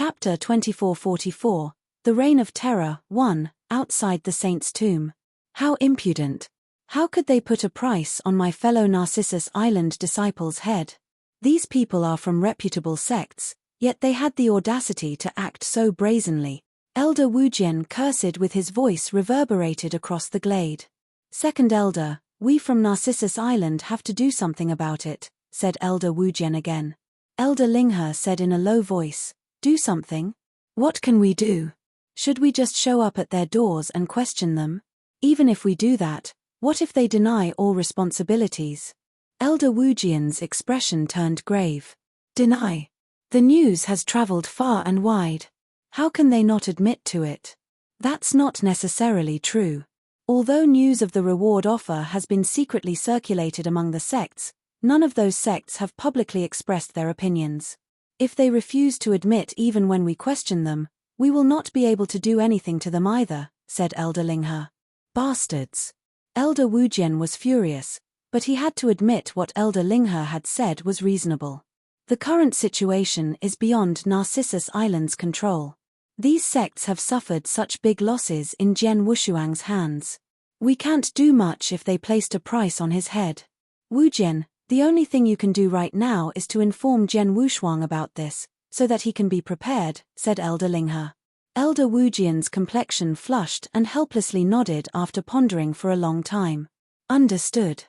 Chapter 2444, The Reign of Terror, 1, Outside the Saint's Tomb. How impudent! How could they put a price on my fellow Narcissus Island disciples' head? These people are from reputable sects, yet they had the audacity to act so brazenly. Elder Wujian cursed with his voice reverberated across the glade. Second Elder, we from Narcissus Island have to do something about it, said Elder Wujian again. Elder Linghe said in a low voice, do something? What can we do? Should we just show up at their doors and question them? Even if we do that, what if they deny all responsibilities? Elder Wujian's expression turned grave. Deny? The news has traveled far and wide. How can they not admit to it? That's not necessarily true. Although news of the reward offer has been secretly circulated among the sects, none of those sects have publicly expressed their opinions. If they refuse to admit even when we question them, we will not be able to do anything to them either, said Elder Linghe. Bastards! Elder Wujian was furious, but he had to admit what Elder Linghe had said was reasonable. The current situation is beyond Narcissus Island's control. These sects have suffered such big losses in Jian Wushuang's hands. We can't do much if they placed a price on his head. Wujian, the only thing you can do right now is to inform Jian Wushuang about this, so that he can be prepared, said Elder Linghe. Elder Wujian's complexion flushed and helplessly nodded after pondering for a long time. Understood.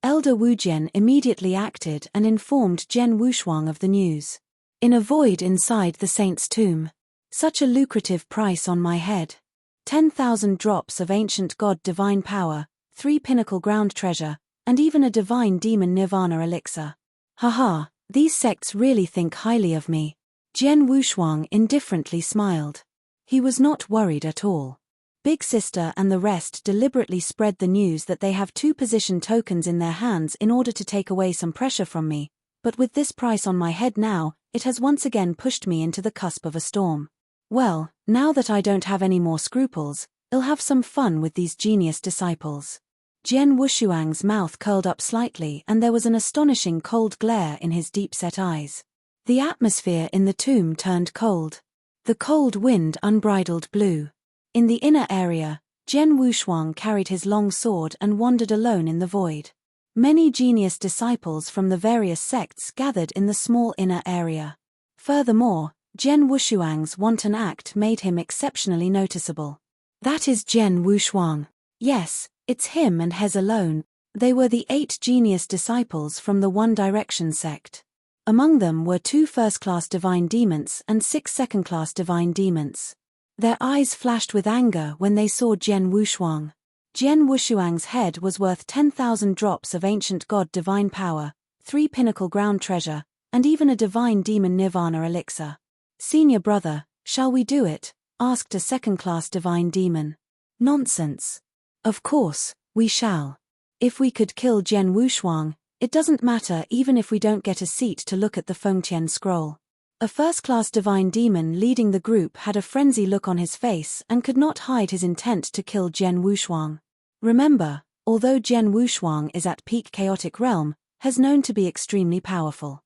Elder Wujian immediately acted and informed Jian Wushuang of the news. In a void inside the saint's tomb. Such a lucrative price on my head. 10,000 drops of ancient god divine power, 3 pinnacle ground treasure, and even a divine demon nirvana elixir. Haha, these sects really think highly of me. Jian Wushuang indifferently smiled. He was not worried at all. Big Sister and the rest deliberately spread the news that they have 2 position tokens in their hands in order to take away some pressure from me, but with this price on my head now, it has once again pushed me into the cusp of a storm. Well, now that I don't have any more scruples, I'll have some fun with these genius disciples. Jian Wushuang's mouth curled up slightly and there was an astonishing cold glare in his deep-set eyes. The atmosphere in the tomb turned cold. The cold wind unbridled blew. In the inner area, Jian Wushuang carried his long sword and wandered alone in the void. Many genius disciples from the various sects gathered in the small inner area. Furthermore, Jian Wushuang's wanton act made him exceptionally noticeable. That is Jian Wushuang. Yes, it's him and Hez alone. They were the 8 genius disciples from the One Direction sect. Among them were 2 first-class divine demons and 6 second-class divine demons. Their eyes flashed with anger when they saw Jian Wushuang. Jian Wushuang's head was worth 10,000 drops of ancient god divine power, 3 pinnacle ground treasure, and even a divine demon nirvana elixir. Senior brother, shall we do it? Asked a second-class divine demon. Nonsense. Of course, we shall. If we could kill Jian Wushuang, it doesn't matter even if we don't get a seat to look at the Fengtian scroll. A first-class divine demon leading the group had a frenzy look on his face and could not hide his intent to kill Jian Wushuang. Remember, although Jian Wushuang is at peak chaotic realm, has known to be extremely powerful.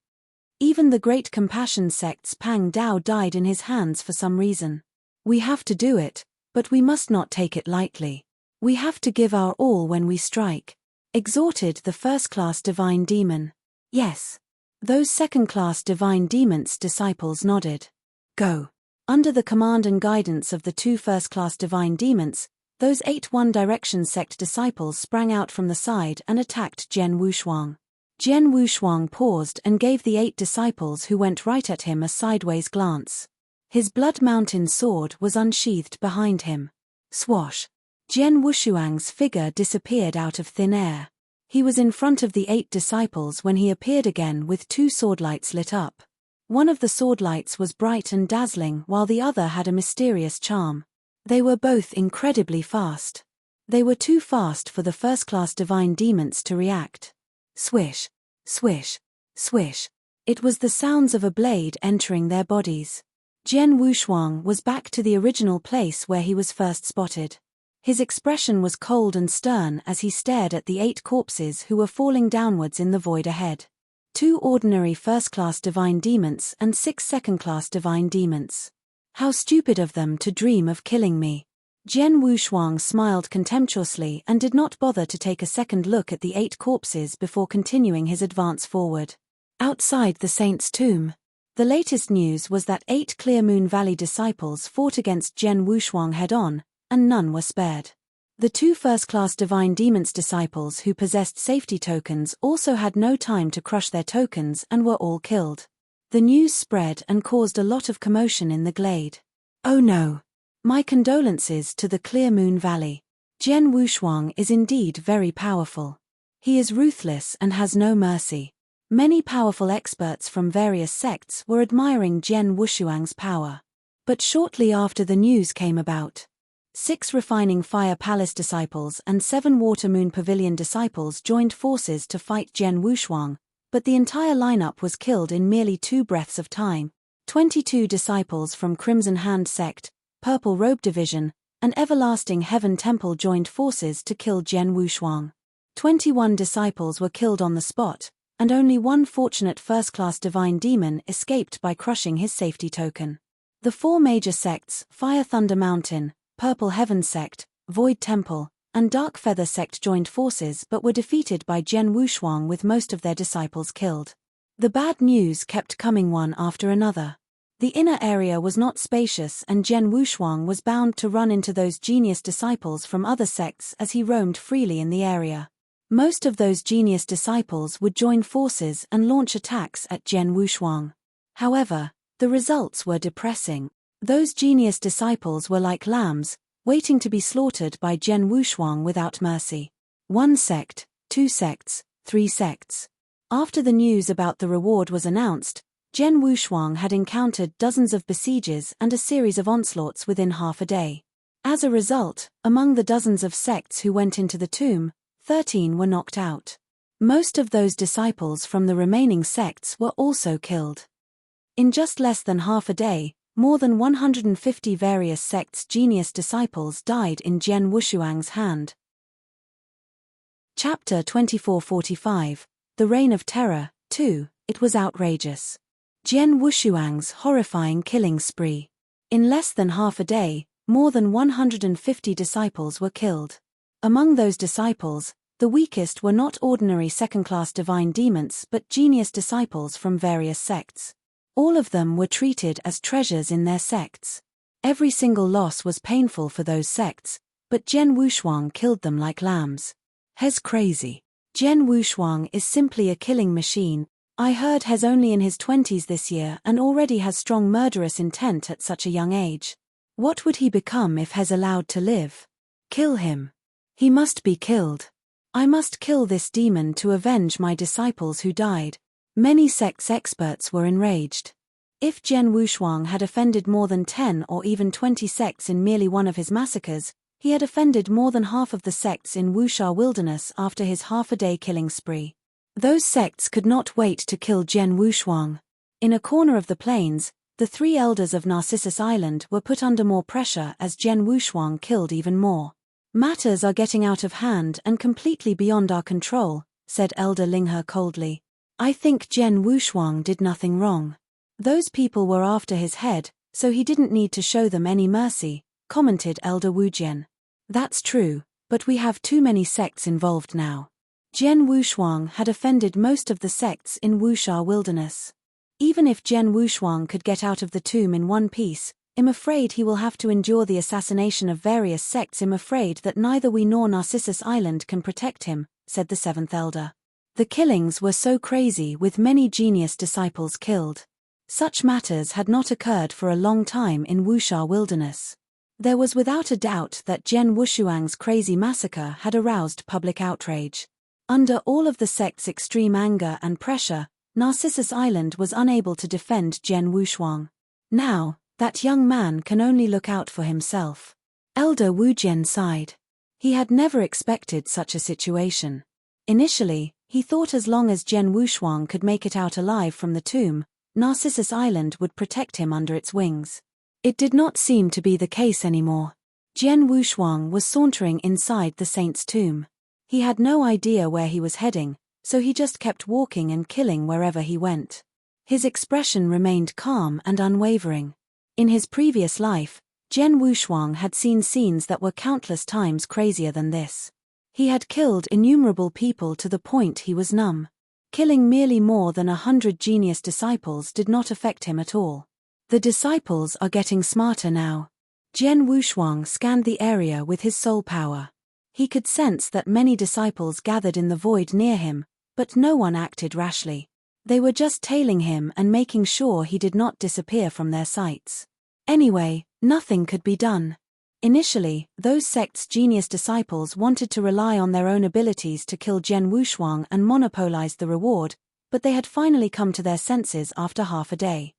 Even the great compassion sect's Pang Dao died in his hands for some reason. We have to do it, but we must not take it lightly. We have to give our all when we strike, exhorted the first-class divine demon. Yes. Those second-class divine demons' disciples nodded. Go. Under the command and guidance of the 2 first-class divine demons, those 8 One Direction sect disciples sprang out from the side and attacked Jian Wushuang. Jian Wushuang paused and gave the 8 disciples who went right at him a sideways glance. His blood mountain sword was unsheathed behind him. Swash. Jian Wushuang's figure disappeared out of thin air. He was in front of the 8 disciples when he appeared again with 2 swordlights lit up. One of the swordlights was bright and dazzling while the other had a mysterious charm. They were both incredibly fast. They were too fast for the first-class divine demons to react. Swish, swish, swish. It was the sounds of a blade entering their bodies. Jian Wushuang was back to the original place where he was first spotted. His expression was cold and stern as he stared at the 8 corpses who were falling downwards in the void ahead. 2 ordinary first-class divine demons and 6 second-class divine demons. How stupid of them to dream of killing me. Jian Wushuang smiled contemptuously and did not bother to take a second look at the 8 corpses before continuing his advance forward. Outside the saint's tomb, the latest news was that 8 Clear Moon Valley disciples fought against Jian Wushuang head-on, and none were spared. The 2 first-class divine demons disciples who possessed safety tokens also had no time to crush their tokens and were all killed. The news spread and caused a lot of commotion in the glade. Oh no! My condolences to the Clear Moon Valley. Jian Wushuang is indeed very powerful. He is ruthless and has no mercy. Many powerful experts from various sects were admiring Jian Wushuang's power. But shortly after the news came about, 6 Refining Fire Palace disciples and 7 Water Moon Pavilion disciples joined forces to fight Jian Wushuang, but the entire lineup was killed in merely 2 breaths of time. 22 disciples from Crimson Hand Sect, Purple Robe Division, and Everlasting Heaven Temple joined forces to kill Jian Wushuang. 21 disciples were killed on the spot, and only 1 fortunate first-class divine demon escaped by crushing his safety token. The 4 major sects, Fire Thunder Mountain, Purple Heaven Sect, Void Temple, and Dark Feather Sect joined forces but were defeated by Jian Wushuang with most of their disciples killed. The bad news kept coming one after another. The inner area was not spacious and Jian Wushuang was bound to run into those genius disciples from other sects as he roamed freely in the area. Most of those genius disciples would join forces and launch attacks at Jian Wushuang. However, the results were depressing. Those genius disciples were like lambs, waiting to be slaughtered by Jian Wushuang without mercy. 1 sect, 2 sects, 3 sects. After the news about the reward was announced, Jian Wushuang had encountered dozens of besieges and a series of onslaughts within half a day. As a result, among the dozens of sects who went into the tomb, 13 were knocked out. Most of those disciples from the remaining sects were also killed. In just less than half a day, more than 150 various sects' genius disciples died in Jian Wushuang's hand. Chapter 2445, The Reign of Terror, 2, It was outrageous. Jian Wushuang's horrifying killing spree. In less than half a day, more than 150 disciples were killed. Among those disciples, the weakest were not ordinary second-class divine demons but genius disciples from various sects. All of them were treated as treasures in their sects. Every single loss was painful for those sects, but Jian Wushuang killed them like lambs. He's crazy. Jian Wushuang is simply a killing machine. I heard he's only in his 20s this year and already has strong murderous intent at such a young age. What would he become if he's allowed to live? Kill him. He must be killed. I must kill this demon to avenge my disciples who died. Many sects experts were enraged. If Jian Wushuang had offended more than 10 or even 20 sects in merely one of his massacres, he had offended more than half of the sects in Wuxia Wilderness after his half-a-day killing spree. Those sects could not wait to kill Jian Wushuang. In a corner of the plains, the 3 elders of Narcissus Island were put under more pressure as Jian Wushuang killed even more. Matters are getting out of hand and completely beyond our control, said Elder Linghe coldly. I think Jian Wushuang did nothing wrong. Those people were after his head, so he didn't need to show them any mercy, commented Elder Wujian. That's true, but we have too many sects involved now. Jian Wushuang had offended most of the sects in Wuxia Wilderness. Even if Jian Wushuang could get out of the tomb in one piece, I'm afraid he will have to endure the assassination of various sects. I'm afraid that neither we nor Narcissus Island can protect him, said the 7th elder. The killings were so crazy with many genius disciples killed. Such matters had not occurred for a long time in Wuxia Wilderness. There was without a doubt that Jian Wushuang's crazy massacre had aroused public outrage. Under all of the sect's extreme anger and pressure, Narcissus Island was unable to defend Jian Wushuang. Now, that young man can only look out for himself. Elder Wujian sighed. He had never expected such a situation. Initially, he thought as long as Jian Wushuang could make it out alive from the tomb, Narcissus Island would protect him under its wings. It did not seem to be the case anymore. Jian Wushuang was sauntering inside the saint's tomb. He had no idea where he was heading, so he just kept walking and killing wherever he went. His expression remained calm and unwavering. In his previous life, Jian Wushuang had seen scenes that were countless times crazier than this. He had killed innumerable people to the point he was numb. Killing merely more than 100 genius disciples did not affect him at all. The disciples are getting smarter now. Jian Wushuang scanned the area with his soul power. He could sense that many disciples gathered in the void near him, but no one acted rashly. They were just tailing him and making sure he did not disappear from their sights. Anyway, nothing could be done. Initially, those sect's genius disciples wanted to rely on their own abilities to kill Jian Wushuang and monopolize the reward, but they had finally come to their senses after half a day.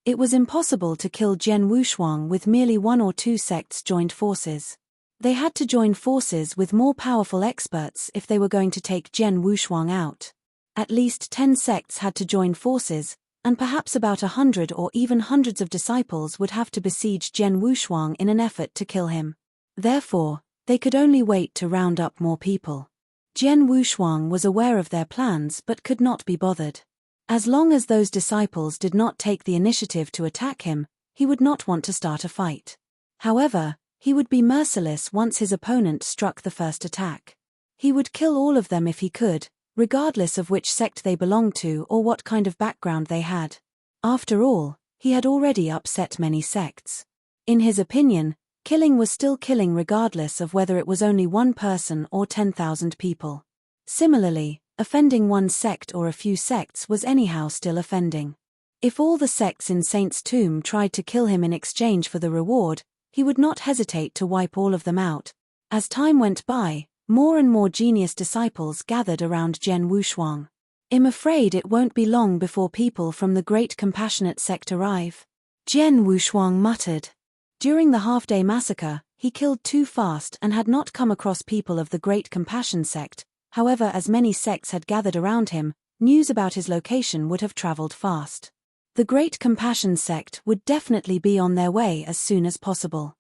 It was impossible to kill Jian Wushuang with merely one or two sects joined forces. They had to join forces with more powerful experts if they were going to take Jian Wushuang out. At least 10 sects had to join forces, and perhaps about 100 or even hundreds of disciples would have to besiege Jian Wushuang in an effort to kill him. Therefore, they could only wait to round up more people. Jian Wushuang was aware of their plans but could not be bothered. As long as those disciples did not take the initiative to attack him, he would not want to start a fight. However, he would be merciless once his opponent struck the first attack. He would kill all of them if he could, regardless of which sect they belonged to or what kind of background they had. After all, he had already upset many sects. In his opinion, killing was still killing regardless of whether it was only one person or 10,000 people. Similarly, offending one sect or a few sects was anyhow still offending. If all the sects in Saint's Tomb tried to kill him in exchange for the reward, he would not hesitate to wipe all of them out. As time went by, more and more genius disciples gathered around Jian Wushuang. "I'm afraid it won't be long before people from the Great Compassionate sect arrive," Jian Wushuang muttered. During the half-day massacre, he killed too fast and had not come across people of the Great Compassion sect. However, as many sects had gathered around him, news about his location would have traveled fast. The Great Compassion sect would definitely be on their way as soon as possible.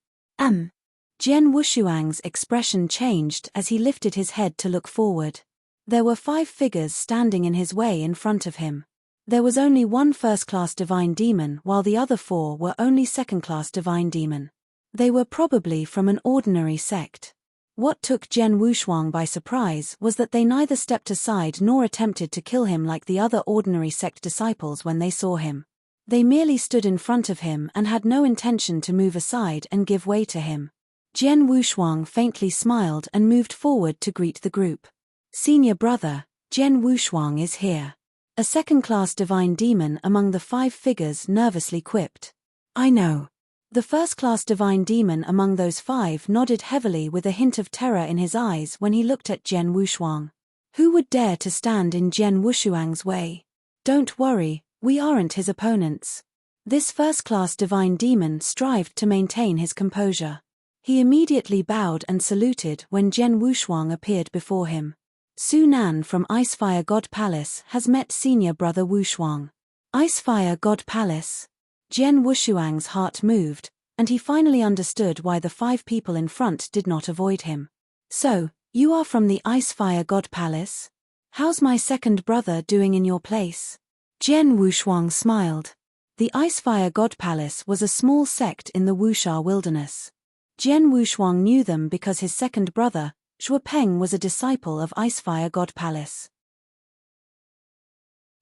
Jian Wushuang's expression changed as he lifted his head to look forward. There were 5 figures standing in his way in front of him. There was only one first-class divine demon while the other 4 were only second-class divine demon. They were probably from an ordinary sect. What took Jian Wushuang by surprise was that they neither stepped aside nor attempted to kill him like the other ordinary sect disciples when they saw him. They merely stood in front of him and had no intention to move aside and give way to him. Jian Wushuang faintly smiled and moved forward to greet the group. "Senior brother, Jian Wushuang is here," a second-class divine demon among the 5 figures nervously quipped. "I know." The first-class divine demon among those 5 nodded heavily with a hint of terror in his eyes when he looked at Jian Wushuang. Who would dare to stand in Jian Wushuang's way? "Don't worry, we aren't his opponents." This first-class divine demon strived to maintain his composure. He immediately bowed and saluted when Jian Wushuang appeared before him. "Sunan from Icefire God Palace has met senior brother Wushuang." Icefire God Palace? Jian Wushuang's heart moved, and he finally understood why the 5 people in front did not avoid him. "So, you are from the Icefire God Palace? How's my second brother doing in your place?" Jian Wushuang smiled. The Icefire God Palace was a small sect in the Wuxia wilderness. Jian Wushuang knew them because his second brother, Zhuopeng, was a disciple of Icefire God Palace.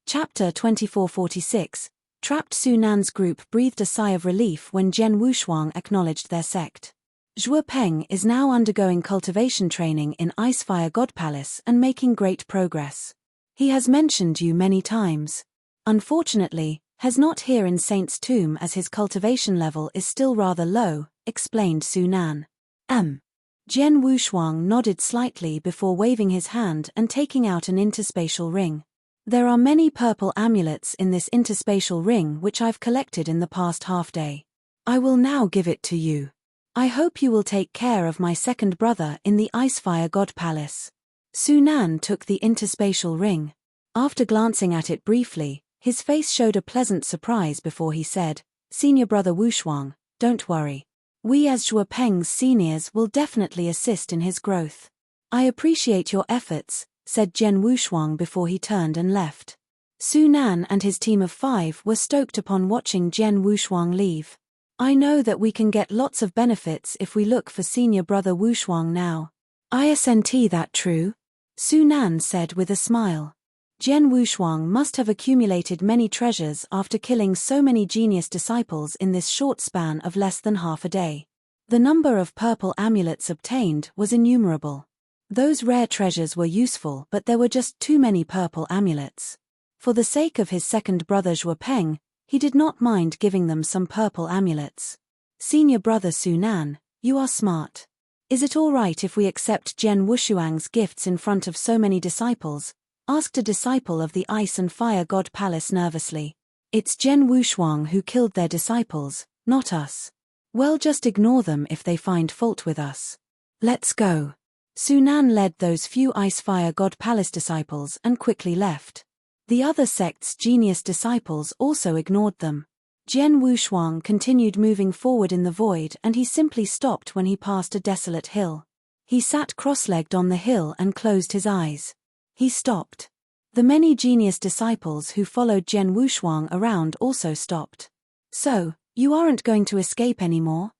Chapter 2446. Trapped. Sunan's group breathed a sigh of relief when Jian Wushuang acknowledged their sect. Zhuopeng is now undergoing cultivation training in Icefire God Palace and making great progress. He has mentioned you many times. Unfortunately, he's not here in Saint's Tomb as his cultivation level is still rather low, explained Sunan. Jian Wushuang nodded slightly before waving his hand and taking out an interspatial ring. "There are many purple amulets in this interspatial ring which I've collected in the past half-day. I will now give it to you. I hope you will take care of my second brother in the Icefire God Palace." Sunan took the interspatial ring. After glancing at it briefly, his face showed a pleasant surprise before he said, "Senior brother Wushuang, don't worry. We as Zhuopeng's seniors will definitely assist in his growth. I appreciate your efforts, said Jen Wushuang before he turned and left. Su Nan and his team of 5 were stoked upon watching Jen Wushuang leave. I know that we can get lots of benefits if we look for senior brother Wushuang now. Isn't that true? Su Nan said with a smile. Jen Wushuang must have accumulated many treasures after killing so many genius disciples in this short span of less than half a day. The number of purple amulets obtained was innumerable. Those rare treasures were useful, but there were just too many purple amulets. For the sake of his second brother Zhuo Peng, he did not mind giving them some purple amulets. Senior brother Su Nan, you are smart. Is it all right if we accept Jen Wushuang's gifts in front of so many disciples? Asked a disciple of the Ice and Fire God Palace nervously. It's Jen Wushuang who killed their disciples, not us. Well, just ignore them if they find fault with us. Let's go. Su Nan led those few Ice Fire God Palace disciples and quickly left. The other sect's genius disciples also ignored them. Jen Wushuang continued moving forward in the void, and he simply stopped when he passed a desolate hill. He sat cross-legged on the hill and closed his eyes. He stopped. The many genius disciples who followed Jen Wushuang around also stopped. So, you aren't going to escape anymore?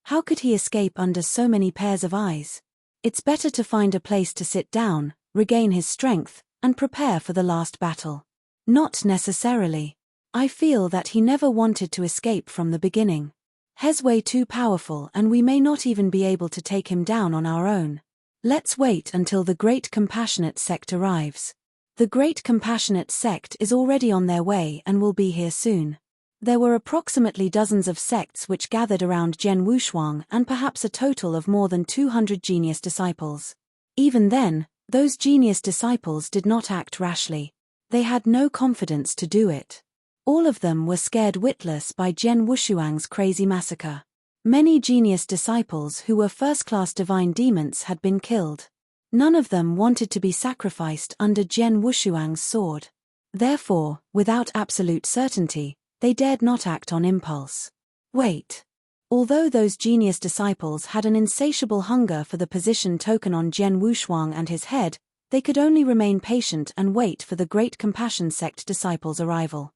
How could he escape under so many pairs of eyes? It's better to find a place to sit down, regain his strength, and prepare for the last battle. Not necessarily. I feel that he never wanted to escape from the beginning. He's way too powerful and we may not even be able to take him down on our own. Let's wait until the Great Compassionate Sect arrives. The Great Compassionate Sect is already on their way and will be here soon. There were approximately dozens of sects which gathered around Jen Wushuang and perhaps a total of more than 200 genius disciples. Even then, those genius disciples did not act rashly. They had no confidence to do it. All of them were scared witless by Jen Wushuang's crazy massacre. Many genius disciples who were first-class divine demons had been killed. None of them wanted to be sacrificed under Jen Wushuang's sword. Therefore, without absolute certainty, they dared not act on impulse. Wait. Although those genius disciples had an insatiable hunger for the position token on Jen Wushuang and his head, they could only remain patient and wait for the Great Compassion Sect disciples' arrival.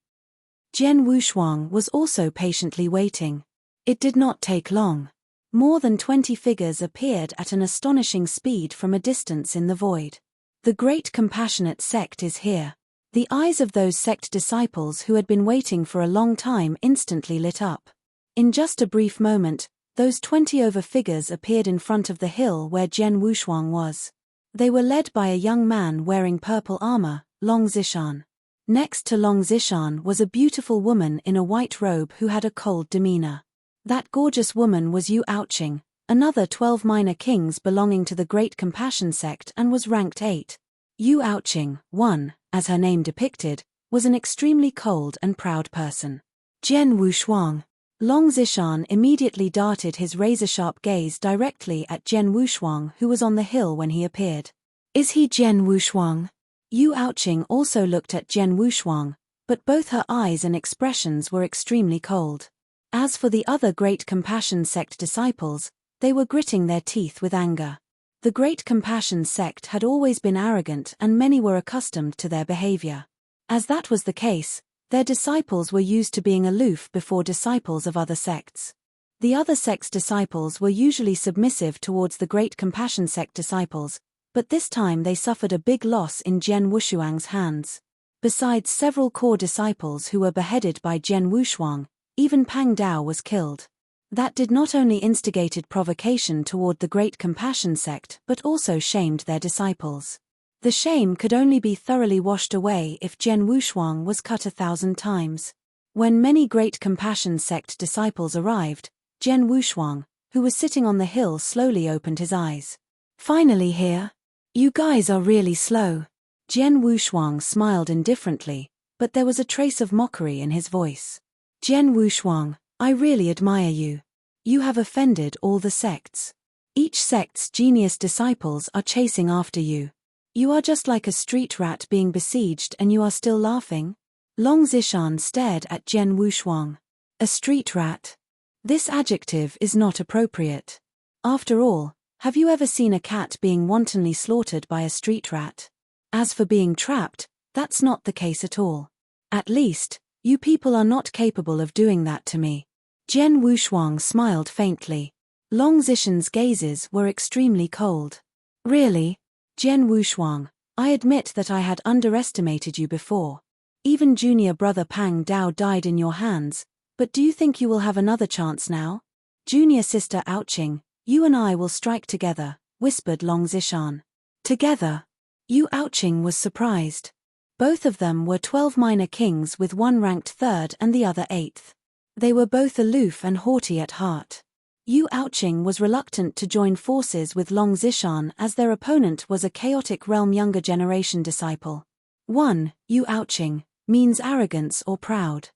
Jen Wushuang was also patiently waiting. It did not take long. More than 20 figures appeared at an astonishing speed from a distance in the void. The Great Compassionate Sect is here. The eyes of those sect disciples who had been waiting for a long time instantly lit up. In just a brief moment, those 20 over figures appeared in front of the hill where Jen Wushuang was. They were led by a young man wearing purple armor, Long Zishan. Next to Long Zishan was a beautiful woman in a white robe who had a cold demeanor. That gorgeous woman was Yu Ouching, another 12 minor kings belonging to the Great Compassion Sect and was ranked 8. Yu Ouching, 1, as her name depicted, was an extremely cold and proud person. Jen Wushuang. Long Zishan immediately darted his razor-sharp gaze directly at Jen Wushuang, who was on the hill when he appeared. Is he Jen Wushuang? Yu Ouching also looked at Jen Wushuang, but both her eyes and expressions were extremely cold. As for the other Great Compassion Sect disciples, they were gritting their teeth with anger. The Great Compassion Sect had always been arrogant and many were accustomed to their behavior. As that was the case, their disciples were used to being aloof before disciples of other sects. The other sects' disciples were usually submissive towards the Great Compassion Sect disciples, but this time they suffered a big loss in Jen Wushuang's hands. Besides several core disciples who were beheaded by Jen Wushuang, even Pang Dao was killed. That did not only instigated provocation toward the Great Compassion Sect but also shamed their disciples. The shame could only be thoroughly washed away if Jen Wushuang was cut 1,000 times. When many Great Compassion Sect disciples arrived, Jen Wushuang, who was sitting on the hill, slowly opened his eyes. Finally here? You guys are really slow. Jen Wushuang smiled indifferently, but there was a trace of mockery in his voice. Jen Wushuang, I really admire you. You have offended all the sects. Each sect's genius disciples are chasing after you. You are just like a street rat being besieged and you are still laughing? Long Zishan stared at Jen Wushuang. A street rat? This adjective is not appropriate. After all, Have you ever seen a cat being wantonly slaughtered by a street rat? As for being trapped, that's not the case at all. At least, you people are not capable of doing that to me. Jian Wushuang smiled faintly. Long Zishan's gazes were extremely cold. Really? Jian Wushuang, I admit that I had underestimated you before. Even junior brother Pang Dao died in your hands, but do you think you will have another chance now? Junior sister Ouching, you and I will strike together, whispered Long Zishan. Together? Yu Ouching was surprised. Both of them were 12 minor kings with one ranked 3rd and the other 8th. They were both aloof and haughty at heart. Yu Ouching was reluctant to join forces with Long Zishan as their opponent was a chaotic realm younger generation disciple. 1. Yu Ouching means arrogance or proud.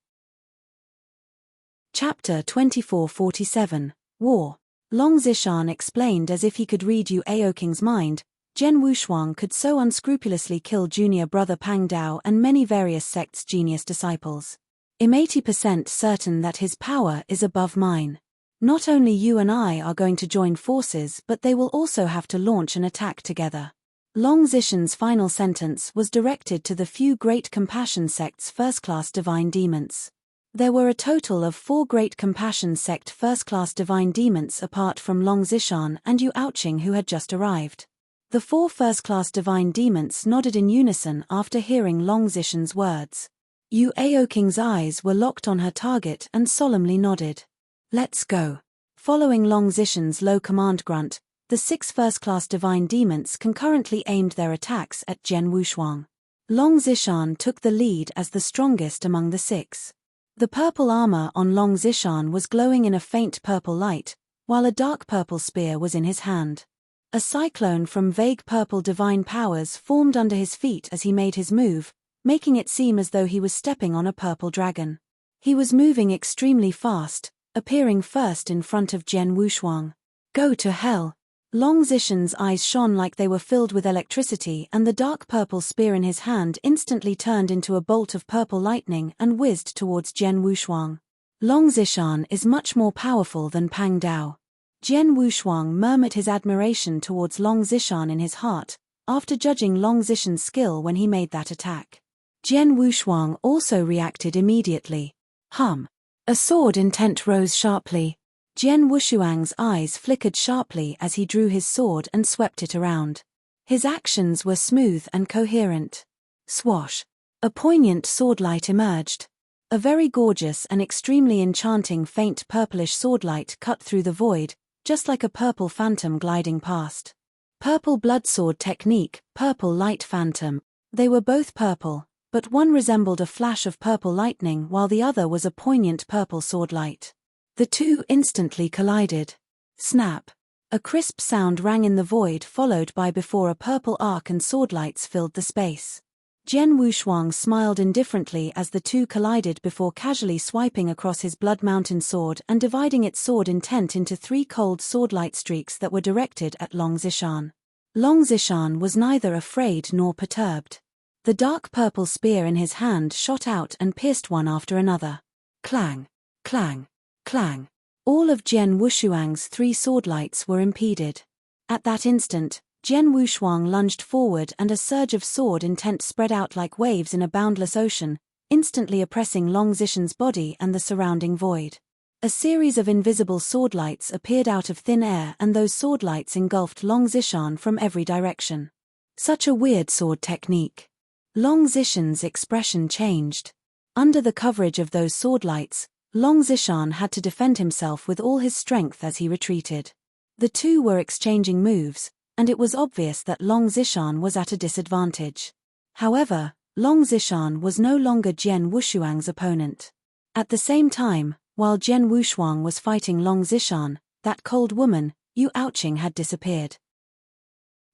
Chapter 2447, War. Long Zishan explained as if he could read Yu Aoking's mind. Jian Wushuang could so unscrupulously kill junior brother Pang Dao and many various sects' genius disciples. I'm 80% certain that his power is above mine. Not only you and I are going to join forces, but they will also have to launch an attack together. Long Zishan's final sentence was directed to the few great compassion sects' first-class divine demons. There were a total of 4 great compassion sect first-class divine demons apart from Long Zishan and Yu Ouching who had just arrived. The 4 first-class divine demons nodded in unison after hearing Long Zishan's words. Yu Aoking's eyes were locked on her target and solemnly nodded. Let's go. Following Long Zishan's low command grunt, the 6 first-class divine demons concurrently aimed their attacks at Jian Wushuang. Long Zishan took the lead as the strongest among the 6. The purple armor on Long Zishan was glowing in a faint purple light, while a dark purple spear was in his hand. A cyclone from vague purple divine powers formed under his feet as he made his move, making it seem as though he was stepping on a purple dragon. He was moving extremely fast, appearing first in front of Jian Wushuang. Go to hell! Long Zishan's eyes shone like they were filled with electricity, and the dark purple spear in his hand instantly turned into a bolt of purple lightning and whizzed towards Jian Wushuang. Long Zishan is much more powerful than Pang Dao. Jian Wushuang murmured his admiration towards Long Zishan in his heart, after judging Long Zishan's skill when he made that attack. Jian Wushuang also reacted immediately. A sword intent rose sharply. Jian Wushuang's eyes flickered sharply as he drew his sword and swept it around. His actions were smooth and coherent. Swash! A poignant swordlight emerged. A very gorgeous and extremely enchanting faint purplish swordlight cut through the void, just like a purple phantom gliding past. Purple bloodsword technique, purple light phantom. They were both purple, but one resembled a flash of purple lightning while the other was a poignant purple swordlight. The two instantly collided. Snap! A crisp sound rang in the void followed by before a purple arc and swordlights filled the space. Jian Wushuang smiled indifferently as the two collided before casually swiping across his blood mountain sword and dividing its sword intent into 3 cold swordlight streaks that were directed at Long Zishan. Long Zishan was neither afraid nor perturbed. The dark purple spear in his hand shot out and pierced one after another. Clang! Clang! Clang! All of Jian Wushuang's 3 swordlights were impeded. At that instant, Jian Wushuang lunged forward and a surge of sword intent spread out like waves in a boundless ocean, instantly oppressing Long Zishan's body and the surrounding void. A series of invisible swordlights appeared out of thin air and those swordlights engulfed Long Zishan from every direction. Such a weird sword technique. Long Zishan's expression changed. Under the coverage of those swordlights, Long Zishan had to defend himself with all his strength as he retreated. The two were exchanging moves, and it was obvious that Long Zishan was at a disadvantage. However, Long Zishan was no longer Jian Wushuang's opponent. At the same time, while Jian Wushuang was fighting Long Zishan, that cold woman, Yu Ouching, had disappeared.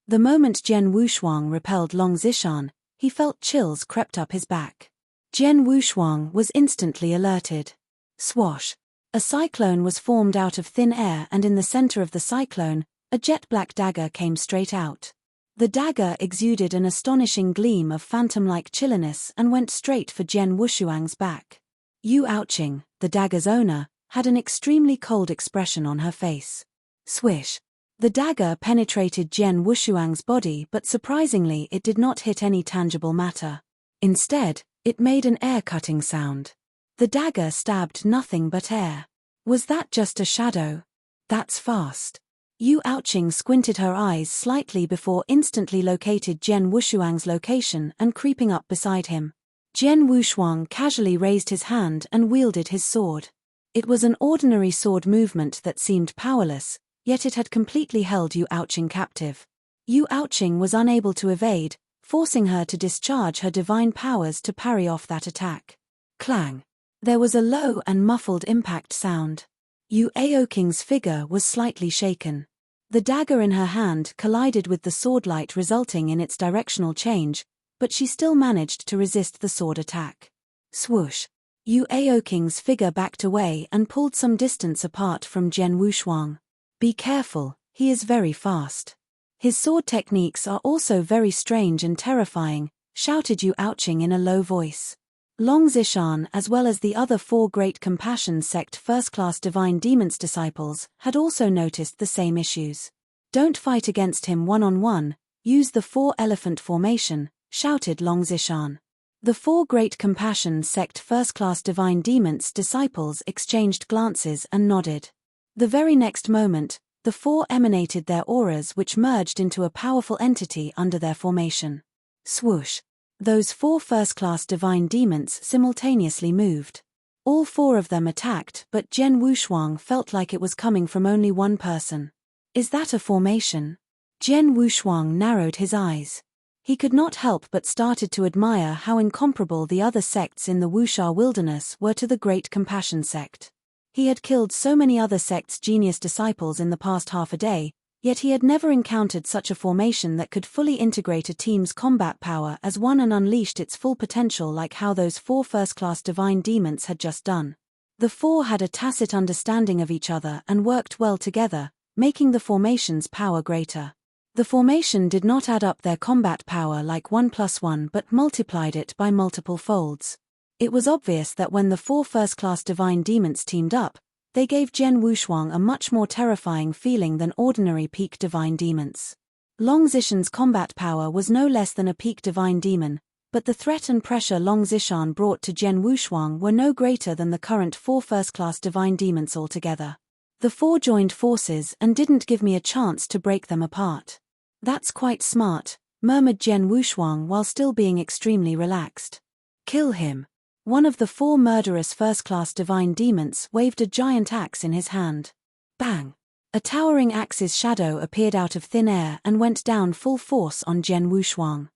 The moment Jian Wushuang repelled Long Zishan, he felt chills crept up his back. Jian Wushuang was instantly alerted. Swash! A cyclone was formed out of thin air, and in the center of the cyclone, a jet-black dagger came straight out. The dagger exuded an astonishing gleam of phantom-like chilliness and went straight for Jian Wushuang's back. Yu Ouching, the dagger's owner, had an extremely cold expression on her face. Swish! The dagger penetrated Jian Wushuang's body, but surprisingly it did not hit any tangible matter. Instead, it made an air-cutting sound. The dagger stabbed nothing but air. Was that just a shadow? That's fast. Yu Ouching squinted her eyes slightly before instantly located Jian Wushuang's location and creeping up beside him. Jian Wushuang casually raised his hand and wielded his sword. It was an ordinary sword movement that seemed powerless, yet it had completely held Yu Ouching captive. Yu Ouching was unable to evade, forcing her to discharge her divine powers to parry off that attack. Clang! There was a low and muffled impact sound. Yu Aoking's figure was slightly shaken. The dagger in her hand collided with the swordlight, resulting in its directional change, but she still managed to resist the sword attack. Swoosh! Yu Aoking's figure backed away and pulled some distance apart from Jian Wushuang. Be careful, he is very fast. His sword techniques are also very strange and terrifying, shouted Yu Ouching in a low voice. Long Zishan, as well as the other 4 Great Compassion Sect first-class Divine Demons disciples, had also noticed the same issues. Don't fight against him one-on-one, use the 4-elephant formation, shouted Long Zishan. The 4 Great Compassion Sect first-class Divine Demons disciples exchanged glances and nodded. The very next moment, the 4 emanated their auras, which merged into a powerful entity under their formation. Swoosh! Those 4 first-class divine demons simultaneously moved. All 4 of them attacked, but Jian Wushuang felt like it was coming from only one person. Is that a formation? Jian Wushuang narrowed his eyes. He could not help but started to admire how incomparable the other sects in the Wuxia wilderness were to the Great Compassion Sect. He had killed so many other sects' genius disciples in the past half a day, yet he had never encountered such a formation that could fully integrate a team's combat power as one and unleashed its full potential like how those 4 first-class divine demons had just done. The 4 had a tacit understanding of each other and worked well together, making the formation's power greater. The formation did not add up their combat power like 1+1 but multiplied it by multiple folds. It was obvious that when the 4 first-class divine demons teamed up, they gave Jian Wushuang a much more terrifying feeling than ordinary peak divine demons. Long Zishan's combat power was no less than a peak divine demon, but the threat and pressure Long Zishan brought to Jian Wushuang were no greater than the current 4 first-class divine demons altogether. The 4 joined forces and didn't give me a chance to break them apart. That's quite smart, murmured Jian Wushuang while still being extremely relaxed. Kill him. One of the 4 murderous first-class divine demons waved a giant axe in his hand. Bang! A towering axe's shadow appeared out of thin air and went down full force on Jian Wushuang.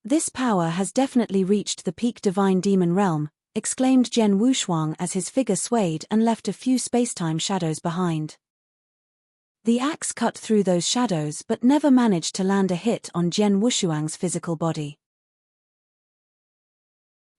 This power has definitely reached the peak divine demon realm, exclaimed Jian Wushuang as his figure swayed and left a few spacetime shadows behind. The axe cut through those shadows but never managed to land a hit on Jian Wushuang's physical body.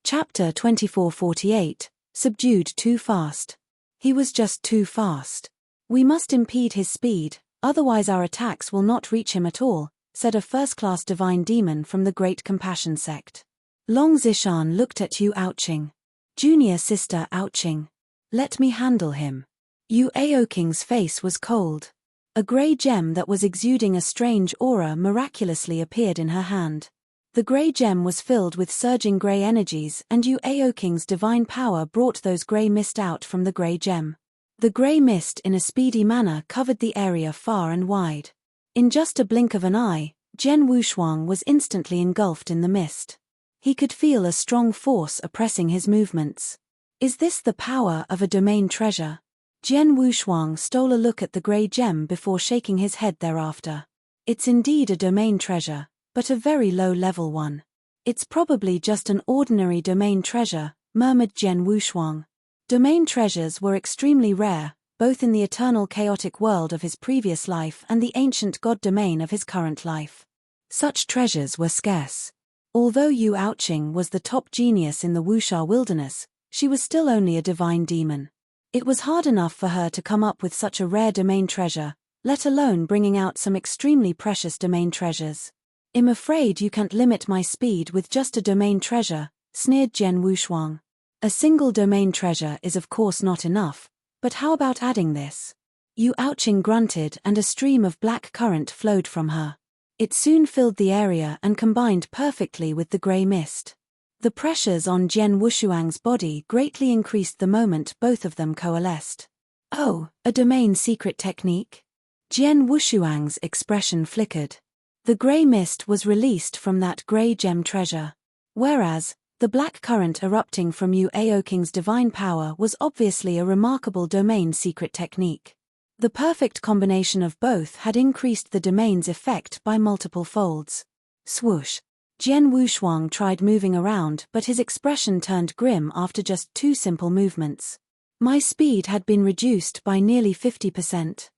Chapter 2448, Subdued Too Fast. He was just too fast. We must impede his speed, otherwise our attacks will not reach him at all, said a first-class divine demon from the Great Compassion Sect. Long Zishan looked at Yu Ouching. Junior sister Ouching. Let me handle him. Yu Aoking's face was cold. A grey gem that was exuding a strange aura miraculously appeared in her hand. The grey gem was filled with surging grey energies and Yu Aoking's divine power brought those grey mist out from the grey gem. The grey mist in a speedy manner covered the area far and wide. In just a blink of an eye, Jian Wushuang was instantly engulfed in the mist. He could feel a strong force oppressing his movements. Is this the power of a domain treasure? Jian Wushuang stole a look at the grey gem before shaking his head thereafter. It's indeed a domain treasure, but a very low-level one. It's probably just an ordinary domain treasure, murmured Jian Wushuang. Domain treasures were extremely rare, both in the eternal chaotic world of his previous life and the ancient god domain of his current life. Such treasures were scarce. Although Yu Ouching was the top genius in the Wuxia wilderness, she was still only a divine demon. It was hard enough for her to come up with such a rare domain treasure, let alone bringing out some extremely precious domain treasures. I'm afraid you can't limit my speed with just a domain treasure, sneered Jian Wushuang. A single domain treasure is of course not enough, but how about adding this? Yu Ouching grunted and a stream of black current flowed from her. It soon filled the area and combined perfectly with the grey mist. The pressures on Jian Wushuang's body greatly increased the moment both of them coalesced. Oh, a domain secret technique? Jian Wushuang's expression flickered. The grey mist was released from that grey gem treasure. Whereas, the black current erupting from Yu Aoking's divine power was obviously a remarkable domain secret technique. The perfect combination of both had increased the domain's effect by multiple folds. Swoosh. Jian Wushuang tried moving around, but his expression turned grim after just 2 simple movements. My speed had been reduced by nearly 50%.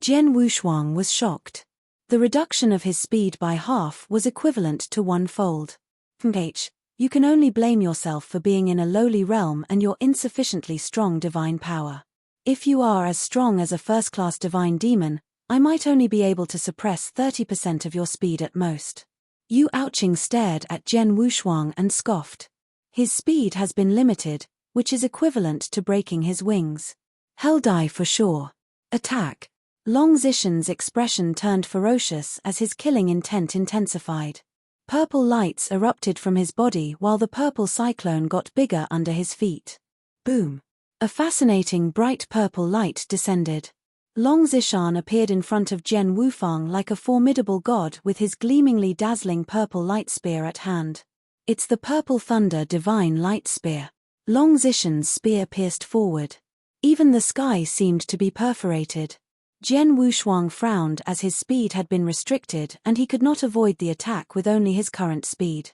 Jian Wushuang was shocked. The reduction of his speed by half was equivalent to 1 fold. You can only blame yourself for being in a lowly realm and your insufficiently strong divine power. If you are as strong as a first-class divine demon, I might only be able to suppress 30% of your speed at most. Yu Ouching stared at Jian Wushuang and scoffed. His speed has been limited, which is equivalent to breaking his wings. Hell die for sure. Attack. Long Zishan's expression turned ferocious as his killing intent intensified. Purple lights erupted from his body while the purple cyclone got bigger under his feet. Boom. A fascinating bright purple light descended. Long Zishan appeared in front of Jian Wufang like a formidable god with his gleamingly dazzling purple light spear at hand. It's the Purple Thunder Divine Light Spear. Long Zishan's spear pierced forward. Even the sky seemed to be perforated. Jian Wushuang frowned as his speed had been restricted and he could not avoid the attack with only his current speed.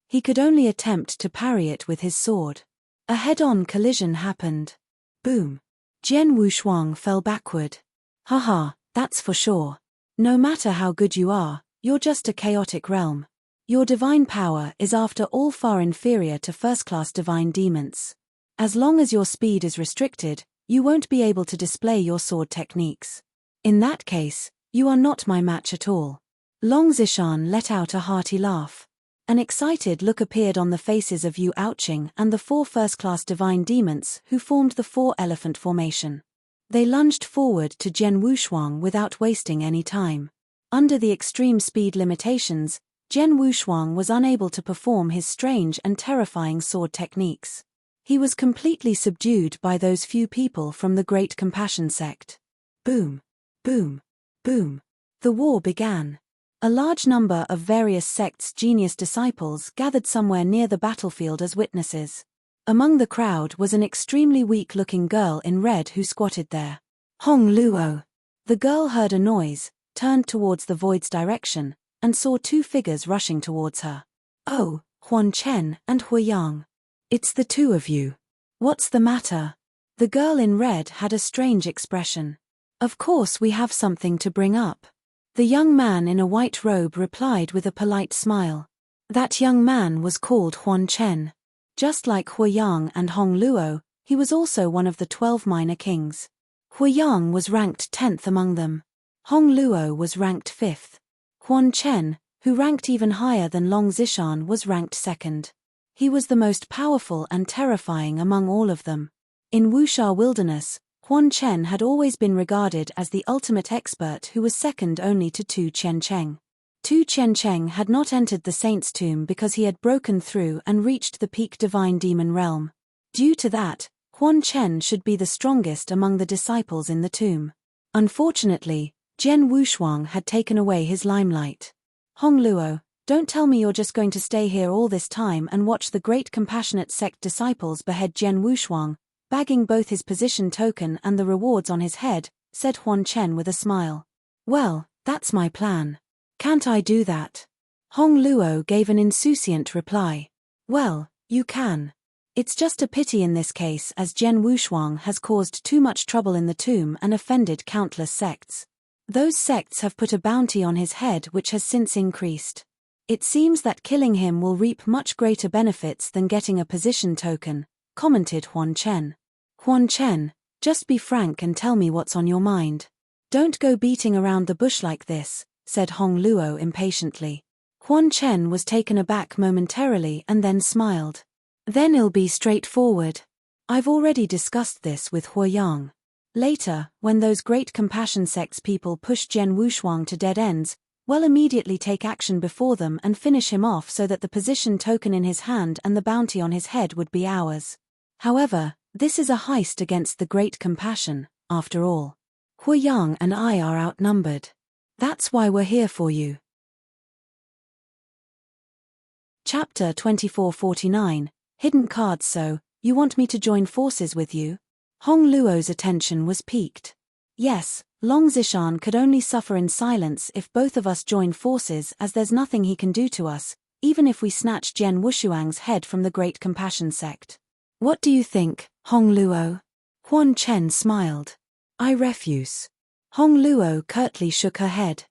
He could only attempt to parry it with his sword. A head-on collision happened. Boom. Jian Wushuang fell backward. Haha, that's for sure. No matter how good you are, you're just a chaotic realm. Your divine power is after all far inferior to first-class divine demons. As long as your speed is restricted, you won't be able to display your sword techniques. In that case, you are not my match at all. Long Zishan let out a hearty laugh. An excited look appeared on the faces of Yu Ouching and the 4 first-class divine demons who formed the 4-elephant formation. They lunged forward to Jian Wushuang without wasting any time. Under the extreme speed limitations, Jian Wushuang was unable to perform his strange and terrifying sword techniques. He was completely subdued by those few people from the Great Compassion sect. Boom. Boom. Boom. The war began. A large number of various sects' genius disciples gathered somewhere near the battlefield as witnesses. Among the crowd was an extremely weak-looking girl in red who squatted there. Hong Luo. The girl heard a noise, turned towards the void's direction, and saw 2 figures rushing towards her. Oh, Huan Chen and Hu Yang. It's the 2 of you. What's the matter? The girl in red had a strange expression. Of course we have something to bring up. The young man in a white robe replied with a polite smile. That young man was called Huan Chen. Just like Hu Yang and Hong Luo, he was also one of the 12 minor kings. Hu Yang was ranked 10th among them. Hong Luo was ranked 5th. Huan Chen, who ranked even higher than Long Zishan, was ranked 2nd. He was the most powerful and terrifying among all of them. In Wuxia Wilderness, Huan Chen had always been regarded as the ultimate expert who was second only to Tu Qiancheng. Tu Qiancheng had not entered the saint's tomb because he had broken through and reached the peak divine demon realm. Due to that, Huan Chen should be the strongest among the disciples in the tomb. Unfortunately, Jian Wushuang had taken away his limelight. Hong Luo, don't tell me you're just going to stay here all this time and watch the great compassionate sect disciples behead Jian Wushuang, bagging both his position token and the rewards on his head, said Huan Chen with a smile. Well, that's my plan. Can't I do that? Hong Luo gave an insouciant reply. Well, you can. It's just a pity in this case as Jian Wushuang has caused too much trouble in the tomb and offended countless sects. Those sects have put a bounty on his head which has since increased. It seems that killing him will reap much greater benefits than getting a position token, commented Huan Chen. Huan Chen, just be frank and tell me what's on your mind. Don't go beating around the bush like this, said Hong Luo impatiently. Huan Chen was taken aback momentarily and then smiled. Then it'll be straightforward. I've already discussed this with Hu Yang. Later, when those great compassion sects people push Jian Wushuang to dead ends, we'll immediately take action before them and finish him off so that the position token in his hand and the bounty on his head would be ours. However, this is a heist against the great compassion, after all. Hu Yang and I are outnumbered. That's why we're here for you. Chapter 2449, Hidden Cards. So, you want me to join forces with you? Hong Luo's attention was piqued. Yes, Long Zishan could only suffer in silence if both of us join forces, as there's nothing he can do to us, even if we snatch Jian Wushuang's head from the Great Compassion sect. What do you think, Hong Luo? Huan Chen smiled. I refuse. Hong Luo curtly shook her head.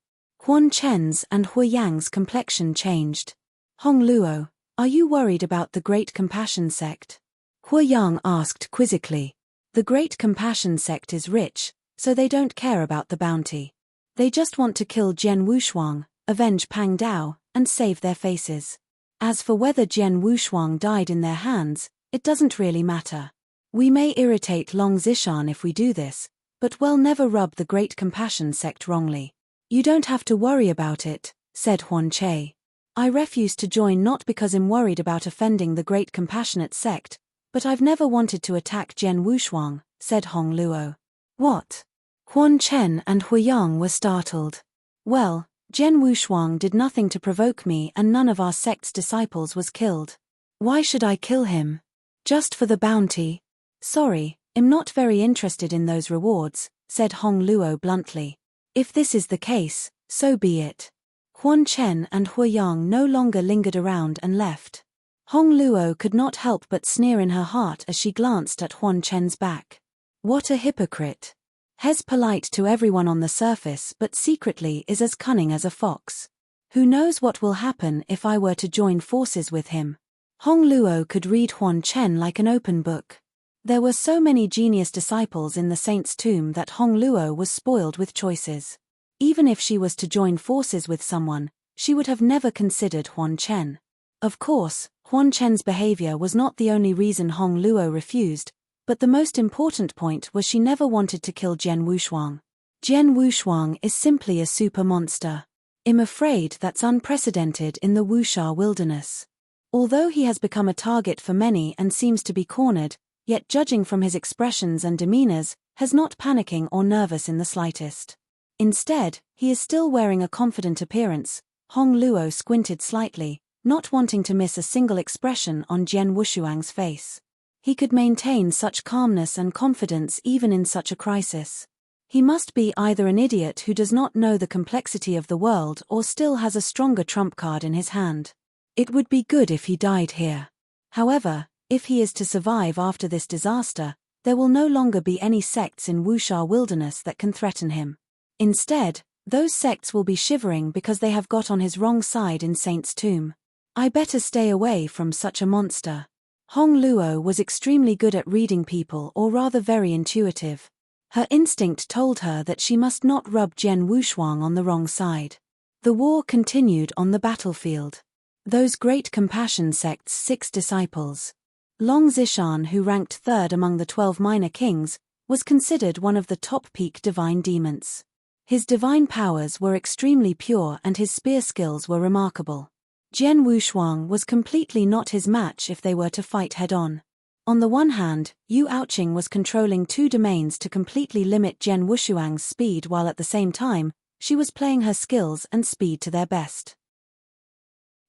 Huan Chen's and Hu Yang's complexion changed. Hong Luo, are you worried about the Great Compassion sect? Hu Yang asked quizzically. The Great Compassion sect is rich, so they don't care about the bounty. They just want to kill Jian Wushuang, avenge Pang Dao, and save their faces. As for whether Jian Wushuang died in their hands, it doesn't really matter. We may irritate Long Zishan if we do this, but we'll never rub the Great Compassion sect wrongly. You don't have to worry about it, said Huan Che. I refuse to join not because I'm worried about offending the Great Compassionate sect, but I've never wanted to attack Jian Wushuang, said Hong Luo. What? Huan Chen and Hu Yang were startled. Well, Jian Wushuang did nothing to provoke me and none of our sect's disciples was killed. Why should I kill him? Just for the bounty? Sorry, I'm not very interested in those rewards, said Hong Luo bluntly. If this is the case, so be it. Huan Chen and Hu Yang no longer lingered around and left. Hong Luo could not help but sneer in her heart as she glanced at Huan Chen's back. What a hypocrite. He's polite to everyone on the surface but secretly is as cunning as a fox. Who knows what will happen if I were to join forces with him? Hong Luo could read Huan Chen like an open book. There were so many genius disciples in the saint's tomb that Hong Luo was spoiled with choices. Even if she was to join forces with someone, she would have never considered Huan Chen. Of course, Huan Chen's behavior was not the only reason Hong Luo refused, but the most important point was she never wanted to kill Jian Wushuang. Jian Wushuang is simply a super monster. I'm afraid that's unprecedented in the Wuxia wilderness. Although he has become a target for many and seems to be cornered, yet judging from his expressions and demeanors, has not panicking or nervous in the slightest. Instead, he is still wearing a confident appearance. Hong Luo squinted slightly, not wanting to miss a single expression on Jian Wushuang's face. He could maintain such calmness and confidence even in such a crisis. He must be either an idiot who does not know the complexity of the world or still has a stronger trump card in his hand. It would be good if he died here. However, if he is to survive after this disaster, there will no longer be any sects in Wuxia wilderness that can threaten him. Instead, those sects will be shivering because they have got on his wrong side in Saint's tomb. I better stay away from such a monster. Hong Luo was extremely good at reading people, or rather very intuitive. Her instinct told her that she must not rub Jian Wushuang on the wrong side. The war continued on the battlefield. Those Great Compassion sect's 6 disciples. Long Zishan, who ranked 3rd among the 12 minor kings, was considered one of the top peak divine demons. His divine powers were extremely pure and his spear skills were remarkable. Jian Wushuang was completely not his match if they were to fight head-on. On the one hand, Yu Aoqing was controlling 2 domains to completely limit Jian Wushuang's speed, while at the same time, she was playing her skills and speed to their best.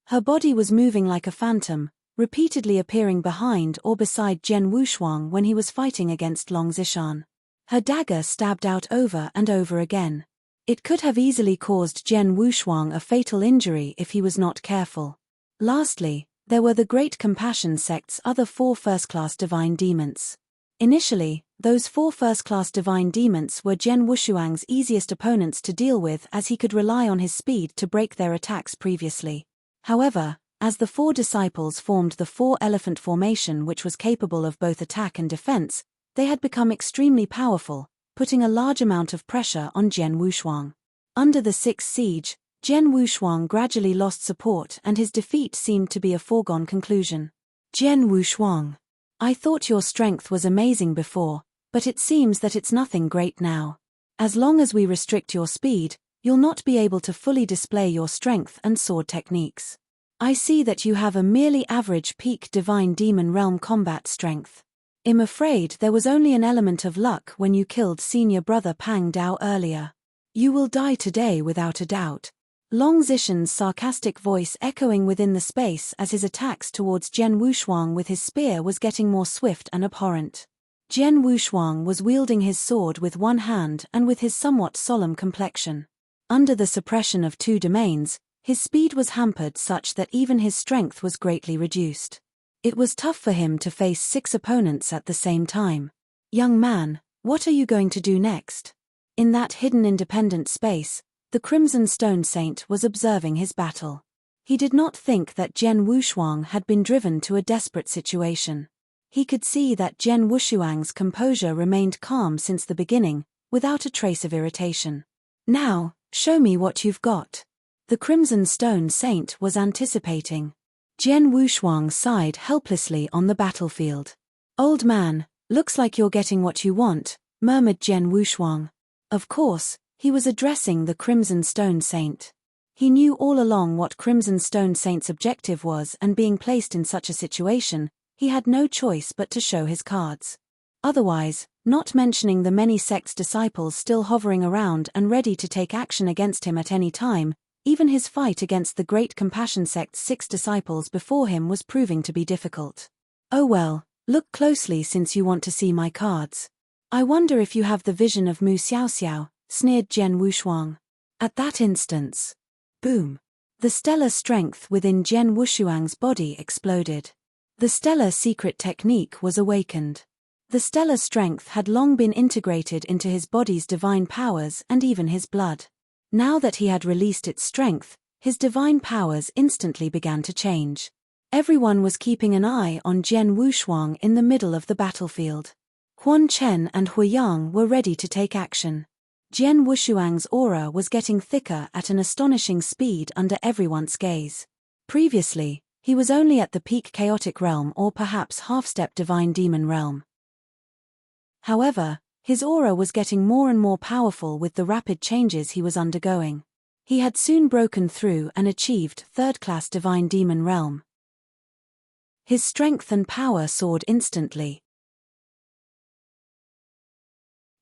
Her body was moving like a phantom, repeatedly appearing behind or beside Jian Wushuang when he was fighting against Long Zishan. Her dagger stabbed out over and over again. It could have easily caused Jian Wushuang a fatal injury if he was not careful. Lastly, there were the Great Compassion sect's other 4 first-class divine demons. Initially, those 4 first-class divine demons were Jian Wushuang's easiest opponents to deal with, as he could rely on his speed to break their attacks previously. However, as the 4 disciples formed the 4-elephant formation, which was capable of both attack and defense, they had become extremely powerful, putting a large amount of pressure on Jian Wushuang. Under the 6th siege, Jian Wushuang gradually lost support and his defeat seemed to be a foregone conclusion. Jian Wushuang, I thought your strength was amazing before, But it seems that it's nothing great now. As long as we restrict your speed, you'll not be able to fully display your strength and sword techniques. I see that you have a merely average peak divine demon realm combat strength. I'm afraid there was only an element of luck when you killed senior brother Pang Dao earlier. You will die today without a doubt. Long Zishan's sarcastic voice echoing within the space as his attacks towards Jian Wushuang with his spear was getting more swift and abhorrent. Jian Wushuang was wielding his sword with one hand and with his somewhat solemn complexion. Under the suppression of two domains, his speed was hampered such that even his strength was greatly reduced. It was tough for him to face 6 opponents at the same time. Young man, what are you going to do next? In that hidden independent space, the Crimson Stone Saint was observing his battle. He did not think that Jian Wushuang had been driven to a desperate situation. He could see that Jian Wushuang's composure remained calm since the beginning, without a trace of irritation. Now, show me what you've got. The Crimson Stone Saint was anticipating. Jian Wushuang sighed helplessly on the battlefield. Old man, looks like you're getting what you want, murmured Jian Wushuang. Of course, he was addressing the Crimson Stone Saint. He knew all along what Crimson Stone Saint's objective was, and being placed in such a situation, he had no choice but to show his cards. Otherwise, not mentioning the many sect's disciples still hovering around and ready to take action against him at any time, even his fight against the Great Compassion Sect's 6 disciples before him was proving to be difficult. Oh well, look closely since you want to see my cards. I wonder if you have the vision of Mu Xiaoxiao, sneered Jian Wushuang. At that instance, boom! The stellar strength within Jian Wushuang's body exploded. The stellar secret technique was awakened. The stellar strength had long been integrated into his body's divine powers and even his blood. Now that he had released its strength, his divine powers instantly began to change. Everyone was keeping an eye on Jian Wushuang in the middle of the battlefield. Huan Chen and Hu Yang were ready to take action. Jian Wushuang's aura was getting thicker at an astonishing speed under everyone's gaze. Previously, he was only at the peak chaotic realm or perhaps half-step divine demon realm. However, his aura was getting more and more powerful with the rapid changes he was undergoing. He had soon broken through and achieved third-class divine demon realm. His strength and power soared instantly.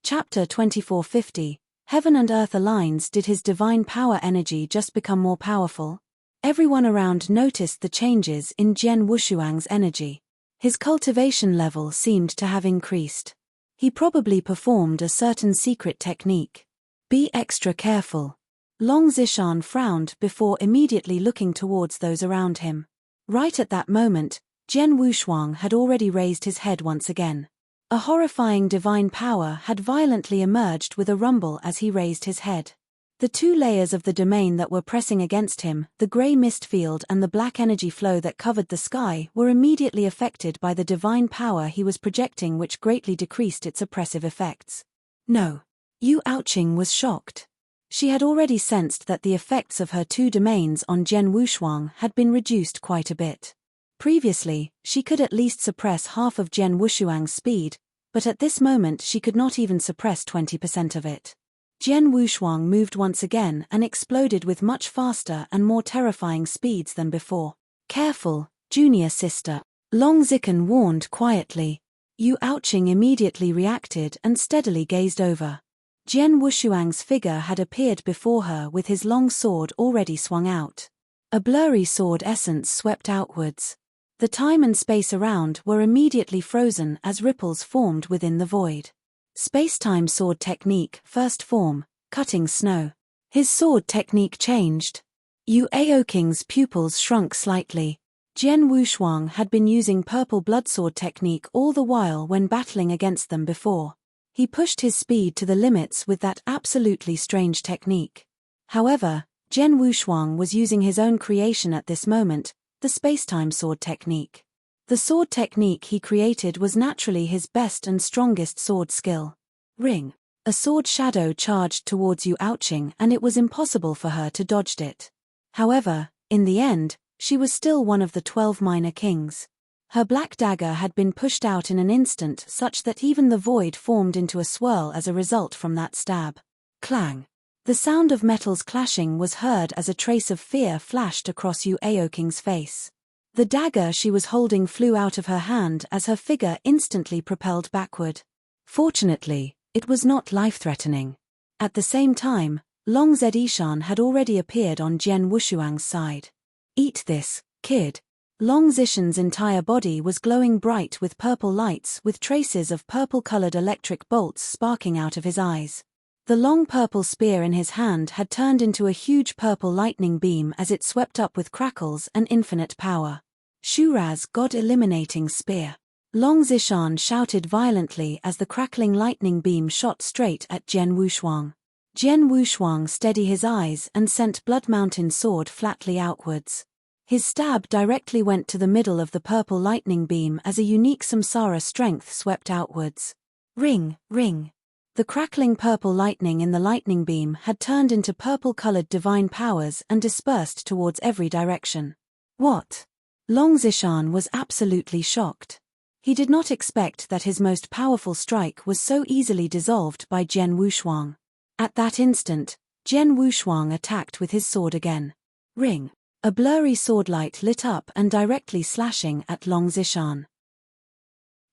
Chapter 2450, Heaven and Earth Aligns. Did his divine power energy just become more powerful? Everyone around noticed the changes in Jian Wushuang's energy. His cultivation level seemed to have increased. He probably performed a certain secret technique. Be extra careful. Long Zishan frowned before immediately looking towards those around him. Right at that moment, Jian Wushuang had already raised his head once again. A horrifying divine power had violently emerged with a rumble as he raised his head. The 2 layers of the domain that were pressing against him, the grey mist field and the black energy flow that covered the sky, were immediately affected by the divine power he was projecting, which greatly decreased its oppressive effects. No. Yu Ouching was shocked. She had already sensed that the effects of her 2 domains on Jian Wushuang had been reduced quite a bit. Previously, she could at least suppress half of Jian Wushuang's speed, but at this moment she could not even suppress 20% of it. Jian Wushuang moved once again and exploded with much faster and more terrifying speeds than before. Careful, junior sister, Long Zikan warned quietly. Yu Ouching immediately reacted and steadily gazed over. Jian Wushuang's figure had appeared before her with his long sword already swung out. A blurry sword essence swept outwards. The time and space around were immediately frozen as ripples formed within the void. Space-time sword technique, first form, cutting snow. His sword technique changed. Yu Aoking's pupils shrunk slightly. Jian Wushuang had been using purple bloodsword technique all the while when battling against them before. He pushed his speed to the limits with that absolutely strange technique. However, Jian Wushuang was using his own creation at this moment, the space-time sword technique. The sword technique he created was naturally his best and strongest sword skill. Ring. A sword shadow charged towards Yu Ouching and it was impossible for her to dodge it. However, in the end, she was still one of the 12 minor kings. Her black dagger had been pushed out in an instant such that even the void formed into a swirl as a result from that stab. Clang! The sound of metals clashing was heard as a trace of fear flashed across Yu Aoking's face. The dagger she was holding flew out of her hand as her figure instantly propelled backward. Fortunately, it was not life-threatening. At the same time, Long Zishan had already appeared on Jian Wushuang's side. "Eat this, kid." Long Zishan's entire body was glowing bright with purple lights with traces of purple-colored electric bolts sparking out of his eyes. The long purple spear in his hand had turned into a huge purple lightning beam as it swept up with crackles and infinite power. Shuraz God-eliminating spear. Long Zishan shouted violently as the crackling lightning beam shot straight at Jian Wushuang. Jian Wushuang steadied his eyes and sent Blood Mountain sword flatly outwards. His stab directly went to the middle of the purple lightning beam as a unique samsara strength swept outwards. Ring, ring. The crackling purple lightning in the lightning beam had turned into purple-colored divine powers and dispersed towards every direction. What? Long Zishan was absolutely shocked. He did not expect that his most powerful strike was so easily dissolved by Jian Wushuang. At that instant, Jian Wushuang attacked with his sword again. Ring. A blurry swordlight lit up and directly slashing at Long Zishan.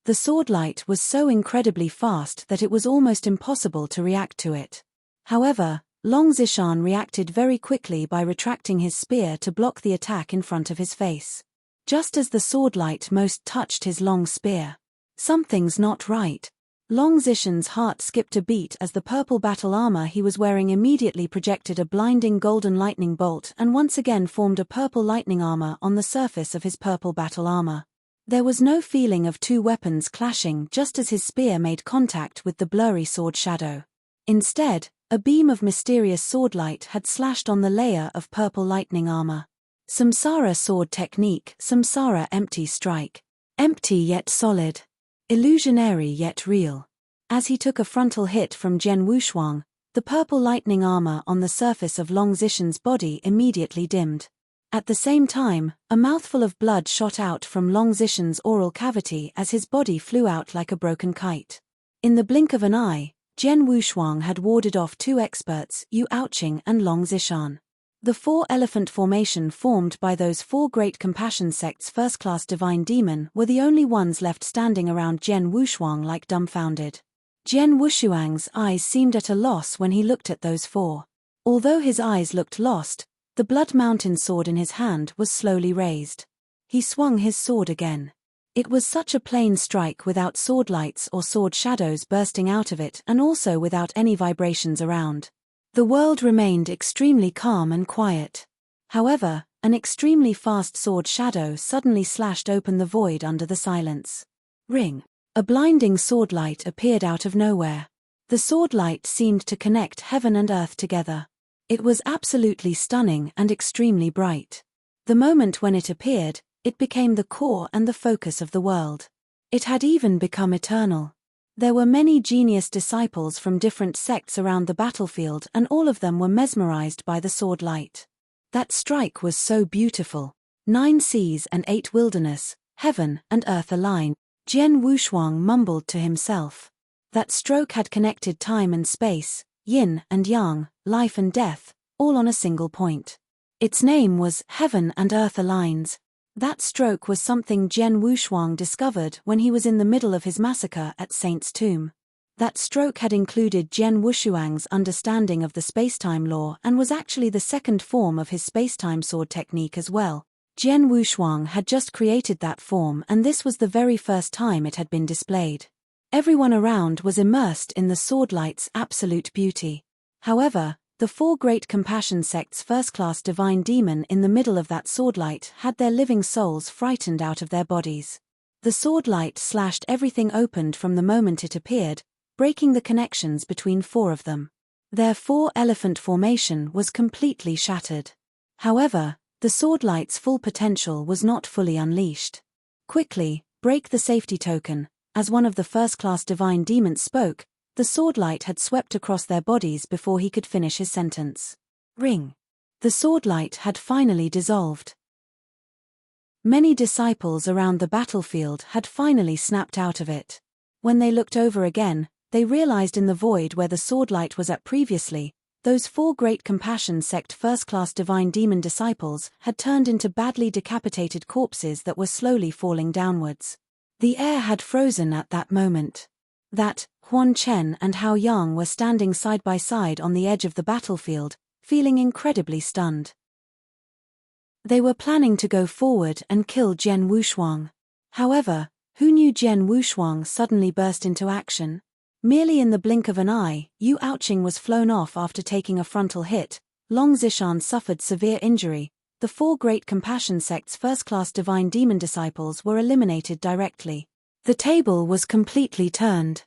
The swordlight was so incredibly fast that it was almost impossible to react to it. However, Long Zishan reacted very quickly by retracting his spear to block the attack in front of his face. Just as the swordlight most touched his long spear. Something's not right. Long Zishan's heart skipped a beat as the purple battle armor he was wearing immediately projected a blinding golden lightning bolt and once again formed a purple lightning armor on the surface of his purple battle armor. There was no feeling of two weapons clashing just as his spear made contact with the blurry sword shadow. Instead, a beam of mysterious swordlight had slashed on the layer of purple lightning armor. Samsara sword technique, Samsara empty strike. Empty yet solid. Illusionary yet real. As he took a frontal hit from Jian Wushuang, the purple lightning armor on the surface of Long Zishan's body immediately dimmed. At the same time, a mouthful of blood shot out from Long Zishan's oral cavity as his body flew out like a broken kite. In the blink of an eye, Jian Wushuang had warded off two experts, Yu Aoqing and Long Zishan. The four-elephant formation formed by those four great compassion sects first-class divine demon were the only ones left standing around Jian Wushuang like dumbfounded. Jian Wushuang's eyes seemed at a loss when he looked at those four. Although his eyes looked lost, the Blood Mountain sword in his hand was slowly raised. He swung his sword again. It was such a plain strike without sword lights or sword shadows bursting out of it and also without any vibrations around. The world remained extremely calm and quiet. However, an extremely fast sword shadow suddenly slashed open the void under the silence. Ring. A blinding sword light appeared out of nowhere. The sword light seemed to connect heaven and earth together. It was absolutely stunning and extremely bright. The moment when it appeared, it became the core and the focus of the world. It had even become eternal. There were many genius disciples from different sects around the battlefield and all of them were mesmerized by the sword light. That strike was so beautiful. 9 seas and 8 wilderness, heaven and earth align. Jian Wushuang mumbled to himself. That stroke had connected time and space, yin and yang, life and death, all on a single point. Its name was Heaven and Earth Aligns. That stroke was something Jian Wushuang discovered when he was in the middle of his massacre at Saint's tomb. That stroke had included Jian Wushuang's understanding of the spacetime law and was actually the second form of his spacetime sword technique as well. Jian Wushuang had just created that form and this was the very first time it had been displayed. Everyone around was immersed in the sword light's absolute beauty. However, the 4 great compassion sects first-class divine demon in the middle of that sword light had their living souls frightened out of their bodies. The sword light slashed everything opened from the moment it appeared, breaking the connections between 4 of them. Their 4-elephant formation was completely shattered. However, the sword light's full potential was not fully unleashed. Quickly, break the safety token. As one of the first-class divine demons spoke, the swordlight had swept across their bodies before he could finish his sentence. Ring. The swordlight had finally dissolved. Many disciples around the battlefield had finally snapped out of it. When they looked over again, they realized in the void where the swordlight was at previously, those 4 great compassion sect first-class divine demon disciples had turned into badly decapitated corpses that were slowly falling downwards. The air had frozen at that moment. That, Huan Chen and Hao Yang were standing side by side on the edge of the battlefield, feeling incredibly stunned. They were planning to go forward and kill Jian Wushuang. However, who knew Jian Wushuang suddenly burst into action? Merely in the blink of an eye, Yu Ouching was flown off after taking a frontal hit, Long Zishan suffered severe injury, the 4 great compassion sect's first-class divine demon disciples were eliminated directly. The table was completely turned.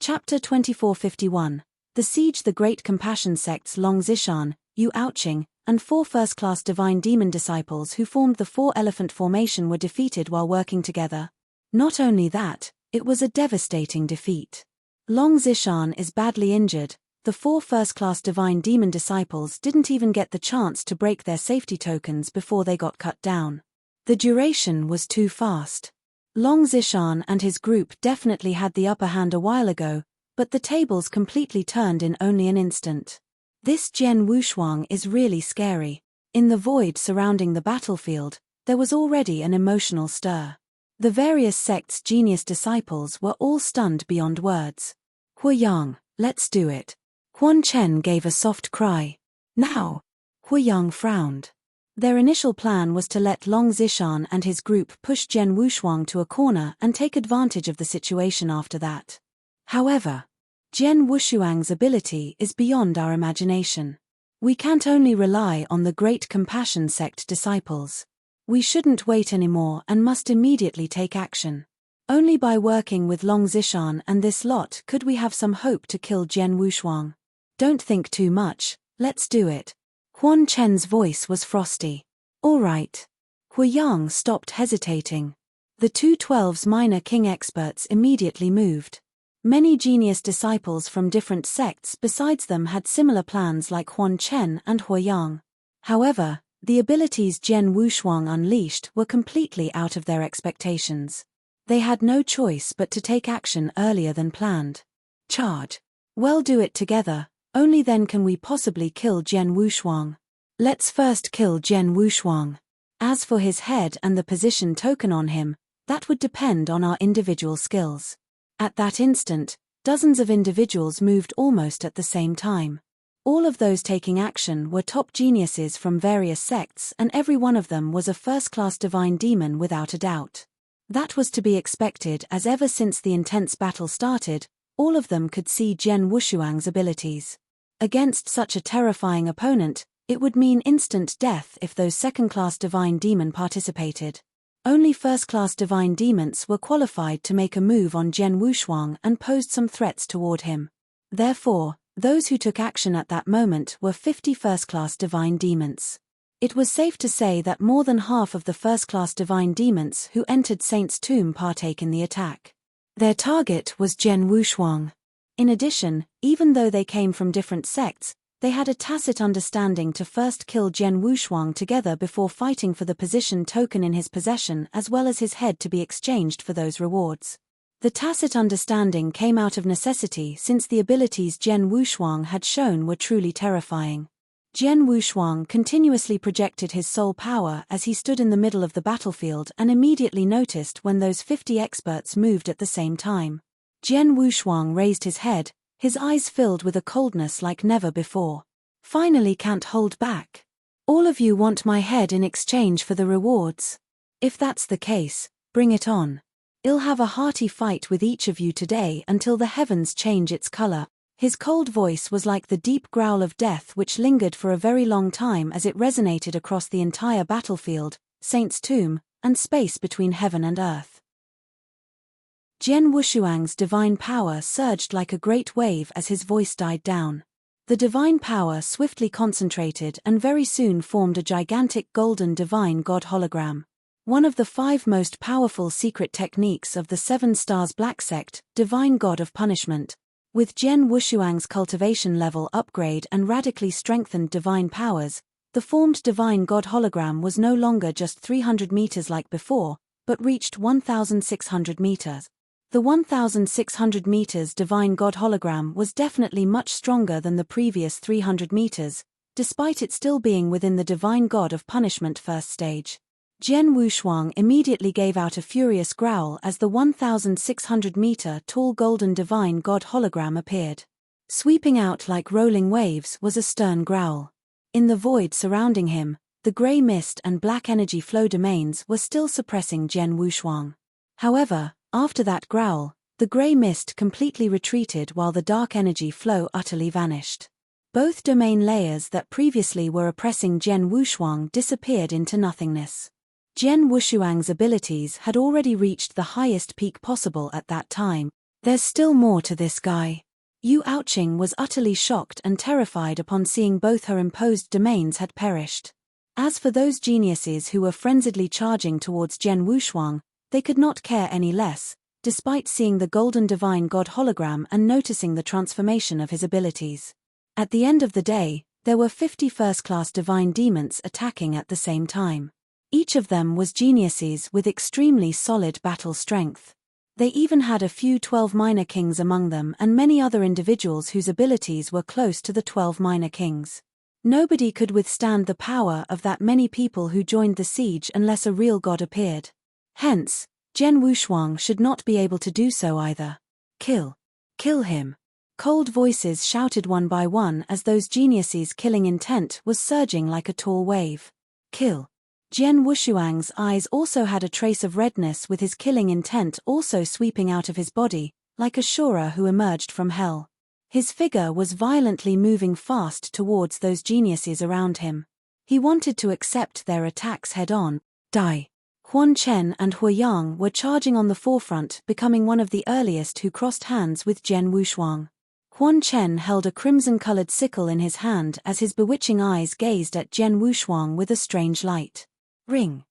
Chapter 2451. The Siege. The great compassion sect's Long Zishan, Yu Ouching, and 4 first-class divine demon disciples who formed the 4-elephant formation were defeated while working together. Not only that, it was a devastating defeat. Long Zishan is badly injured. The 4 first-class divine demon disciples didn't even get the chance to break their safety tokens before they got cut down. The duration was too fast. Long Zishan and his group definitely had the upper hand a while ago, but the tables completely turned in only an instant. This Jian Wushuang is really scary. In the void surrounding the battlefield, there was already an emotional stir. The various sects' genius disciples were all stunned beyond words. Hu Yang, let's do it. Huan Chen gave a soft cry. Now! Hu Yang frowned. Their initial plan was to let Long Zishan and his group push Jian Wushuang to a corner and take advantage of the situation after that. However, Jian Wushuang's ability is beyond our imagination. We can't only rely on the great compassion sect disciples. We shouldn't wait anymore and must immediately take action. Only by working with Long Zishan and this lot could we have some hope to kill Jian Wushuang. Don't think too much, let's do it. Huan Chen's voice was frosty. All right. Hu Yang stopped hesitating. The 212's minor king experts immediately moved. Many genius disciples from different sects besides them had similar plans like Huan Chen and Hu Yang. However, the abilities Jian Wushuang unleashed were completely out of their expectations. They had no choice but to take action earlier than planned. Charge. Well, do it together, only then can we possibly kill Jian Wushuang. Let's first kill Jian Wushuang. As for his head and the position token on him, that would depend on our individual skills. At that instant, dozens of individuals moved almost at the same time. All of those taking action were top geniuses from various sects, and every one of them was a first-class divine demon without a doubt. That was to be expected, as ever since the intense battle started, all of them could see Jian Wushuang's abilities. Against such a terrifying opponent, it would mean instant death if those second-class divine demon participated. Only first-class divine demons were qualified to make a move on Jian Wushuang and posed some threats toward him. Therefore, those who took action at that moment were 50 first-class divine demons. It was safe to say that more than half of the first-class divine demons who entered Saint's Tomb partake in the attack. Their target was Jian Wushuang. In addition, even though they came from different sects, they had a tacit understanding to first kill Jian Wushuang together before fighting for the position token in his possession as well as his head to be exchanged for those rewards. The tacit understanding came out of necessity since the abilities Jian Wushuang had shown were truly terrifying. Jian Wushuang continuously projected his soul power as he stood in the middle of the battlefield and immediately noticed when those 50 experts moved at the same time. Jian Wushuang raised his head, his eyes filled with a coldness like never before. Finally, can't hold back. All of you want my head in exchange for the rewards? If that's the case, bring it on. I'll have a hearty fight with each of you today until the heavens change its color. His cold voice was like the deep growl of death which lingered for a very long time as it resonated across the entire battlefield, Saint's Tomb, and space between heaven and earth. Jian Wushuang's divine power surged like a great wave as his voice died down. The divine power swiftly concentrated and very soon formed a gigantic golden divine god hologram. One of the 5 most powerful secret techniques of the 7 Stars Black Sect, Divine God of Punishment. With Jian Wushuang's cultivation level upgrade and radically strengthened divine powers, The formed divine god hologram was no longer just 300 meters like before, but reached 1,600 meters. The 1,600 meters divine god hologram was definitely much stronger than the previous 300 meters, despite it still being within the divine god of punishment first stage. Jian Wushuang immediately gave out a furious growl as the 1,600-meter tall golden divine god hologram appeared. Sweeping out like rolling waves was a stern growl. In the void surrounding him, the gray mist and black energy flow domains were still suppressing Jian Wushuang. However, after that growl, the gray mist completely retreated while the dark energy flow utterly vanished. Both domain layers that previously were oppressing Jian Wushuang disappeared into nothingness. Jian Wushuang's abilities had already reached the highest peak possible at that time. There's still more to this guy. Yu Ouching was utterly shocked and terrified upon seeing both her imposed domains had perished. As for those geniuses who were frenziedly charging towards Jian Wushuang, they could not care any less, despite seeing the golden divine god hologram and noticing the transformation of his abilities. At the end of the day, there were 50 first-class divine demons attacking at the same time. Each of them was geniuses with extremely solid battle strength. They even had a few 12 minor kings among them and many other individuals whose abilities were close to the 12 minor kings. Nobody could withstand the power of that many people who joined the siege unless a real god appeared. Hence, Jian Wushuang should not be able to do so either. Kill him. Cold voices shouted one by one as those geniuses' killing intent was surging like a tall wave. Kill. Jian Wushuang's eyes also had a trace of redness, with his killing intent also sweeping out of his body, like a Shura who emerged from hell. His figure was violently moving fast towards those geniuses around him. He wanted to accept their attacks head-on. Die. Huan Chen and Hu Yang were charging on the forefront, becoming one of the earliest who crossed hands with Jian Wushuang. Huan Chen held a crimson-colored sickle in his hand as his bewitching eyes gazed at Jian Wushuang with a strange light. Ring.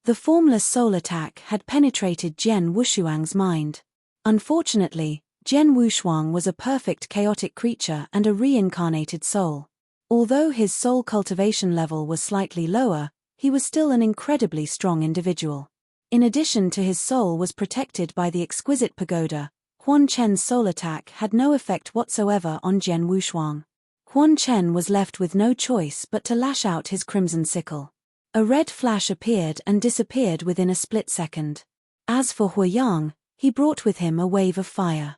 The formless soul attack had penetrated Jian Wushuang's mind. Unfortunately, Jian Wushuang was a perfect chaotic creature and a reincarnated soul. Although his soul cultivation level was slightly lower, he was still an incredibly strong individual. In addition to his soul was protected by the exquisite pagoda, Huan Chen's soul attack had no effect whatsoever on Jian Wushuang. Huan Chen was left with no choice but to lash out his crimson sickle. A red flash appeared and disappeared within a split second. As for Hu Yang, he brought with him a wave of fire.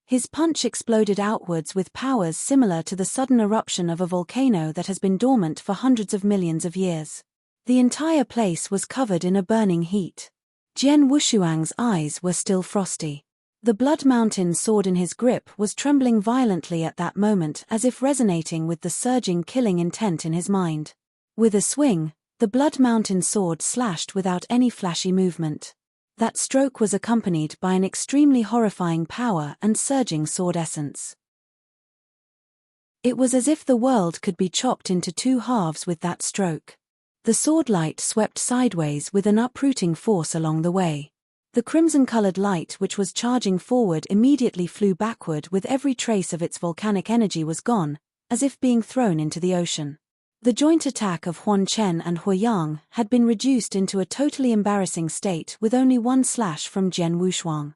His punch exploded outwards with powers similar to the sudden eruption of a volcano that has been dormant for hundreds of millions of years. The entire place was covered in a burning heat. Jian Wushuang's eyes were still frosty. The Blood Mountain sword in his grip was trembling violently at that moment, as if resonating with the surging killing intent in his mind. With a swing, the Blood Mountain sword slashed without any flashy movement. That stroke was accompanied by an extremely horrifying power and surging sword essence. It was as if the world could be chopped into two halves with that stroke. The sword light swept sideways with an uprooting force along the way. The crimson-colored light which was charging forward immediately flew backward, with every trace of its volcanic energy was gone, as if being thrown into the ocean. The joint attack of Huan Chen and Hu Yang had been reduced into a totally embarrassing state with only one slash from Jian Wushuang.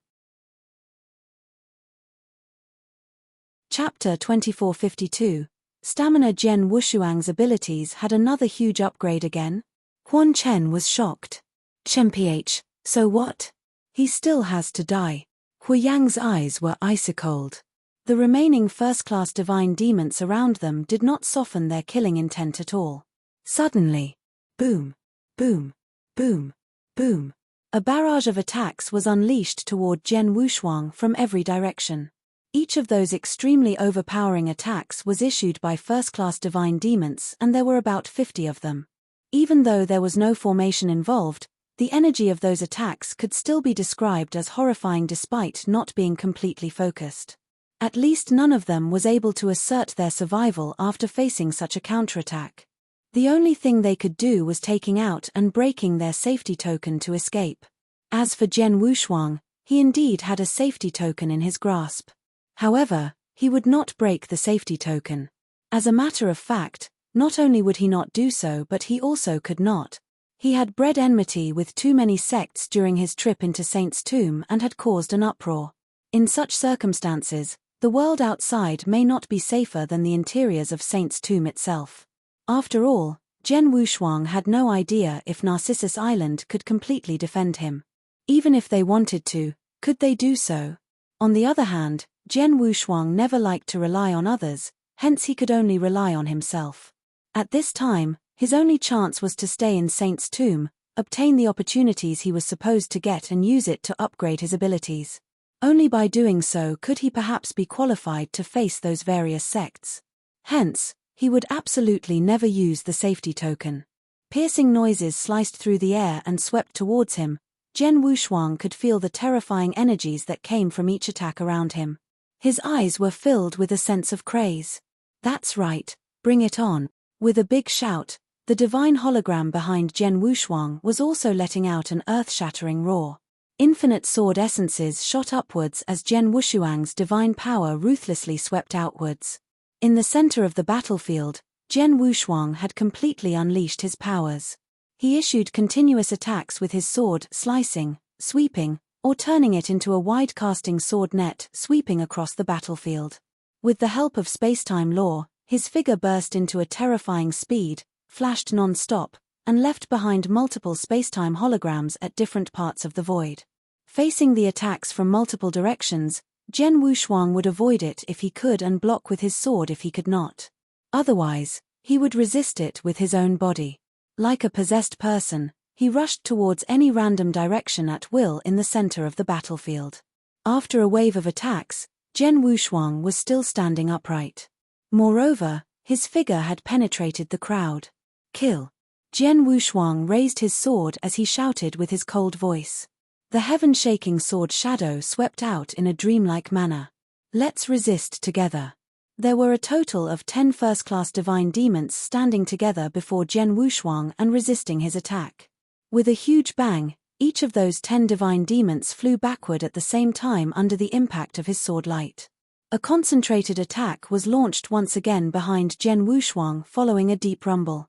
Chapter 2452. Stamina. Jian Wushuang's abilities had another huge upgrade again. Huan Chen was shocked. Chen-ph, so what? He still has to die. Hu Yang's eyes were icy-cold. The remaining first-class divine demons around them did not soften their killing intent at all. Suddenly, boom, boom, boom, boom. A barrage of attacks was unleashed toward Jian Wushuang from every direction. Each of those extremely overpowering attacks was issued by first-class divine demons, and there were about 50 of them. Even though there was no formation involved, the energy of those attacks could still be described as horrifying despite not being completely focused. At least none of them was able to assert their survival after facing such a counterattack. The only thing they could do was taking out and breaking their safety token to escape. As for Jian Wushuang, he indeed had a safety token in his grasp. However, he would not break the safety token. As a matter of fact, Not only would he not do so, but he also could not. He had bred enmity with too many sects during his trip into Saint's tomb and had caused an uproar. In such circumstances, the world outside may not be safer than the interiors of Saint's tomb itself. After all, Zhen Wushuang had no idea if Narcissus Island could completely defend him. Even if they wanted to, could they do so? On the other hand, Zhen Wushuang never liked to rely on others, hence he could only rely on himself. At this time, his only chance was to stay in Saint's tomb, obtain the opportunities he was supposed to get and use it to upgrade his abilities. Only by doing so could he perhaps be qualified to face those various sects. Hence, he would absolutely never use the safety token. Piercing noises sliced through the air and swept towards him. Zhen Wushuang could feel the terrifying energies that came from each attack around him. His eyes were filled with a sense of craze. That's right, bring it on. With a big shout, the divine hologram behind Zhen Wushuang was also letting out an earth-shattering roar. Infinite sword essences shot upwards as Zhen Wushuang's divine power ruthlessly swept outwards. In the center of the battlefield, Zhen Wushuang had completely unleashed his powers. He issued continuous attacks with his sword, slicing, sweeping, or turning it into a wide-casting sword net sweeping across the battlefield. With the help of spacetime law, his figure burst into a terrifying speed, flashed non-stop, and left behind multiple spacetime holograms at different parts of the void. Facing the attacks from multiple directions, Zhen Wushuang would avoid it if he could and block with his sword if he could not. Otherwise, he would resist it with his own body. Like a possessed person, he rushed towards any random direction at will in the center of the battlefield. After a wave of attacks, Zhen Wushuang was still standing upright. Moreover, his figure had penetrated the crowd. Kill! Zhen Wushuang raised his sword as he shouted with his cold voice. The heaven-shaking sword shadow swept out in a dreamlike manner. Let's resist together. There were a total of 10 first-class divine demons standing together before Zhen Wushuang and resisting his attack. With a huge bang, each of those 10 divine demons flew backward at the same time under the impact of his sword light. A concentrated attack was launched once again behind Zhen Wushuang following a deep rumble.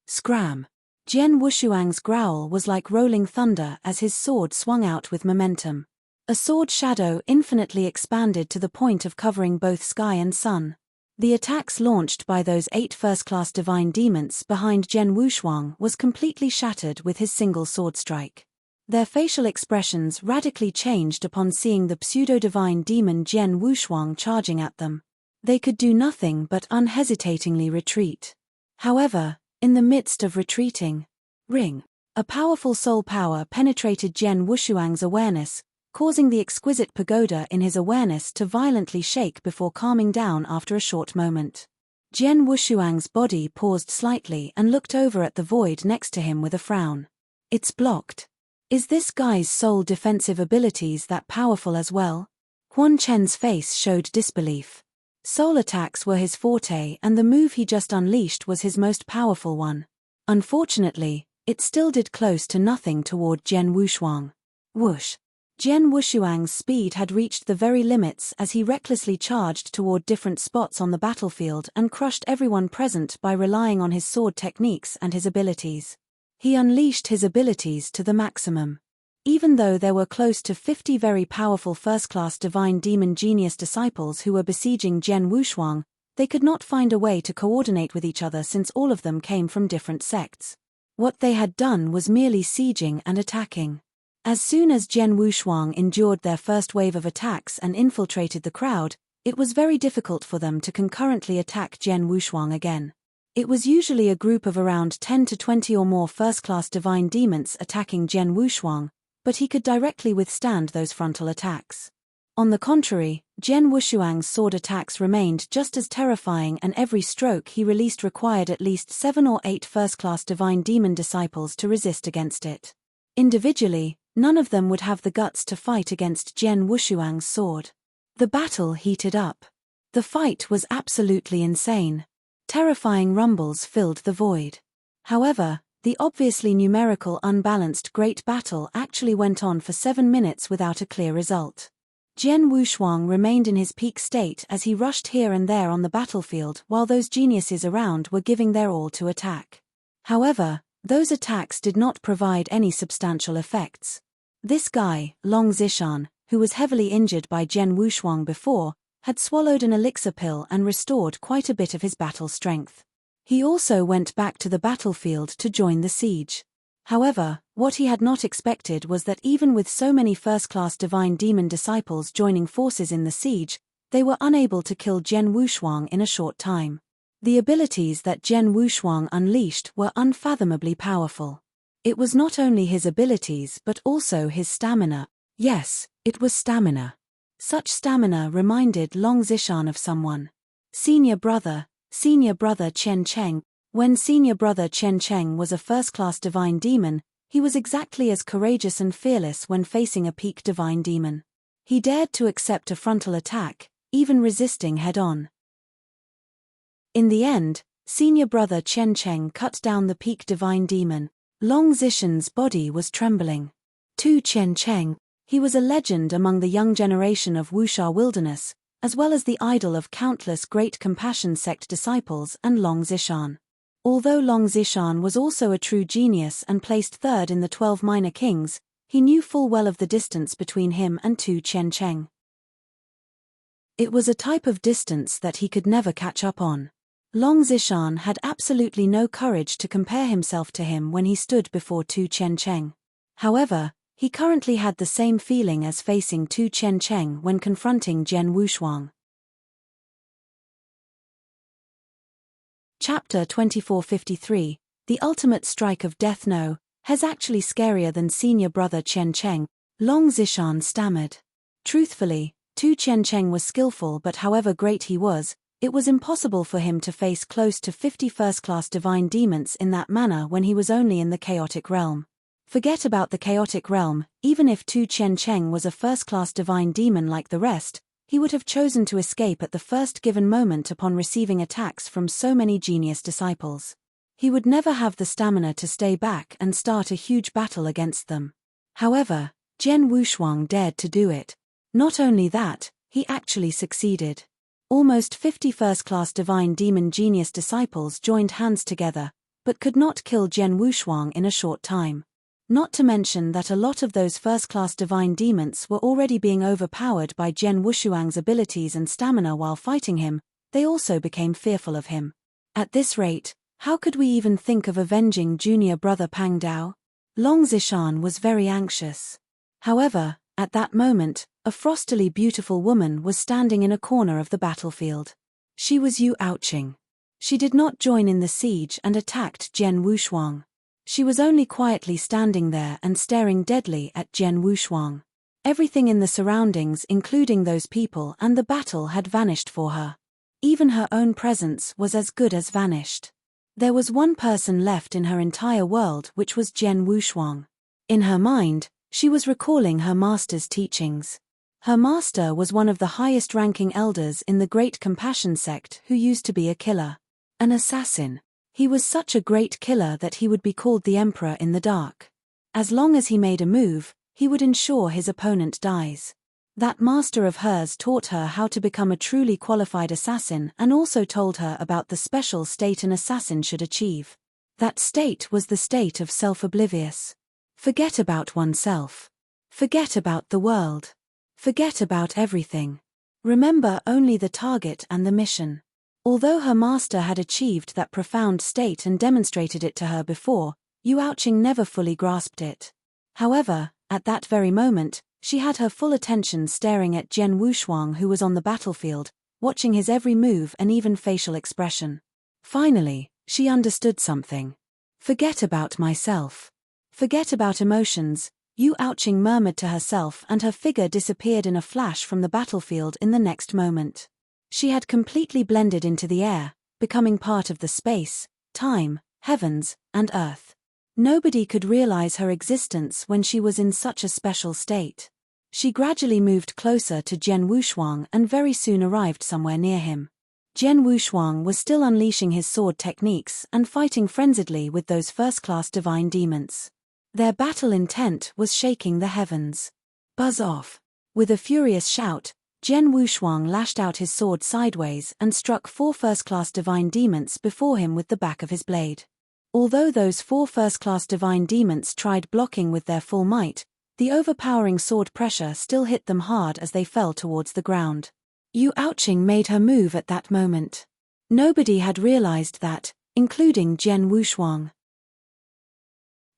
Scram! Zhen Wushuang's growl was like rolling thunder as his sword swung out with momentum. A sword shadow infinitely expanded to the point of covering both sky and sun. The attacks launched by those 8 first-class divine demons behind Zhen Wushuang was completely shattered with his single sword strike. Their facial expressions radically changed upon seeing the pseudo-divine demon Zhen Wushuang charging at them. They could do nothing but unhesitatingly retreat. However, in the midst of retreating, ring! A powerful soul power penetrated Zhen Wushuang's awareness, causing the exquisite pagoda in his awareness to violently shake before calming down after a short moment. Zhen Wushuang's body paused slightly and looked over at the void next to him with a frown. It's blocked. Is this guy's soul defensive abilities that powerful as well? Quan Chen's face showed disbelief. Soul attacks were his forte and the move he just unleashed was his most powerful one. Unfortunately, it still did close to nothing toward Zhen Wushuang. Whoosh! Zhen Wushuang's speed had reached the very limits as he recklessly charged toward different spots on the battlefield and crushed everyone present by relying on his sword techniques and his abilities. He unleashed his abilities to the maximum. Even though there were close to 50 very powerful first-class divine demon genius disciples who were besieging Zhen Wushuang, they could not find a way to coordinate with each other since all of them came from different sects. What they had done was merely sieging and attacking. As soon as Zhen Wushuang endured their first wave of attacks and infiltrated the crowd, it was very difficult for them to concurrently attack Zhen Wushuang again. It was usually a group of around 10 to 20 or more first-class divine demons attacking Zhen Wushuang, but he could directly withstand those frontal attacks. On the contrary, Zhen Wushuang's sword attacks remained just as terrifying and every stroke he released required at least 7 or 8 first-class divine demon disciples to resist against it. Individually, none of them would have the guts to fight against Zhen Wushuang's sword. The battle heated up. The fight was absolutely insane. Terrifying rumbles filled the void. However, the obviously numerical unbalanced great battle actually went on for 7 minutes without a clear result. Jian Wushuang remained in his peak state as he rushed here and there on the battlefield while those geniuses around were giving their all to attack. However, those attacks did not provide any substantial effects. This guy, Long Zishan, who was heavily injured by Jian Wushuang before, had swallowed an elixir pill and restored quite a bit of his battle strength. He also went back to the battlefield to join the siege. However, what he had not expected was that even with so many first-class divine demon disciples joining forces in the siege, they were unable to kill Jian Wushuang in a short time. The abilities that Jian Wushuang unleashed were unfathomably powerful. It was not only his abilities but also his stamina. Yes, it was stamina. Such stamina reminded Long Zishan of someone. Senior brother Chen Cheng. When senior brother Chen Cheng was a first-class divine demon, he was exactly as courageous and fearless when facing a peak divine demon. He dared to accept a frontal attack, even resisting head-on. In the end, senior brother Chen Cheng cut down the peak divine demon. Long Zishan's body was trembling. To Chen Cheng, he was a legend among the young generation of Wuxia wilderness, as well as the idol of countless great compassion sect disciples and Long Zishan. Although Long Zishan was also a true genius and placed third in the 12 minor kings, he knew full well of the distance between him and Tu Chen Cheng. It was a type of distance that he could never catch up on. Long Zishan had absolutely no courage to compare himself to him when he stood before Tu Chen Cheng. However, he currently had the same feeling as facing Tu Chen Cheng when confronting Jian Wushuang. Chapter 2453, The Ultimate Strike of Death. No, has actually scarier than senior brother Chen Cheng, Long Zishan stammered. Truthfully, Tu Chen Cheng was skillful, but however great he was, it was impossible for him to face close to 50 first-class divine demons in that manner when he was only in the chaotic realm. Forget about the chaotic realm, even if Tu Chen Cheng was a first-class divine demon like the rest, he would have chosen to escape at the first given moment upon receiving attacks from so many genius disciples. He would never have the stamina to stay back and start a huge battle against them. However, Jian Wushuang dared to do it. Not only that, he actually succeeded. Almost 50 first-class divine demon genius disciples joined hands together, but could not kill Jian Wushuang in a short time. Not to mention that a lot of those first-class divine demons were already being overpowered by Jian Wushuang's abilities and stamina while fighting him, they also became fearful of him. At this rate, how could we even think of avenging junior brother Pang Dao? Long Zishan was very anxious. However, at that moment, a frostily beautiful woman was standing in a corner of the battlefield. She was Yu Ouching. She did not join in the siege and attacked Jian Wushuang. She was only quietly standing there and staring deadly at Jian Wushuang. Everything in the surroundings, including those people and the battle, had vanished for her. Even her own presence was as good as vanished. There was one person left in her entire world, which was Jian Wushuang. In her mind, she was recalling her master's teachings. Her master was one of the highest-ranking elders in the Great Compassion sect who used to be a killer. An assassin. He was such a great killer that he would be called the Emperor in the dark. As long as he made a move, he would ensure his opponent dies. That master of hers taught her how to become a truly qualified assassin and also told her about the special state an assassin should achieve. That state was the state of self-oblivious. Forget about oneself. Forget about the world. Forget about everything. Remember only the target and the mission. Although her master had achieved that profound state and demonstrated it to her before, Yu Ouching never fully grasped it. However, at that very moment, she had her full attention staring at Jian Wushuang, who was on the battlefield, watching his every move and even facial expression. Finally, she understood something. Forget about myself. Forget about emotions, Yu Ouching murmured to herself, and her figure disappeared in a flash from the battlefield in the next moment. She had completely blended into the air, becoming part of the space, time, heavens, and earth. Nobody could realize her existence when she was in such a special state. She gradually moved closer to Jian Wushuang and very soon arrived somewhere near him. Jian Wushuang was still unleashing his sword techniques and fighting frenziedly with those first-class divine demons. Their battle intent was shaking the heavens. Buzz off. With a furious shout, Jian Wushuang lashed out his sword sideways and struck 4 first-class divine demons before him with the back of his blade. Although those 4 first-class divine demons tried blocking with their full might, the overpowering sword pressure still hit them hard as they fell towards the ground. Yu Aoqing made her move at that moment. Nobody had realized that, including Jian Wushuang.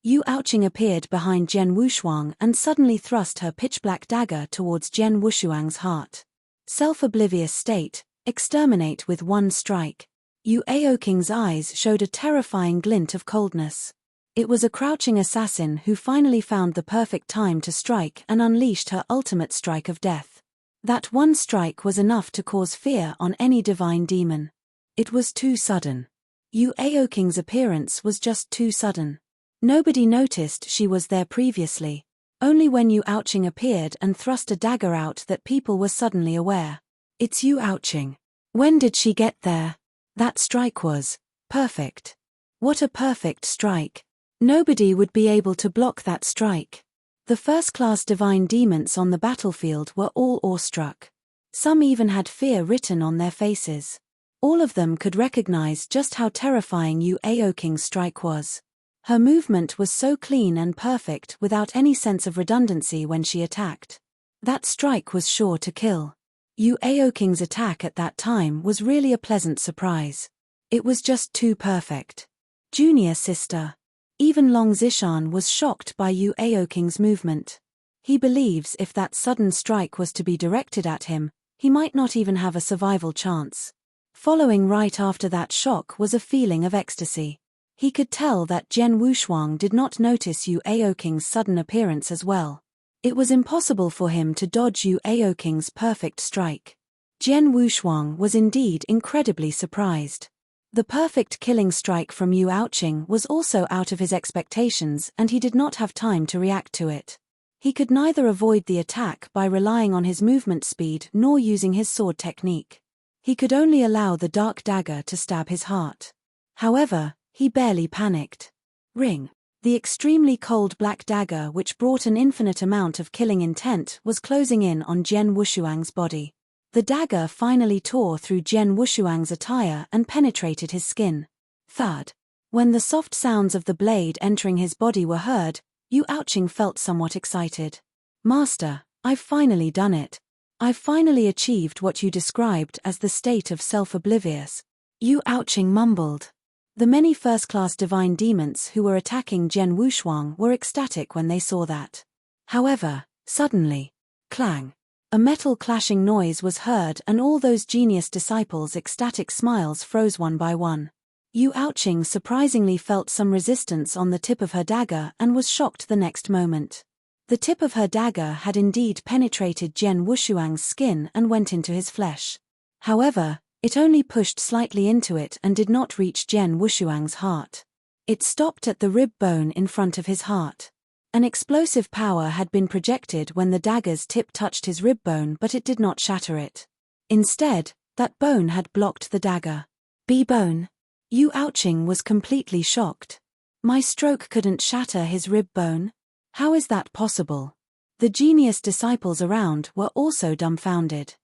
Yu Aoqing appeared behind Jian Wushuang and suddenly thrust her pitch-black dagger towards Jian Wushuang's heart. Self-oblivious state, exterminate with one strike. Yu Aoqing's eyes showed a terrifying glint of coldness. It was a crouching assassin who finally found the perfect time to strike and unleashed her ultimate strike of death. That one strike was enough to cause fear on any divine demon. It was too sudden. Yu Aoqing's appearance was just too sudden. Nobody noticed she was there previously. Only when Yu Aoqing appeared and thrust a dagger out that people were suddenly aware. It's Yu Aoqing. When did she get there? That strike was perfect. What a perfect strike. Nobody would be able to block that strike. The first-class divine demons on the battlefield were all awestruck. Some even had fear written on their faces. All of them could recognize just how terrifying Yu Aoqing's strike was. Her movement was so clean and perfect without any sense of redundancy when she attacked. That strike was sure to kill. Yu Aoqing's attack at that time was really a pleasant surprise. It was just too perfect. Junior sister. Even Long Zishan was shocked by Yu Aoqing's movement. He believes if that sudden strike was to be directed at him, he might not even have a survival chance. Following right after that shock was a feeling of ecstasy. He could tell that Jian Wushuang did not notice Yu Aoqing's sudden appearance as well. It was impossible for him to dodge Yu Aoqing's perfect strike. Jian Wushuang was indeed incredibly surprised. The perfect killing strike from Yu Aoqing was also out of his expectations and he did not have time to react to it. He could neither avoid the attack by relying on his movement speed nor using his sword technique. He could only allow the dark dagger to stab his heart. However, he barely panicked. Ring. The extremely cold black dagger which brought an infinite amount of killing intent was closing in on Jian Wushuang's body. The dagger finally tore through Jian Wushuang's attire and penetrated his skin. Thud. When the soft sounds of the blade entering his body were heard, Yu Aoqing felt somewhat excited. Master, I've finally done it. I've finally achieved what you described as the state of self-oblivious. Yu Aoqing mumbled. The many first-class divine demons who were attacking Jian Wushuang were ecstatic when they saw that. However, suddenly, clang. A metal clashing noise was heard and all those genius disciples' ecstatic smiles froze one by one. Yu Aoqing surprisingly felt some resistance on the tip of her dagger and was shocked the next moment. The tip of her dagger had indeed penetrated Jian Wushuang's skin and went into his flesh. However, it only pushed slightly into it and did not reach Jian Wushuang's heart. It stopped at the rib bone in front of his heart. An explosive power had been projected when the dagger's tip touched his rib bone, but it did not shatter it. Instead, that bone had blocked the dagger. B-bone. Yu Aoqing was completely shocked. My stroke couldn't shatter his rib bone? How is that possible? The genius disciples around were also dumbfounded.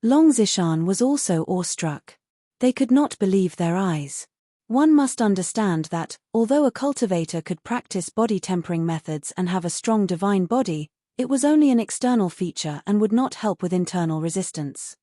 Long Zishan was also awestruck. They could not believe their eyes. One must understand that, although a cultivator could practice body tempering methods and have a strong divine body, it was only an external feature and would not help with internal resistance.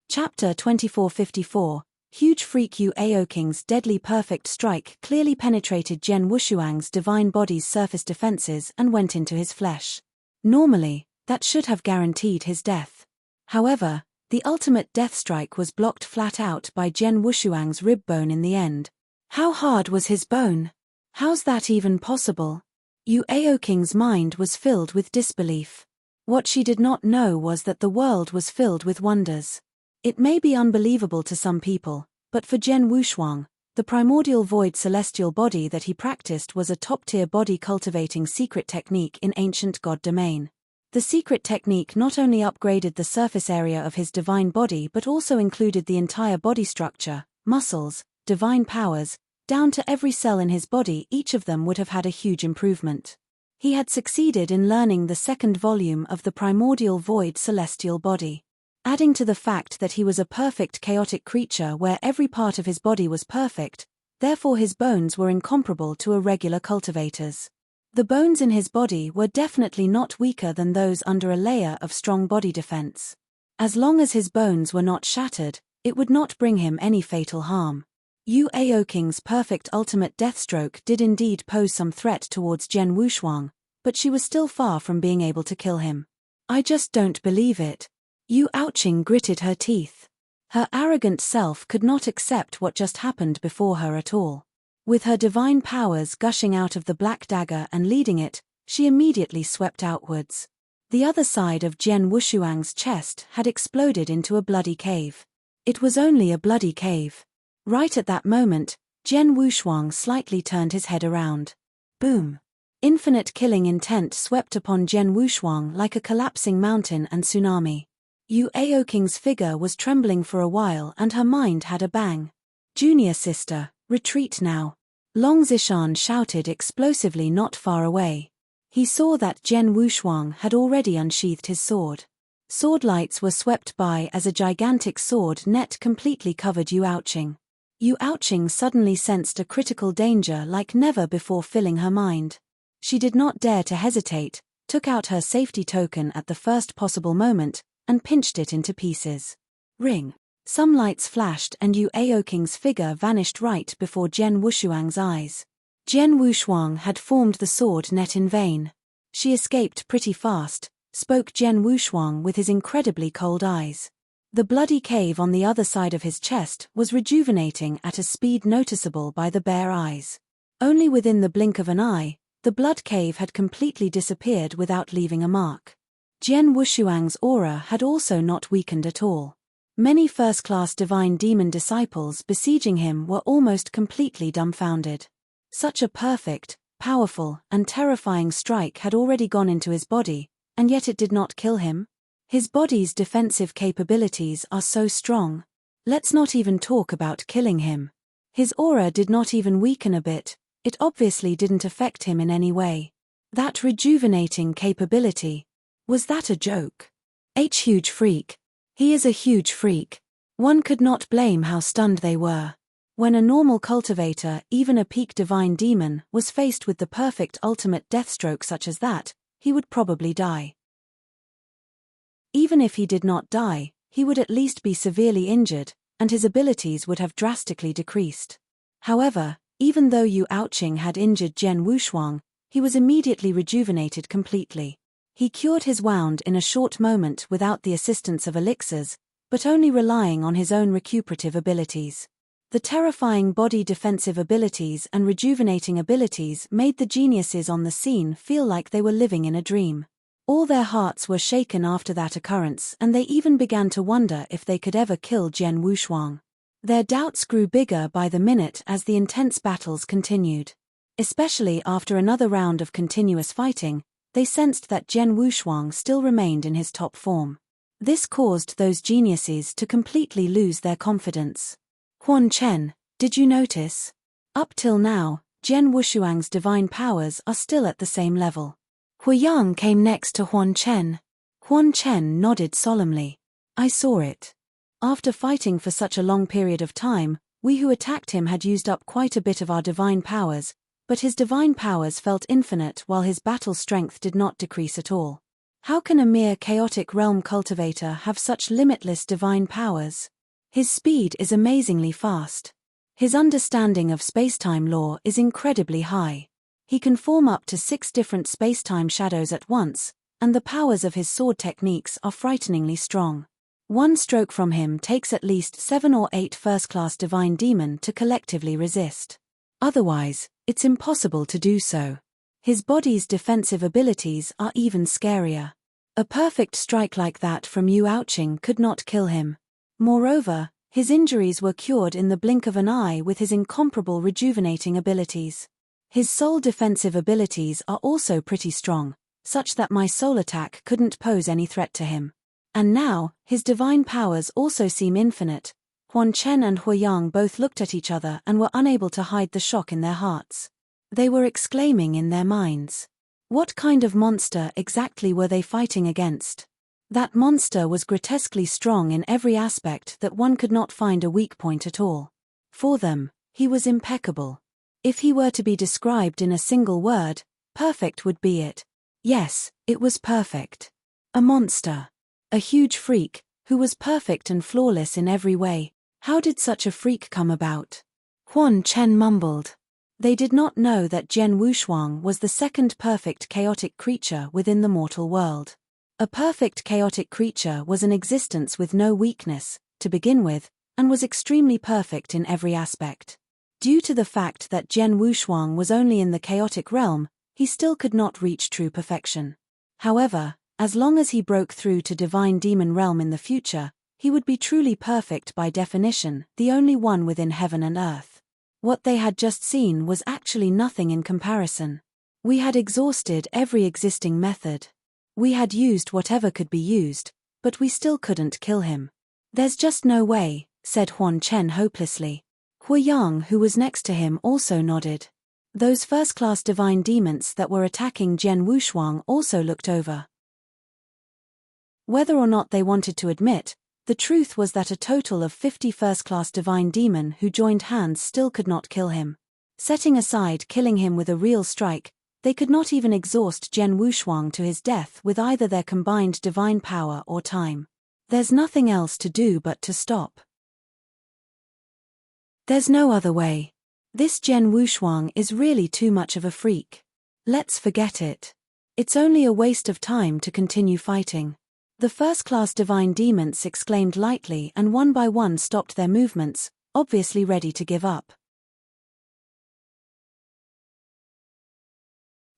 Chapter 2454. Huge freak Yu Aoqing's deadly perfect strike clearly penetrated Jian Wushuang's divine body's surface defenses and went into his flesh. Normally, that should have guaranteed his death. However, the ultimate death strike was blocked flat out by Jian Wushuang's rib bone in the end. How hard was his bone? How's that even possible? Yu Aoqing's mind was filled with disbelief. What she did not know was that the world was filled with wonders. It may be unbelievable to some people, but for Jian Wushuang, the primordial void celestial body that he practiced was a top-tier body cultivating secret technique in ancient god domain. The secret technique not only upgraded the surface area of his divine body but also included the entire body structure, muscles, divine powers, down to every cell in his body. Each of them would have had a huge improvement. He had succeeded in learning the second volume of the primordial void celestial body. Adding to the fact that he was a perfect chaotic creature where every part of his body was perfect, therefore his bones were incomparable to a regular cultivator's. The bones in his body were definitely not weaker than those under a layer of strong body defense. As long as his bones were not shattered, it would not bring him any fatal harm. Yu Aoking's perfect ultimate deathstroke did indeed pose some threat towards Jian Wushuang, but she was still far from being able to kill him. I just don't believe it. Yu Aoqing gritted her teeth. Her arrogant self could not accept what just happened before her at all. With her divine powers gushing out of the black dagger and leading it, she immediately swept outwards. The other side of Jian Wushuang's chest had exploded into a bloody cave. It was only a bloody cave. Right at that moment, Jian Wushuang slightly turned his head around. Boom! Infinite killing intent swept upon Jian Wushuang like a collapsing mountain and tsunami. Yu Aoking's figure was trembling for a while and her mind had a bang. Junior sister, retreat now. Long Zishan shouted explosively not far away. He saw that Jian Wushuang had already unsheathed his sword. Sword lights were swept by as a gigantic sword net completely covered Yu Aoqing. Yu Aoqing suddenly sensed a critical danger like never before filling her mind. She did not dare to hesitate, took out her safety token at the first possible moment, and pinched it into pieces. Ring. Some lights flashed and Yu Aoking's figure vanished right before Jian Wushuang's eyes. Jian Wushuang had formed the sword net in vain. She escaped pretty fast, spoke Jian Wushuang with his incredibly cold eyes. The bloody cave on the other side of his chest was rejuvenating at a speed noticeable by the bare eyes. Only within the blink of an eye, the blood cave had completely disappeared without leaving a mark. Jian Wushuang's aura had also not weakened at all. Many first-class divine demon disciples besieging him were almost completely dumbfounded. Such a perfect, powerful, and terrifying strike had already gone into his body, and yet it did not kill him? His body's defensive capabilities are so strong. Let's not even talk about killing him. His aura did not even weaken a bit, it obviously didn't affect him in any way. That rejuvenating capability. Was that a joke? Huge freak. He is a huge freak. One could not blame how stunned they were. When a normal cultivator, even a peak divine demon, was faced with the perfect ultimate deathstroke such as that, he would probably die. Even if he did not die, he would at least be severely injured, and his abilities would have drastically decreased. However, even though Yu Aoqing had injured Jian Wushuang, he was immediately rejuvenated completely. He cured his wound in a short moment without the assistance of elixirs, but only relying on his own recuperative abilities. The terrifying body defensive abilities and rejuvenating abilities made the geniuses on the scene feel like they were living in a dream. All their hearts were shaken after that occurrence and they even began to wonder if they could ever kill Jian Wushuang. Their doubts grew bigger by the minute as the intense battles continued. Especially after another round of continuous fighting, they sensed that Jian Wushuang still remained in his top form. This caused those geniuses to completely lose their confidence. Huan Chen, did you notice? Up till now, Jian Wushuang's divine powers are still at the same level. Hu Yang came next to Huan Chen. Huan Chen nodded solemnly. I saw it. After fighting for such a long period of time, we who attacked him had used up quite a bit of our divine powers, but his divine powers felt infinite while his battle strength did not decrease at all. How can a mere chaotic realm cultivator have such limitless divine powers? His speed is amazingly fast. His understanding of spacetime law is incredibly high. He can form up to 6 different spacetime shadows at once, and the powers of his sword techniques are frighteningly strong. One stroke from him takes at least 7 or 8 first-class divine demon to collectively resist. Otherwise, it's impossible to do so. His body's defensive abilities are even scarier. A perfect strike like that from Yu Aoqing could not kill him. Moreover, his injuries were cured in the blink of an eye with his incomparable rejuvenating abilities. His soul defensive abilities are also pretty strong, such that my soul attack couldn't pose any threat to him. And now, his divine powers also seem infinite. Huan Chen and Hu Yang both looked at each other and were unable to hide the shock in their hearts. They were exclaiming in their minds. What kind of monster exactly were they fighting against? That monster was grotesquely strong in every aspect that one could not find a weak point at all. For them, he was impeccable. If he were to be described in a single word, perfect would be it. Yes, it was perfect. A monster. A huge freak, who was perfect and flawless in every way. How did such a freak come about? Huan Chen mumbled. They did not know that Jian Wushuang was the second perfect chaotic creature within the mortal world. A perfect chaotic creature was an existence with no weakness, to begin with, and was extremely perfect in every aspect. Due to the fact that Jian Wushuang was only in the chaotic realm, he still could not reach true perfection. However, as long as he broke through to divine demon realm in the future, he would be truly perfect by definition, the only one within heaven and earth. What they had just seen was actually nothing in comparison. We had exhausted every existing method. We had used whatever could be used, but we still couldn't kill him. There's just no way, said Huan Chen hopelessly. Hu Yang, who was next to him, also nodded. Those first-class divine demons that were attacking Jian Wushuang also looked over. Whether or not they wanted to admit, the truth was that a total of 50 first-class divine demon who joined hands still could not kill him. Setting aside killing him with a real strike, they could not even exhaust Jian Wushuang to his death with either their combined divine power or time. There's nothing else to do but to stop. There's no other way. This Jian Wushuang is really too much of a freak. Let's forget it. It's only a waste of time to continue fighting. The first-class divine demons exclaimed lightly and one by one stopped their movements, obviously ready to give up.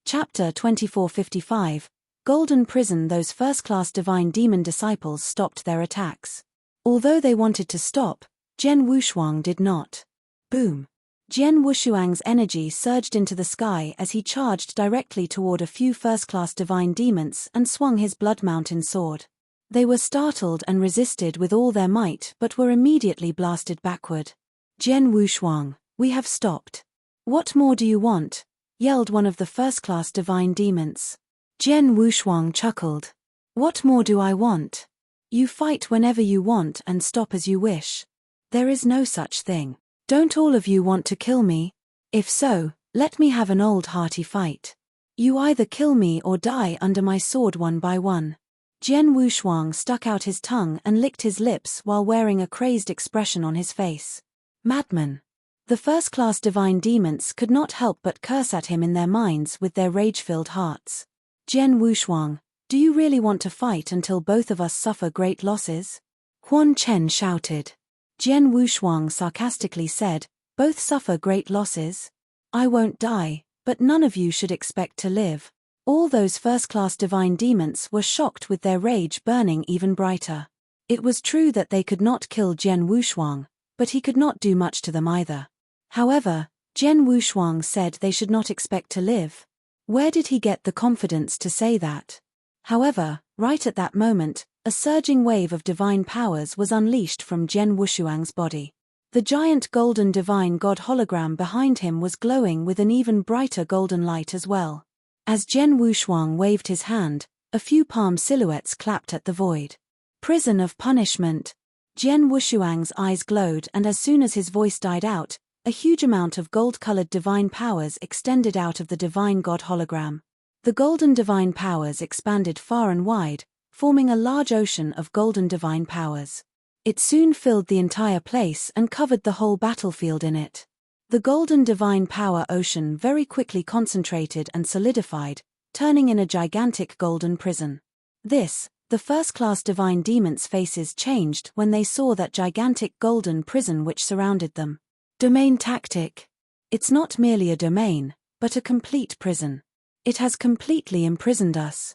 Chapter 2455, Golden Prison. Those first-class divine demon disciples stopped their attacks. Although they wanted to stop, Jian Wushuang did not. Boom! Jian Wushuang's energy surged into the sky as he charged directly toward a few first-class divine demons and swung his blood mountain sword. They were startled and resisted with all their might but were immediately blasted backward. Jian Wushuang, we have stopped. What more do you want? Yelled one of the first-class divine demons. Jian Wushuang chuckled. What more do I want? You fight whenever you want and stop as you wish. There is no such thing. Don't all of you want to kill me? If so, let me have an old hearty fight. You either kill me or die under my sword one by one. Jian Wushuang stuck out his tongue and licked his lips while wearing a crazed expression on his face. Madman! The first-class divine demons could not help but curse at him in their minds with their rage-filled hearts. Jian Wushuang, do you really want to fight until both of us suffer great losses? Huan Chen shouted. Jian Wushuang sarcastically said, both suffer great losses? I won't die, but none of you should expect to live. All those first-class divine demons were shocked with their rage burning even brighter. It was true that they could not kill Jian Wushuang, but he could not do much to them either. However, Jian Wushuang said they should not expect to live. Where did he get the confidence to say that? However, right at that moment, a surging wave of divine powers was unleashed from Jian Wushuang's body. The giant golden divine god hologram behind him was glowing with an even brighter golden light as well. As Jian Wushuang waved his hand, a few palm silhouettes clapped at the void. Prison of punishment. Jian Wushuang's eyes glowed, and as soon as his voice died out, a huge amount of gold-colored divine powers extended out of the divine god hologram. The golden divine powers expanded far and wide, forming a large ocean of golden divine powers. It soon filled the entire place and covered the whole battlefield in it. The golden divine power ocean very quickly concentrated and solidified, turning in a gigantic golden prison. The first-class divine demons' faces changed when they saw that gigantic golden prison which surrounded them. Domain tactic. It's not merely a domain, but a complete prison. It has completely imprisoned us.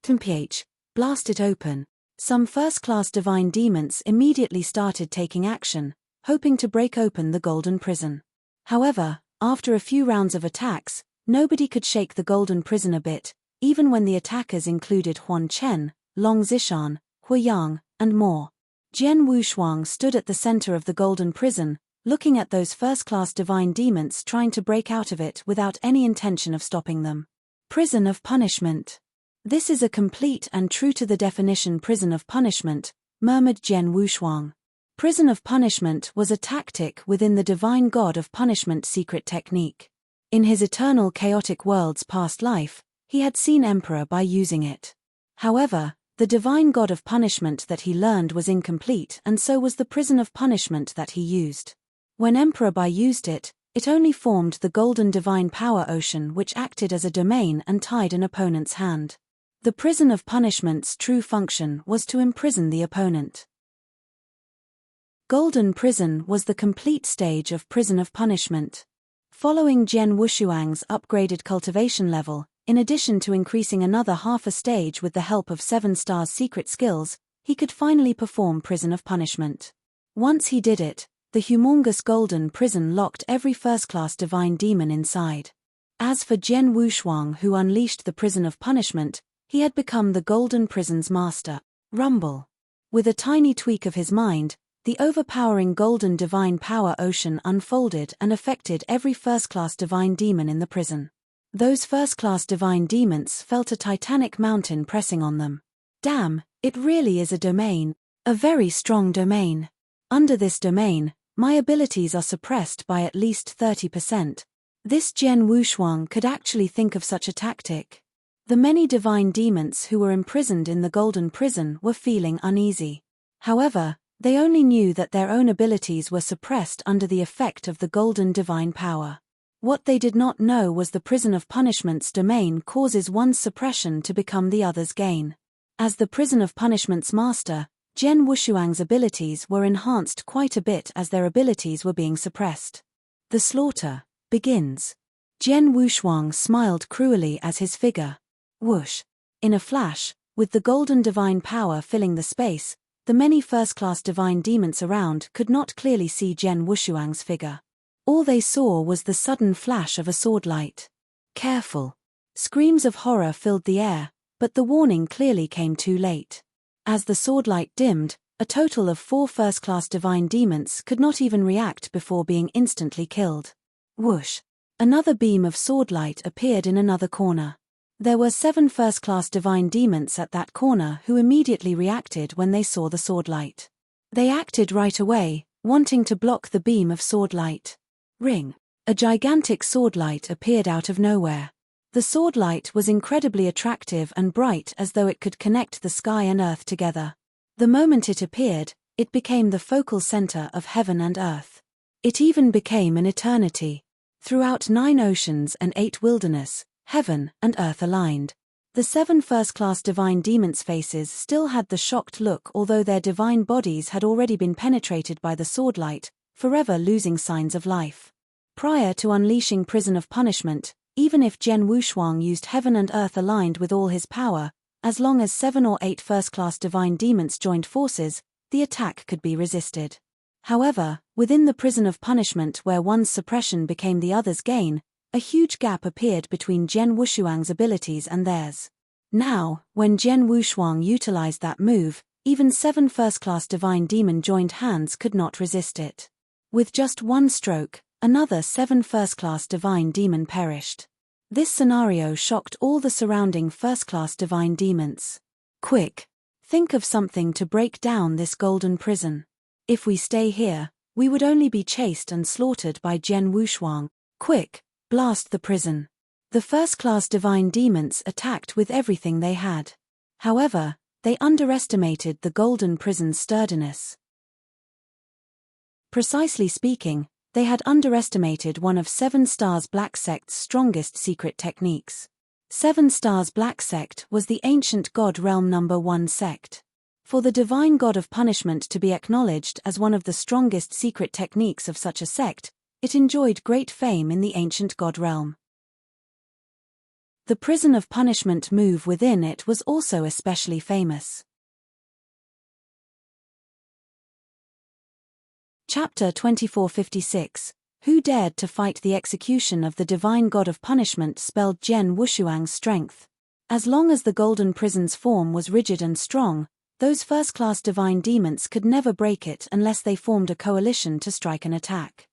Mph, blast it open. Some first-class divine demons immediately started taking action, hoping to break open the golden prison. However, after a few rounds of attacks, nobody could shake the golden prison a bit, even when the attackers included Huan Chen, Long Zishan, Hu Yang, and more. Jian Wushuang stood at the center of the golden prison, looking at those first-class divine demons trying to break out of it without any intention of stopping them. Prison of punishment. This is a complete and true-to-the-definition prison of punishment, murmured Jian Wushuang. Prison of punishment was a tactic within the divine god of punishment secret technique. In his eternal chaotic world's past life, he had seen Emperor Bai using it. However, the divine god of punishment that he learned was incomplete, and so was the prison of punishment that he used. When Emperor Bai used it, it only formed the golden divine power ocean which acted as a domain and tied an opponent's hand. The prison of punishment's true function was to imprison the opponent. Golden prison was the complete stage of prison of punishment. Following Jian Wushuang's upgraded cultivation level, in addition to increasing another half a stage with the help of 7 stars secret skills, he could finally perform prison of punishment. Once he did it, the humongous golden prison locked every first-class divine demon inside. As for Jian Wushuang, who unleashed the prison of punishment, he had become the golden prison's master. Rumble. With a tiny tweak of his mind, the overpowering golden divine power ocean unfolded and affected every first-class divine demon in the prison. Those first-class divine demons felt a titanic mountain pressing on them. Damn, it really is a domain. A very strong domain. Under this domain, my abilities are suppressed by at least 30%. This Jian Wushuang could actually think of such a tactic. The many divine demons who were imprisoned in the golden prison were feeling uneasy. However, they only knew that their own abilities were suppressed under the effect of the golden divine power. What they did not know was the prison of punishment's domain causes one's suppression to become the other's gain. As the prison of punishment's master, Jian Wushuang's abilities were enhanced quite a bit as their abilities were being suppressed. The slaughter begins. Jian Wushuang smiled cruelly as his figure. Whoosh. In a flash, with the golden divine power filling the space, the many first-class divine demons around could not clearly see Jian Wushuang's figure. All they saw was the sudden flash of a sword light. Careful. Screams of horror filled the air, but the warning clearly came too late. As the sword light dimmed, a total of 4 first-class divine demons could not even react before being instantly killed. Whoosh. Another beam of sword light appeared in another corner. There were 7 first-class divine demons at that corner who immediately reacted when they saw the sword light. They acted right away, wanting to block the beam of sword light. Ring. A gigantic sword light appeared out of nowhere. The sword light was incredibly attractive and bright, as though it could connect the sky and earth together. The moment it appeared, it became the focal center of heaven and earth. It even became an eternity. Throughout 9 oceans and 8 wilderness, heaven and earth aligned. The 7 first-class divine demons' faces still had the shocked look, although their divine bodies had already been penetrated by the sword light, forever losing signs of life. Prior to unleashing prison of punishment, even if Jian Wushuang used heaven and earth aligned with all his power, as long as 7 or 8 first-class divine demons joined forces, the attack could be resisted. However, within the prison of punishment where one's suppression became the other's gain, a huge gap appeared between Jian Wushuang's abilities and theirs. Now, when Jian Wushuang utilized that move, even 7 first-class divine demon joined hands could not resist it. With just one stroke, another 7 first-class divine demon perished. This scenario shocked all the surrounding first-class divine demons. Quick! Think of something to break down this golden prison. If we stay here, we would only be chased and slaughtered by Jian Wushuang. Quick! Blast the prison. The first-class divine demons attacked with everything they had. However, they underestimated the golden prison's sturdiness. Precisely speaking, they had underestimated one of 7 Stars Black Sect's strongest secret techniques. 7 Stars Black Sect was the ancient god realm number 1 sect. For the divine god of punishment to be acknowledged as one of the strongest secret techniques of such a sect, it enjoyed great fame in the ancient god realm. The prison of punishment move within it was also especially famous. Chapter 2456. Who dared to fight the execution of the divine god of punishment spelled Jian Wushuang's strength. As long as the golden prison's form was rigid and strong, those first-class divine demons could never break it unless they formed a coalition to strike an attack.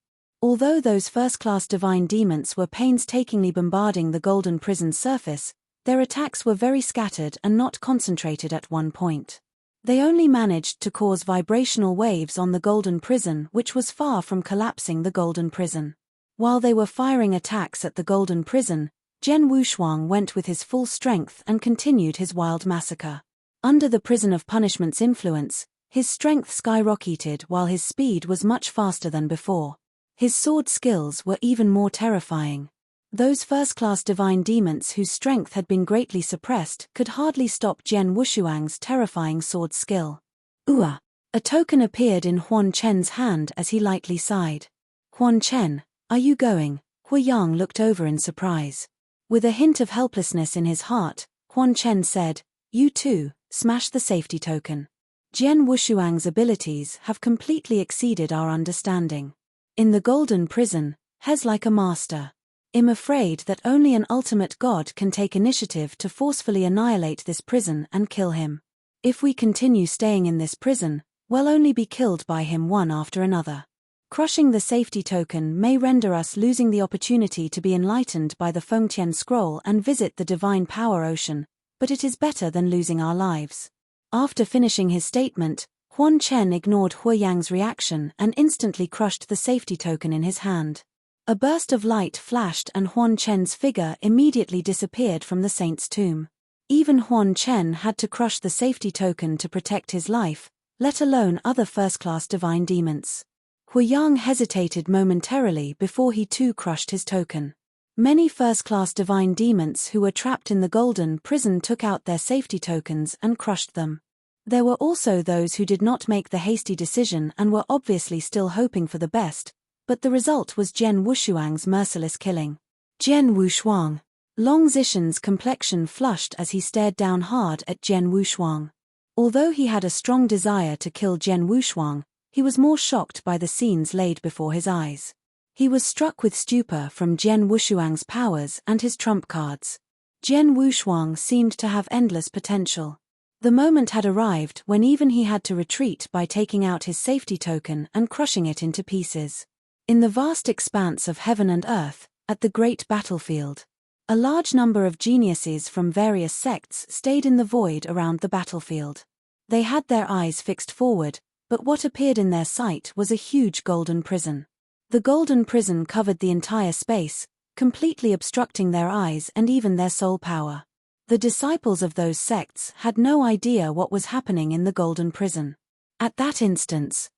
Although those first-class divine demons were painstakingly bombarding the golden prison's surface, their attacks were very scattered and not concentrated at one point. They only managed to cause vibrational waves on the golden prison, which was far from collapsing the golden prison. While they were firing attacks at the golden prison, Zhen Wushuang went with his full strength and continued his wild massacre. Under the prison of punishment's influence, his strength skyrocketed while his speed was much faster than before. His sword skills were even more terrifying. Those first-class divine demons whose strength had been greatly suppressed could hardly stop Zhen Wushuang's terrifying sword skill. Ua! A token appeared in Huan Chen's hand as he lightly sighed. Huan Chen, are you going? Hu Yang looked over in surprise. With a hint of helplessness in his heart, Huan Chen said, You too, smash the safety token. Zhen Wushuang's abilities have completely exceeded our understanding. In the golden prison, he's like a master. I'm afraid that only an ultimate god can take initiative to forcefully annihilate this prison and kill him. If we continue staying in this prison, we'll only be killed by him one after another. Crushing the safety token may render us losing the opportunity to be enlightened by the Fengtian scroll and visit the divine power ocean, but it is better than losing our lives. After finishing his statement, Huan Chen ignored Hu Yang's reaction and instantly crushed the safety token in his hand. A burst of light flashed and Huan Chen's figure immediately disappeared from the saint's tomb. Even Huan Chen had to crush the safety token to protect his life, let alone other first-class divine demons. Hu Yang hesitated momentarily before he too crushed his token. Many first-class divine demons who were trapped in the golden prison took out their safety tokens and crushed them. There were also those who did not make the hasty decision and were obviously still hoping for the best, but the result was Zhen Wushuang's merciless killing. Zhen Wushuang. Long Zishan's complexion flushed as he stared down hard at Zhen Wushuang. Although he had a strong desire to kill Zhen Wushuang, he was more shocked by the scenes laid before his eyes. He was struck with stupor from Zhen Wushuang's powers and his trump cards. Zhen Wushuang seemed to have endless potential. The moment had arrived when even he had to retreat by taking out his safety token and crushing it into pieces. In the vast expanse of heaven and earth, at the great battlefield, a large number of geniuses from various sects stayed in the void around the battlefield. They had their eyes fixed forward, but what appeared in their sight was a huge golden prison. The golden prison covered the entire space, completely obstructing their eyes and even their soul power. The disciples of those sects had no idea what was happening in the golden prison. At that instance,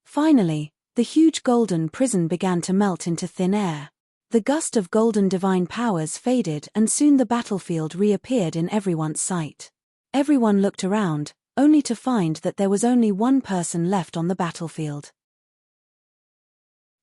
finally, the huge golden prison began to melt into thin air. The gust of golden divine powers faded and soon the battlefield reappeared in everyone's sight. Everyone looked around, only to find that there was only one person left on the battlefield.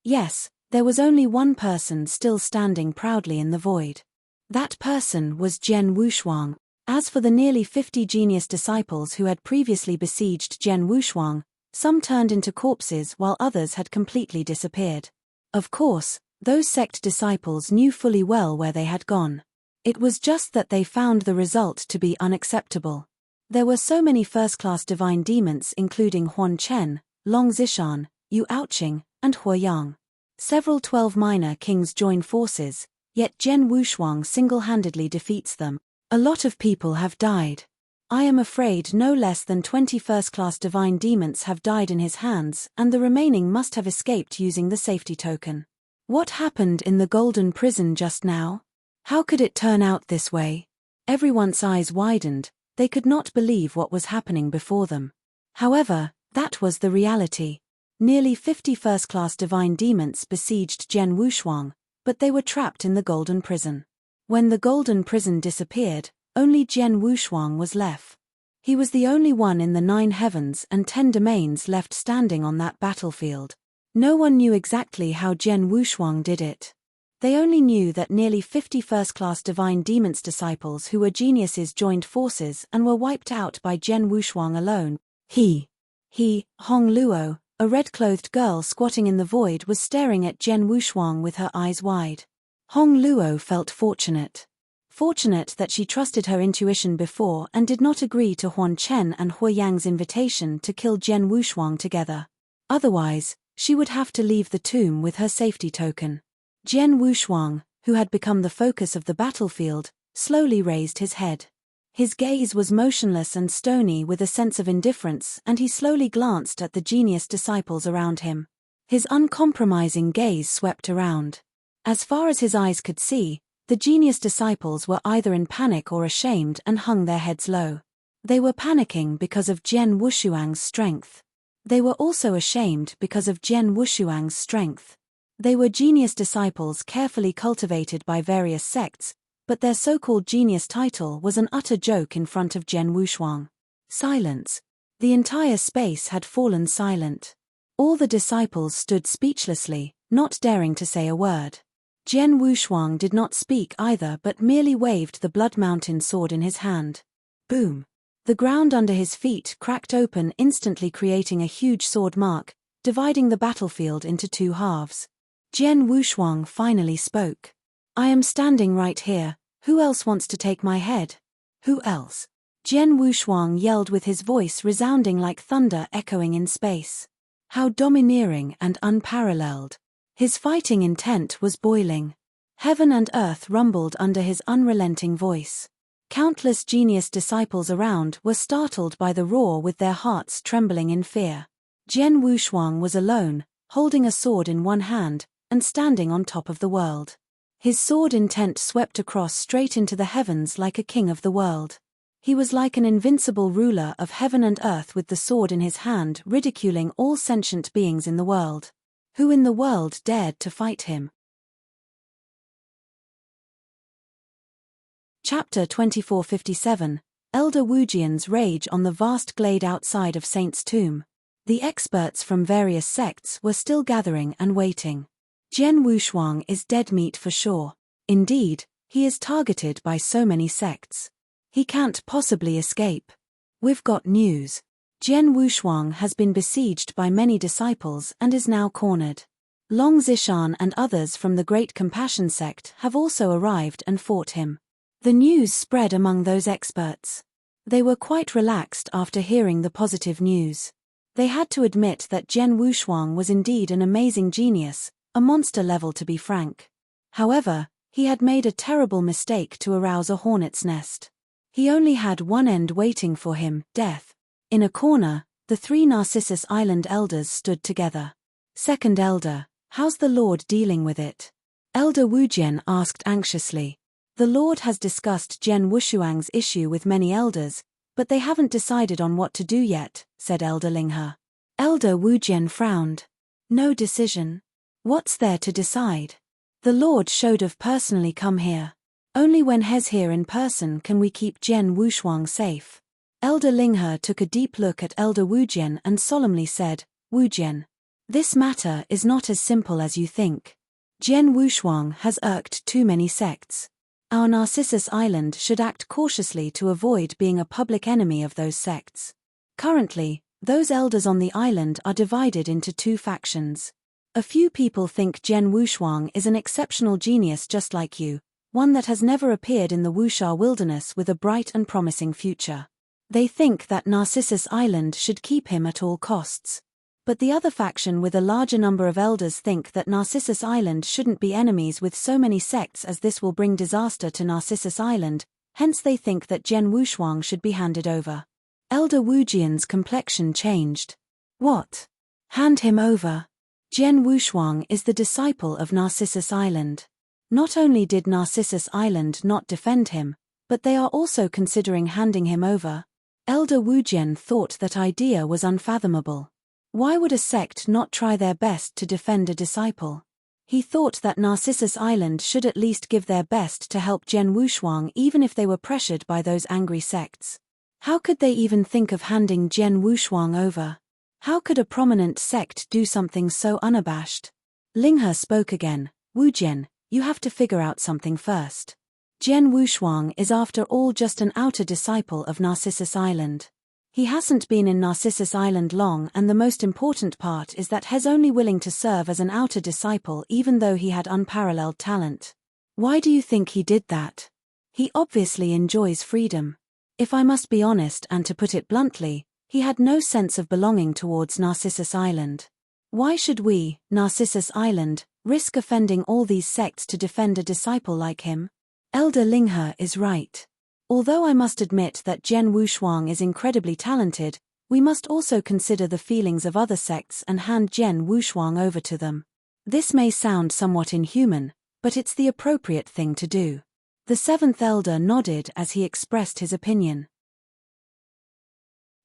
Yes, there was only one person still standing proudly in the void. That person was Zhen Wushuang. As for the nearly 50 genius disciples who had previously besieged Zhen Wushuang, some turned into corpses while others had completely disappeared. Of course, those sect disciples knew fully well where they had gone. It was just that they found the result to be unacceptable. There were so many first-class divine demons including Huan Chen, Long Zishan, Yu Aoqing, and Hu Yang. Several 12 minor kings join forces, yet Zhen Wushuang single-handedly defeats them. A lot of people have died. I am afraid no less than 20 first-class divine demons have died in his hands and the remaining must have escaped using the safety token. What happened in the golden prison just now? How could it turn out this way? Everyone's eyes widened, they could not believe what was happening before them. However, that was the reality. Nearly 50 first-class divine demons besieged Zhen Wushuang, but they were trapped in the golden prison. When the golden prison disappeared, only Zhen Wushuang was left. He was the only one in the 9 heavens and 10 domains left standing on that battlefield. No one knew exactly how Zhen Wushuang did it. They only knew that nearly 50 first-class divine demons disciples who were geniuses joined forces and were wiped out by Zhen Wushuang alone. Hong Luo, a red-clothed girl squatting in the void, was staring at Zhen Wushuang with her eyes wide. Hong Luo felt fortunate. Fortunate that she trusted her intuition before and did not agree to Huan Chen and Hu Yang's invitation to kill Zhen Wushuang together. Otherwise, She would have to leave the tomb with her safety token. Jian Wushuang, who had become the focus of the battlefield, slowly raised his head. His gaze was motionless and stony with a sense of indifference, and he slowly glanced at the genius disciples around him. His uncompromising gaze swept around. As far as his eyes could see, the genius disciples were either in panic or ashamed and hung their heads low. They were panicking because of Jian Wushuang's strength. They were also ashamed because of Jian Wushuang's strength. They were genius disciples carefully cultivated by various sects, but their so-called genius title was an utter joke in front of Jian Wushuang. Silence. The entire space had fallen silent. All the disciples stood speechlessly, not daring to say a word. Jian Wushuang did not speak either but merely waved the Blood Mountain sword in his hand. Boom! The ground under his feet cracked open, instantly creating a huge sword mark, dividing the battlefield into two halves. Jian Wushuang finally spoke. "I am standing right here. Who else wants to take my head? Who else?" Jian Wushuang yelled with his voice resounding like thunder echoing in space. How domineering and unparalleled. His fighting intent was boiling. Heaven and earth rumbled under his unrelenting voice. Countless genius disciples around were startled by the roar with their hearts trembling in fear. Jian Wushuang was alone, holding a sword in one hand, and standing on top of the world. His sword intent swept across straight into the heavens like a king of the world. He was like an invincible ruler of heaven and earth with the sword in his hand, ridiculing all sentient beings in the world. Who in the world dared to fight him? Chapter 2457, Elder Wujian's rage on the vast glade outside of Saint's tomb. The experts from various sects were still gathering and waiting. Jian Wushuang is dead meat for sure. Indeed, he is targeted by so many sects. He can't possibly escape. We've got news. Jian Wushuang has been besieged by many disciples and is now cornered. Long Zishan and others from the Great Compassion sect have also arrived and fought him. The news spread among those experts. They were quite relaxed after hearing the positive news. They had to admit that Jian Wushuang was indeed an amazing genius, a monster level to be frank. However, he had made a terrible mistake to arouse a hornet's nest. He only had one end waiting for him, death. In a corner, the three Narcissus Island elders stood together. "Second elder, how's the Lord dealing with it?" Elder Wujian asked anxiously. "The Lord has discussed Jian Wushuang's issue with many elders, but they haven't decided on what to do yet," said Elder Linghe. Elder Wujian frowned. "No decision? What's there to decide? The Lord should have personally come here. Only when he's here in person can we keep Jian Wushuang safe." Elder Linghe took a deep look at Elder Wujian and solemnly said, "Wujian, this matter is not as simple as you think. Jian Wushuang has irked too many sects. Our Narcissus Island should act cautiously to avoid being a public enemy of those sects. Currently, those elders on the island are divided into two factions. A few people think Jian Wushuang is an exceptional genius just like you, one that has never appeared in the Wuxia wilderness with a bright and promising future. They think that Narcissus Island should keep him at all costs. But the other faction with a larger number of elders think that Narcissus Island shouldn't be enemies with so many sects as this will bring disaster to Narcissus Island, hence they think that Jian Wushuang should be handed over." Elder Wujian's complexion changed. "What? Hand him over?" Jian Wushuang is the disciple of Narcissus Island. Not only did Narcissus Island not defend him, but they are also considering handing him over. Elder Wujian thought that idea was unfathomable. Why would a sect not try their best to defend a disciple? He thought that Narcissus Island should at least give their best to help Jian Wushuang even if they were pressured by those angry sects. How could they even think of handing Jian Wushuang over? How could a prominent sect do something so unabashed? Linghe spoke again. "Wujian, you have to figure out something first. Jian Wushuang is after all just an outer disciple of Narcissus Island. He hasn't been in Narcissus Island long, and the most important part is that he's only willing to serve as an outer disciple even though he had unparalleled talent. Why do you think he did that? He obviously enjoys freedom. If I must be honest and to put it bluntly, he had no sense of belonging towards Narcissus Island. Why should we, Narcissus Island, risk offending all these sects to defend a disciple like him? Elder Linghe is right. Although I must admit that Jian Wushuang is incredibly talented, we must also consider the feelings of other sects and hand Jian Wushuang over to them. This may sound somewhat inhuman, but it's the appropriate thing to do. The seventh elder nodded as he expressed his opinion.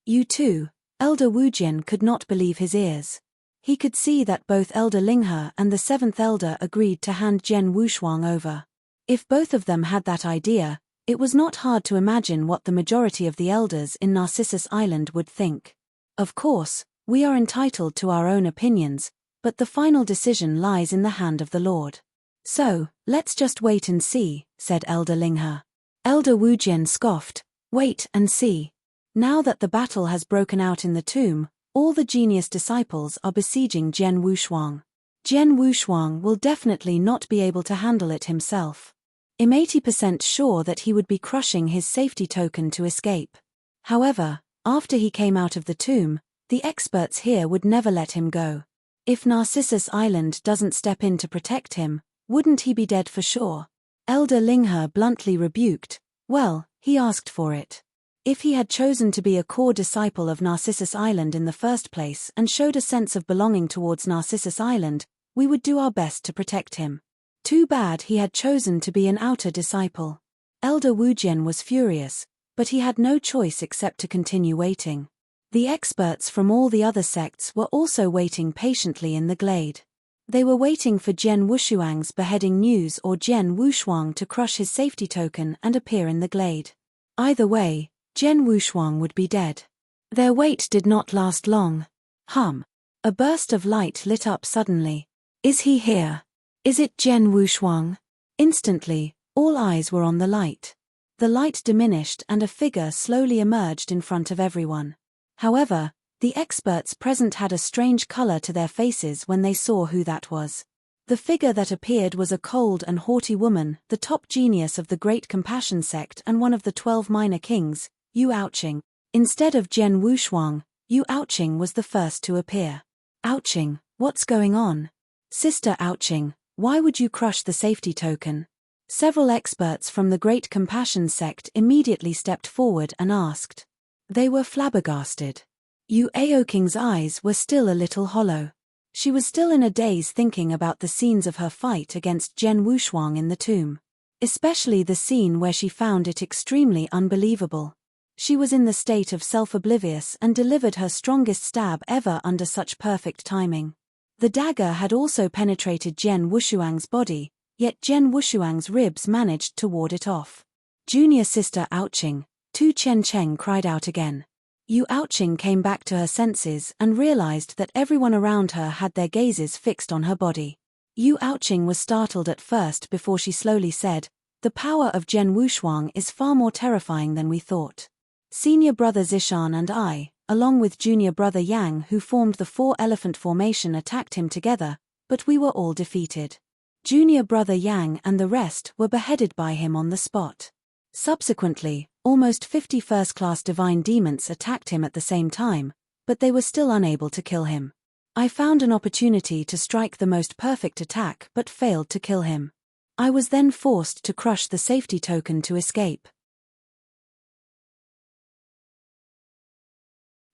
You too, Elder Wujin could not believe his ears. He could see that both Elder Linghe and the seventh elder agreed to hand Jian Wushuang over. If both of them had that idea, it was not hard to imagine what the majority of the elders in Narcissus Island would think. Of course, we are entitled to our own opinions, but the final decision lies in the hand of the Lord. So, let's just wait and see, said Elder Linghe. Elder Wujin scoffed, wait and see. Now that the battle has broken out in the tomb, all the genius disciples are besieging Jian Wushuang. Jian Wushuang will definitely not be able to handle it himself. I'm 80% sure that he would be crushing his safety token to escape. However, after he came out of the tomb, the experts here would never let him go. If Narcissus Island doesn't step in to protect him, wouldn't he be dead for sure? Elder Linghe bluntly rebuked, well, he asked for it. If he had chosen to be a core disciple of Narcissus Island in the first place and showed a sense of belonging towards Narcissus Island, we would do our best to protect him. Too bad he had chosen to be an outer disciple. Elder Wujin was furious, but he had no choice except to continue waiting. The experts from all the other sects were also waiting patiently in the glade. They were waiting for Jian Wushuang's beheading news or Jian Wushuang to crush his safety token and appear in the glade. Either way, Jian Wushuang would be dead. Their wait did not last long. A burst of light lit up suddenly. Is he here? Is it Jian Wushuang? Instantly, all eyes were on the light. The light diminished and a figure slowly emerged in front of everyone. However, the experts present had a strange color to their faces when they saw who that was. The figure that appeared was a cold and haughty woman, the top genius of the Great Compassion sect and one of the 12 minor kings, Yu Aoqing. Instead of Jian Wushuang, Yu Aoqing was the first to appear. Aoqing, what's going on? Sister Aoqing, why would you crush the safety token? Several experts from the Great Compassion sect immediately stepped forward and asked. They were flabbergasted. Yu Aoqing's eyes were still a little hollow. She was still in a daze thinking about the scenes of her fight against Jian Wushuang in the tomb. Especially the scene where she found it extremely unbelievable. She was in the state of self-oblivious and delivered her strongest stab ever under such perfect timing. The dagger had also penetrated Jian Wushuang's body, yet Jian Wushuang's ribs managed to ward it off. Junior sister Aoqing, Tu Chen Cheng cried out again. Yu Aoqing came back to her senses and realized that everyone around her had their gazes fixed on her body. Yu Aoqing was startled at first before she slowly said, the power of Jian Wushuang is far more terrifying than we thought. Senior brother Zishan and I, along with junior brother Yang who formed the 4-elephant formation attacked him together, but we were all defeated. Junior brother Yang and the rest were beheaded by him on the spot. Subsequently, almost 50 first-class divine demons attacked him at the same time, but they were still unable to kill him. I found an opportunity to strike the most perfect attack but failed to kill him. I was then forced to crush the safety token to escape.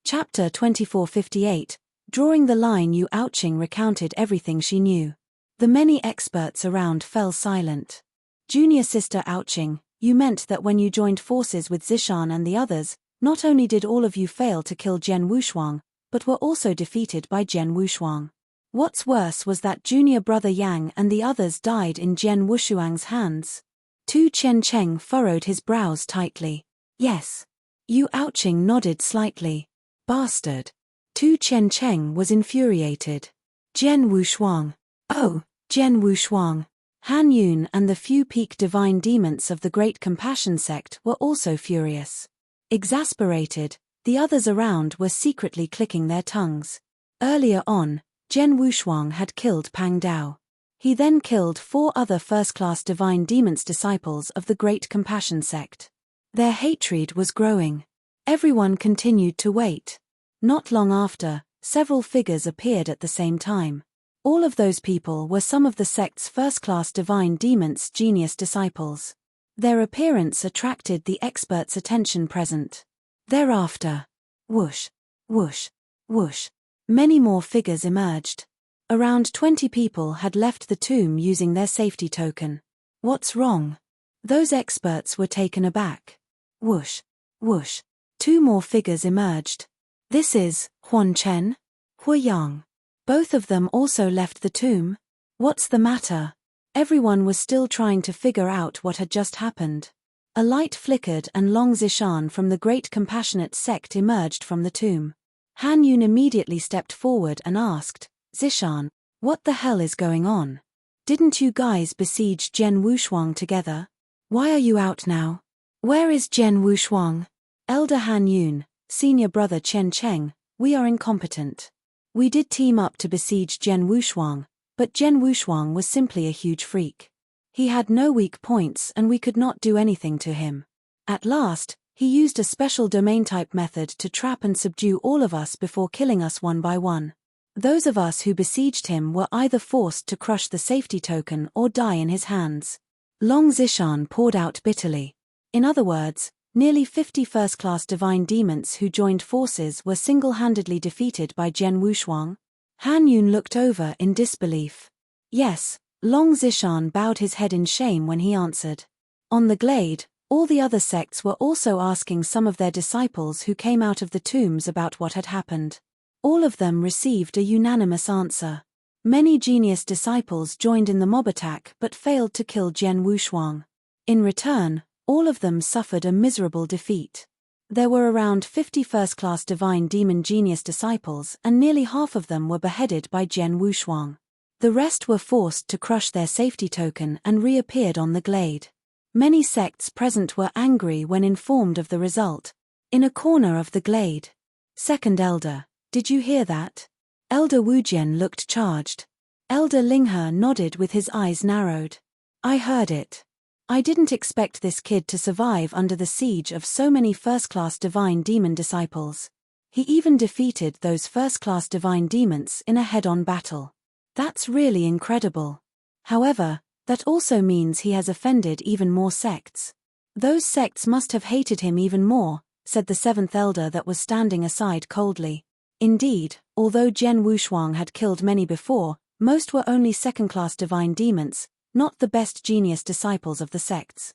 Chapter 2458, drawing the line. Yu Aoqing recounted everything she knew. The many experts around fell silent. Junior sister Aoqing, you meant that when you joined forces with Zishan and the others, not only did all of you fail to kill Jian Wushuang, but were also defeated by Jian Wushuang. What's worse was that junior brother Yang and the others died in Jian Wushuang's hands. Tu Chen Cheng furrowed his brows tightly. Yes. Yu Aoqing nodded slightly. Bastard. Tu Chen Cheng was infuriated. Jian Wushuang. Oh, Jian Wushuang. Han Yun and the few peak divine demons of the Great Compassion sect were also furious. Exasperated, the others around were secretly clicking their tongues. Earlier on, Jian Wushuang had killed Pang Dao. He then killed 4 other first-class divine demons disciples of the Great Compassion sect. Their hatred was growing. Everyone continued to wait. Not long after, several figures appeared at the same time. All of those people were some of the sect's first-class divine demons' genius disciples. Their appearance attracted the experts' attention present. Thereafter, whoosh, whoosh, whoosh, many more figures emerged. Around 20 people had left the tomb using their safety token. What's wrong? Those experts were taken aback. Whoosh, whoosh, 2 more figures emerged. This is Huan Chen, Hu Yang. Both of them also left the tomb. What's the matter? Everyone was still trying to figure out what had just happened. A light flickered and Long Zishan from the Great Compassionate Sect emerged from the tomb. Han Yun immediately stepped forward and asked, Zishan, what the hell is going on? Didn't you guys besiege Jian Wushuang together? Why are you out now? Where is Jian Wushuang? Elder Han Yun, senior brother Chen Cheng, we are incompetent. We did team up to besiege Jian Wushuang, but Jian Wushuang was simply a huge freak. He had no weak points and we could not do anything to him. At last, he used a special domain-type method to trap and subdue all of us before killing us one by one. Those of us who besieged him were either forced to crush the safety token or die in his hands. Long Zishan poured out bitterly. In other words, nearly 50 first-class divine demons who joined forces were single-handedly defeated by Jian Wushuang. Han Yun looked over in disbelief. Yes, Long Zishan bowed his head in shame when he answered. On the glade, all the other sects were also asking some of their disciples who came out of the tombs about what had happened. All of them received a unanimous answer. Many genius disciples joined in the mob attack but failed to kill Jian Wushuang. In return, all of them suffered a miserable defeat. There were around 50 first-class divine demon genius disciples and nearly half of them were beheaded by Jian Wushuang. The rest were forced to crush their safety token and reappeared on the glade. Many sects present were angry when informed of the result. In a corner of the glade. Second Elder, did you hear that? Elder Wujian looked charged. Elder Linghe nodded with his eyes narrowed. I heard it. I didn't expect this kid to survive under the siege of so many first-class divine demon disciples. He even defeated those first-class divine demons in a head-on battle. That's really incredible. However, that also means he has offended even more sects. Those sects must have hated him even more, said the 7th elder that was standing aside coldly. Indeed, although Jian Wushuang had killed many before, most were only second-class divine demons, not the best genius disciples of the sects.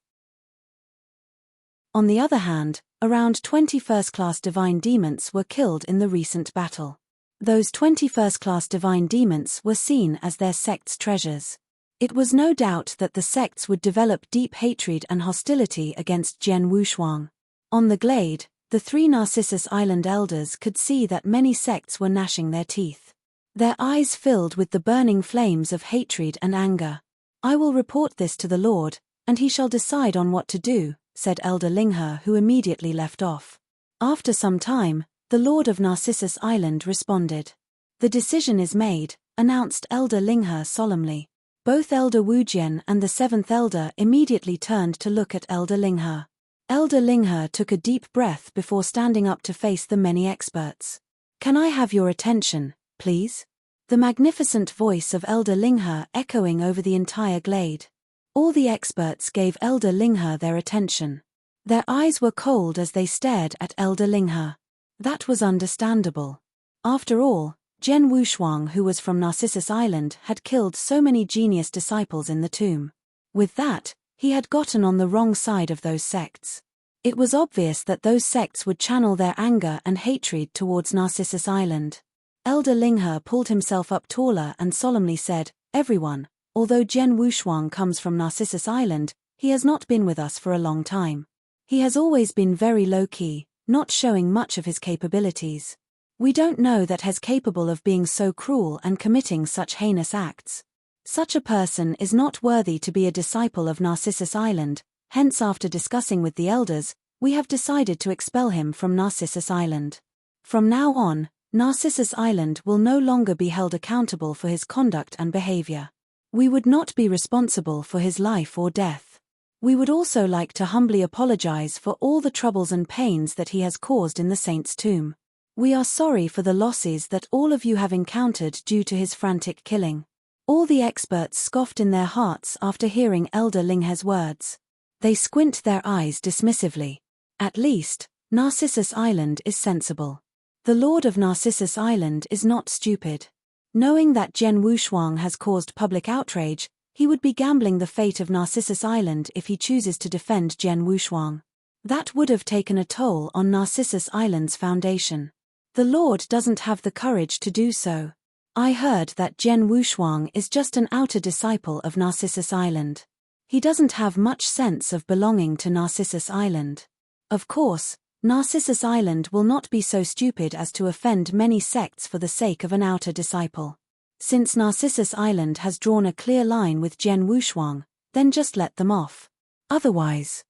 On the other hand, around 20 first-class divine demons were killed in the recent battle. Those 20 first-class divine demons were seen as their sect's treasures. It was no doubt that the sects would develop deep hatred and hostility against Jian Wushuang. On the glade, the 3 Narcissus Island elders could see that many sects were gnashing their teeth. Their eyes filled with the burning flames of hatred and anger. I will report this to the Lord, and he shall decide on what to do, said Elder Linghe, who immediately left off. After some time, the Lord of Narcissus Island responded. The decision is made, announced Elder Linghe solemnly. Both Elder Wujian and the 7th elder immediately turned to look at Elder Linghe. Elder Linghe took a deep breath before standing up to face the many experts. Can I have your attention, please? The magnificent voice of Elder Linghe echoing over the entire glade. All the experts gave Elder Linghe their attention. Their eyes were cold as they stared at Elder Linghe. That was understandable. After all, Jian Wushuang, who was from Narcissus Island, had killed so many genius disciples in the tomb. With that, he had gotten on the wrong side of those sects. It was obvious that those sects would channel their anger and hatred towards Narcissus Island. Elder Linghe pulled himself up taller and solemnly said, Everyone, although Jian Wushuang comes from Narcissus Island, he has not been with us for a long time. He has always been very low-key, not showing much of his capabilities. We don't know that he's capable of being so cruel and committing such heinous acts. Such a person is not worthy to be a disciple of Narcissus Island, hence after discussing with the elders, we have decided to expel him from Narcissus Island. From now on, Narcissus Island will no longer be held accountable for his conduct and behavior. We would not be responsible for his life or death. We would also like to humbly apologize for all the troubles and pains that he has caused in the saint's tomb. We are sorry for the losses that all of you have encountered due to his frantic killing. All the experts scoffed in their hearts after hearing Elder Linghe's words. They squint their eyes dismissively. At least, Narcissus Island is sensible. The Lord of Narcissus Island is not stupid. Knowing that Jian Wushuang has caused public outrage, he would be gambling the fate of Narcissus Island if he chooses to defend Jian Wushuang. That would have taken a toll on Narcissus Island's foundation. The Lord doesn't have the courage to do so. I heard that Jian Wushuang is just an outer disciple of Narcissus Island. He doesn't have much sense of belonging to Narcissus Island. Of course, Narcissus Island will not be so stupid as to offend many sects for the sake of an outer disciple. Since Narcissus Island has drawn a clear line with Jian Wushuang, then just let them off. Otherwise,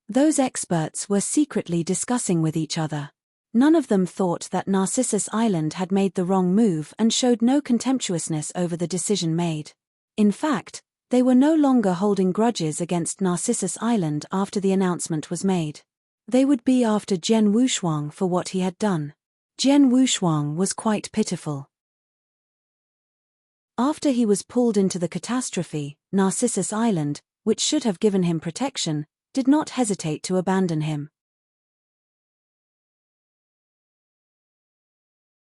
those experts were secretly discussing with each other. None of them thought that Narcissus Island had made the wrong move and showed no contemptuousness over the decision made. In fact, they were no longer holding grudges against Narcissus Island after the announcement was made. They would be after Jian Wushuang for what he had done. Jian Wushuang was quite pitiful. After he was pulled into the catastrophe, Narcissus Island, which should have given him protection, did not hesitate to abandon him.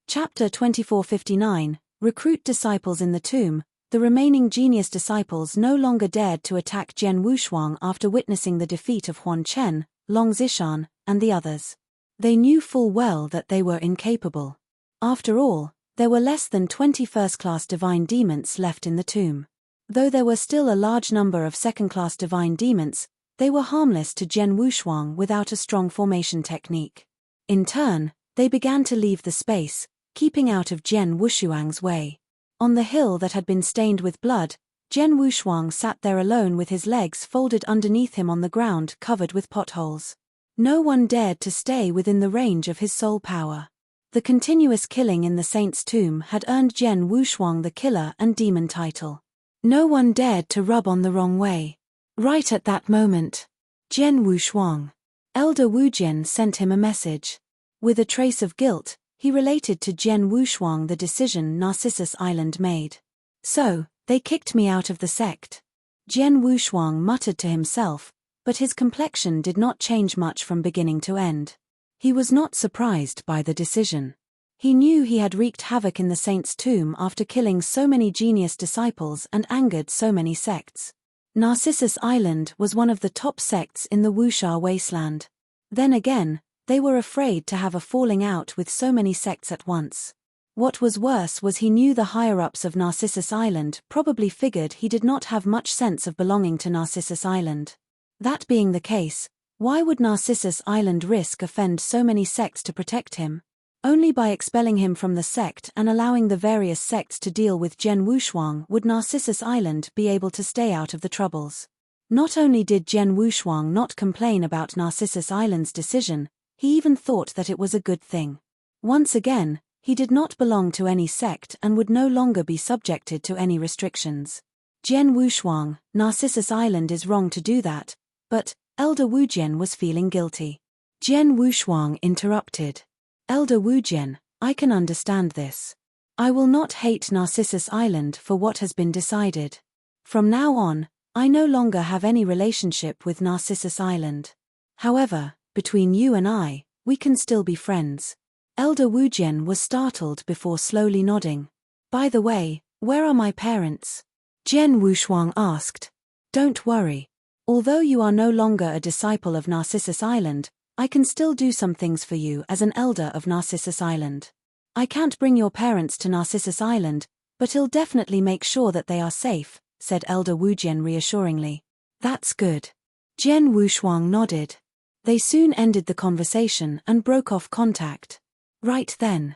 Chapter 2459, Recruit Disciples in the Tomb. The remaining genius disciples no longer dared to attack Jian Wushuang after witnessing the defeat of Huan Chen, Long Zishan, and the others. They knew full well that they were incapable. After all, there were less than 20 first-class divine demons left in the tomb. Though there were still a large number of second-class divine demons, they were harmless to Jian Wushuang without a strong formation technique. In turn, they began to leave the space, keeping out of Jian Wushuang's way. On the hill that had been stained with blood, Jian Wushuang sat there alone with his legs folded underneath him on the ground covered with potholes. No one dared to stay within the range of his soul power. The continuous killing in the saint's tomb had earned Jian Wushuang the killer and demon title. No one dared to rub on the wrong way. Right at that moment, Jian Wushuang, Elder Wujian sent him a message. With a trace of guilt, he related to Jian Wushuang the decision Narcissus Island made. So, they kicked me out of the sect. Jian Wushuang muttered to himself, but his complexion did not change much from beginning to end. He was not surprised by the decision. He knew he had wreaked havoc in the saint's tomb after killing so many genius disciples and angered so many sects. Narcissus Island was one of the top sects in the Wuxia wasteland. Then again, they were afraid to have a falling out with so many sects at once. What was worse was he knew the higher-ups of Narcissus Island probably figured he did not have much sense of belonging to Narcissus Island. That being the case, why would Narcissus Island risk offend so many sects to protect him? Only by expelling him from the sect and allowing the various sects to deal with Jian Wushuang would Narcissus Island be able to stay out of the troubles. Not only did Jian Wushuang not complain about Narcissus Island's decision, he even thought that it was a good thing. Once again, he did not belong to any sect and would no longer be subjected to any restrictions. Jian Wushuang, Narcissus Island is wrong to do that, but Elder Wujian was feeling guilty. Jian Wushuang interrupted. Elder Wujian, I can understand this. I will not hate Narcissus Island for what has been decided. From now on, I no longer have any relationship with Narcissus Island. However, between you and I, we can still be friends. Elder Wujian was startled before slowly nodding. By the way, where are my parents? Jian Wushuang asked. Don't worry. Although you are no longer a disciple of Narcissus Island, I can still do some things for you as an elder of Narcissus Island. I can't bring your parents to Narcissus Island, but I'll definitely make sure that they are safe, said Elder Wujian reassuringly. That's good. Jian Wushuang nodded. They soon ended the conversation and broke off contact. Right then.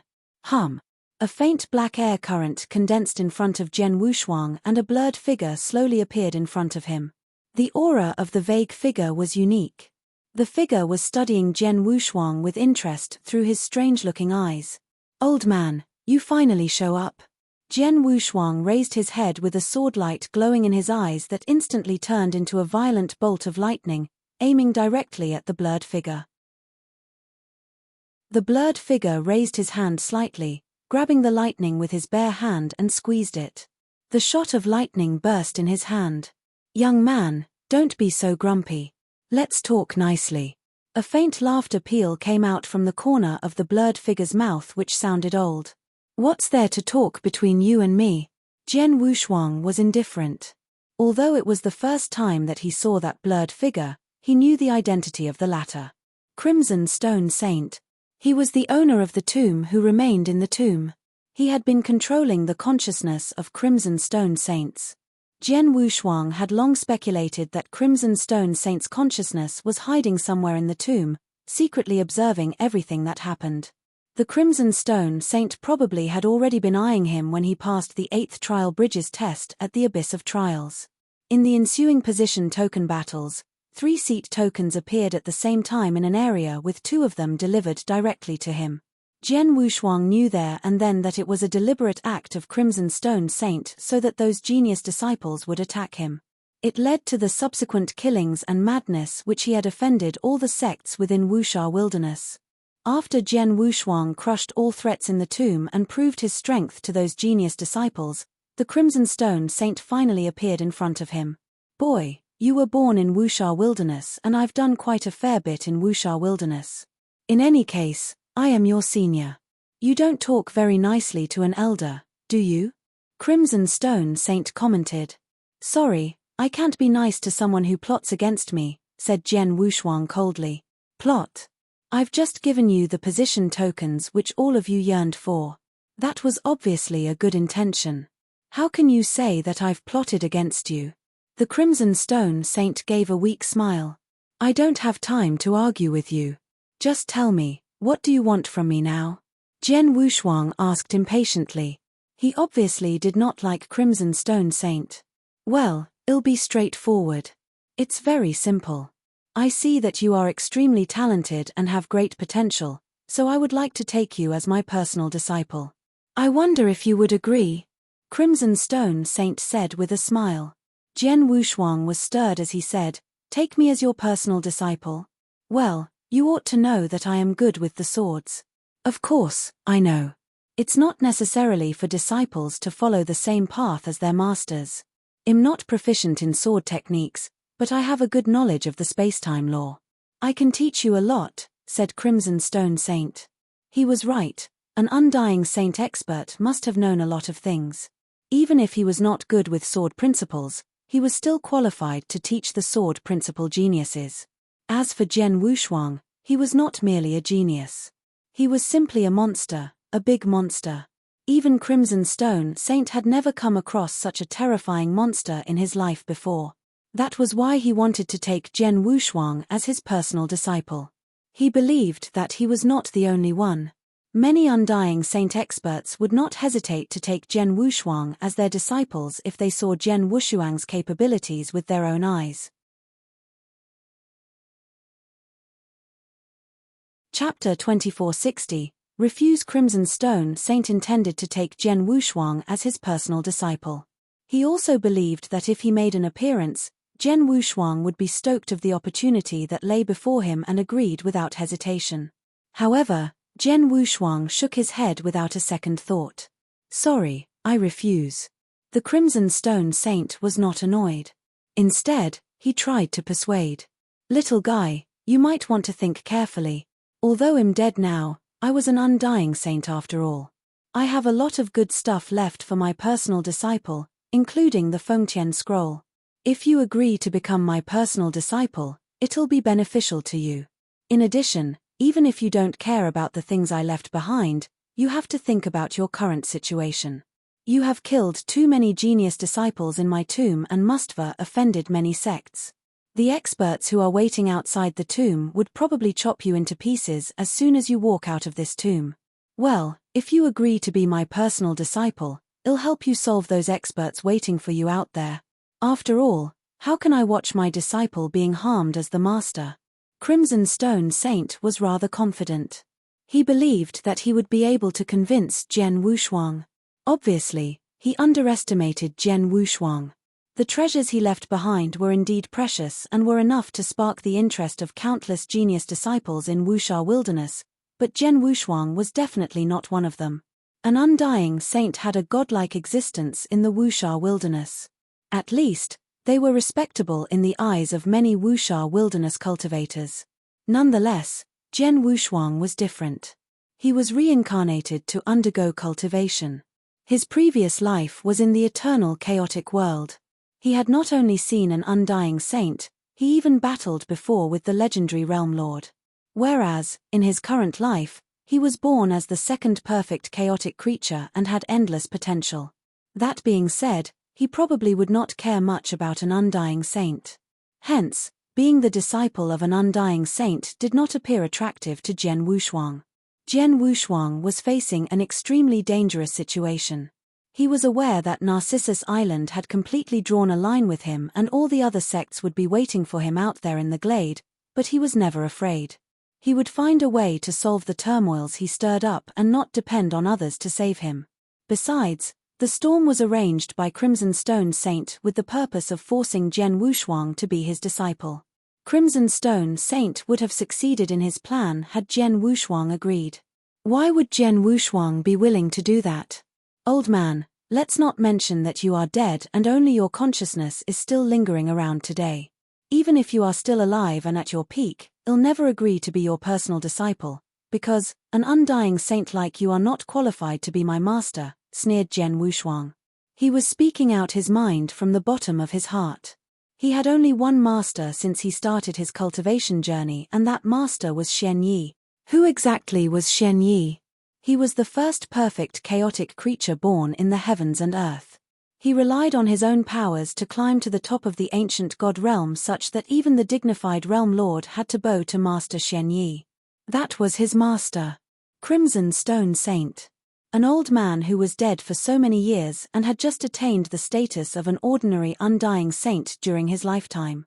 A faint black air current condensed in front of Jian Wushuang and a blurred figure slowly appeared in front of him. The aura of the vague figure was unique. The figure was studying Jian Wushuang with interest through his strange-looking eyes. Old man, you finally show up. Jian Wushuang raised his head with a sword light glowing in his eyes that instantly turned into a violent bolt of lightning, aiming directly at the blurred figure. The blurred figure raised his hand slightly, grabbing the lightning with his bare hand and squeezed it. The shot of lightning burst in his hand. "Young man, don't be so grumpy. Let's talk nicely." A faint laughter peal came out from the corner of the blurred figure's mouth which sounded old. "What's there to talk between you and me?" Jian Wushuang was indifferent. Although it was the first time that he saw that blurred figure, he knew the identity of the latter. Crimson Stone Saint. He was the owner of the tomb who remained in the tomb. He had been controlling the consciousness of Crimson Stone Saints. Jian Wushuang had long speculated that Crimson Stone Saint's consciousness was hiding somewhere in the tomb, secretly observing everything that happened. The Crimson Stone Saint probably had already been eyeing him when he passed the 8th Trial Bridges test at the Abyss of Trials. In the ensuing position token battles, 3 seat tokens appeared at the same time in an area with 2 of them delivered directly to him. Jian Wushuang knew there and then that it was a deliberate act of Crimson Stone Saint so that those genius disciples would attack him. It led to the subsequent killings and madness which he had offended all the sects within Wuxia Wilderness. After Jian Wushuang crushed all threats in the tomb and proved his strength to those genius disciples, the Crimson Stone Saint finally appeared in front of him. "Boy, you were born in Wuxia Wilderness and I've done quite a fair bit in Wuxia Wilderness. In any case, I am your senior. You don't talk very nicely to an elder, do you?" Crimson Stone Saint commented. "Sorry, I can't be nice to someone who plots against me," said Jian Wushuang coldly. "Plot? I've just given you the position tokens which all of you yearned for. That was obviously a good intention. How can you say that I've plotted against you?" The Crimson Stone Saint gave a weak smile. "I don't have time to argue with you. Just tell me, what do you want from me now?" Jian Wushuang asked impatiently. He obviously did not like Crimson Stone Saint. "Well, it'll be straightforward. It's very simple. I see that you are extremely talented and have great potential, so I would like to take you as my personal disciple. I wonder if you would agree?" Crimson Stone Saint said with a smile. Jian Wushuang was stirred as he said, "Take me as your personal disciple? Well, you ought to know that I am good with the swords." "Of course, I know. It's not necessarily for disciples to follow the same path as their masters. I'm not proficient in sword techniques, but I have a good knowledge of the space-time law. I can teach you a lot," said Crimson Stone Saint. He was right. An undying saint expert must have known a lot of things. Even if he was not good with sword principles, he was still qualified to teach the sword principle geniuses. As for Jian Wushuang, he was not merely a genius. He was simply a monster, a big monster. Even Crimson Stone Saint had never come across such a terrifying monster in his life before. That was why he wanted to take Jian Wushuang as his personal disciple. He believed that he was not the only one. Many undying saint experts would not hesitate to take Jian Wushuang as their disciples if they saw Jian Wushuang's capabilities with their own eyes. Chapter 2460. Refuse Crimson Stone Saint intended to take Jian Wushuang as his personal disciple. He also believed that if he made an appearance, Jian Wushuang would be stoked of the opportunity that lay before him and agreed without hesitation. However, Jian Wushuang shook his head without a second thought. "Sorry, I refuse." The Crimson Stone Saint was not annoyed. Instead, he tried to persuade. "Little guy, you might want to think carefully. Although I'm dead now, I was an undying saint after all. I have a lot of good stuff left for my personal disciple, including the Fengtian scroll. If you agree to become my personal disciple, it'll be beneficial to you. In addition, even if you don't care about the things I left behind, you have to think about your current situation. You have killed too many genius disciples in my tomb and must've offended many sects. The experts who are waiting outside the tomb would probably chop you into pieces as soon as you walk out of this tomb. Well, if you agree to be my personal disciple, it'll help you solve those experts waiting for you out there. After all, how can I watch my disciple being harmed as the master?" Crimson Stone Saint was rather confident. He believed that he would be able to convince Jian Wushuang. Obviously, he underestimated Jian Wushuang. The treasures he left behind were indeed precious and were enough to spark the interest of countless genius disciples in Wuxia Wilderness, but Jen Wushuang was definitely not one of them. An undying saint had a godlike existence in the Wuxia wilderness. At least, they were respectable in the eyes of many Wuxia wilderness cultivators. Nonetheless, Jen Wushuang was different. He was reincarnated to undergo cultivation. His previous life was in the eternal chaotic world. He had not only seen an undying saint, he even battled before with the legendary Realm Lord. Whereas, in his current life, he was born as the second perfect chaotic creature and had endless potential. That being said, he probably would not care much about an undying saint. Hence, being the disciple of an undying saint did not appear attractive to Jen Wushuang. Jen Wushuang was facing an extremely dangerous situation. He was aware that Narcissus Island had completely drawn a line with him and all the other sects would be waiting for him out there in the glade, but he was never afraid. He would find a way to solve the turmoils he stirred up and not depend on others to save him. Besides, the storm was arranged by Crimson Stone Saint with the purpose of forcing Jen Wushuang to be his disciple. Crimson Stone Saint would have succeeded in his plan had Jen Wushuang agreed. Why would Jen Wushuang be willing to do that? Old man, let's not mention that you are dead and only your consciousness is still lingering around today. Even if you are still alive and at your peak, I'll never agree to be your personal disciple, because, an undying saint like you are not qualified to be my master, sneered Jen Wushuang. He was speaking out his mind from the bottom of his heart. He had only one master since he started his cultivation journey and that master was Shen Yi. Who exactly was Shen Yi? He was the first perfect chaotic creature born in the heavens and earth. He relied on his own powers to climb to the top of the ancient god realm such that even the dignified realm lord had to bow to Master Shen Yi. That was his master. Crimson Stone Saint. An old man who was dead for so many years and had just attained the status of an ordinary undying saint during his lifetime.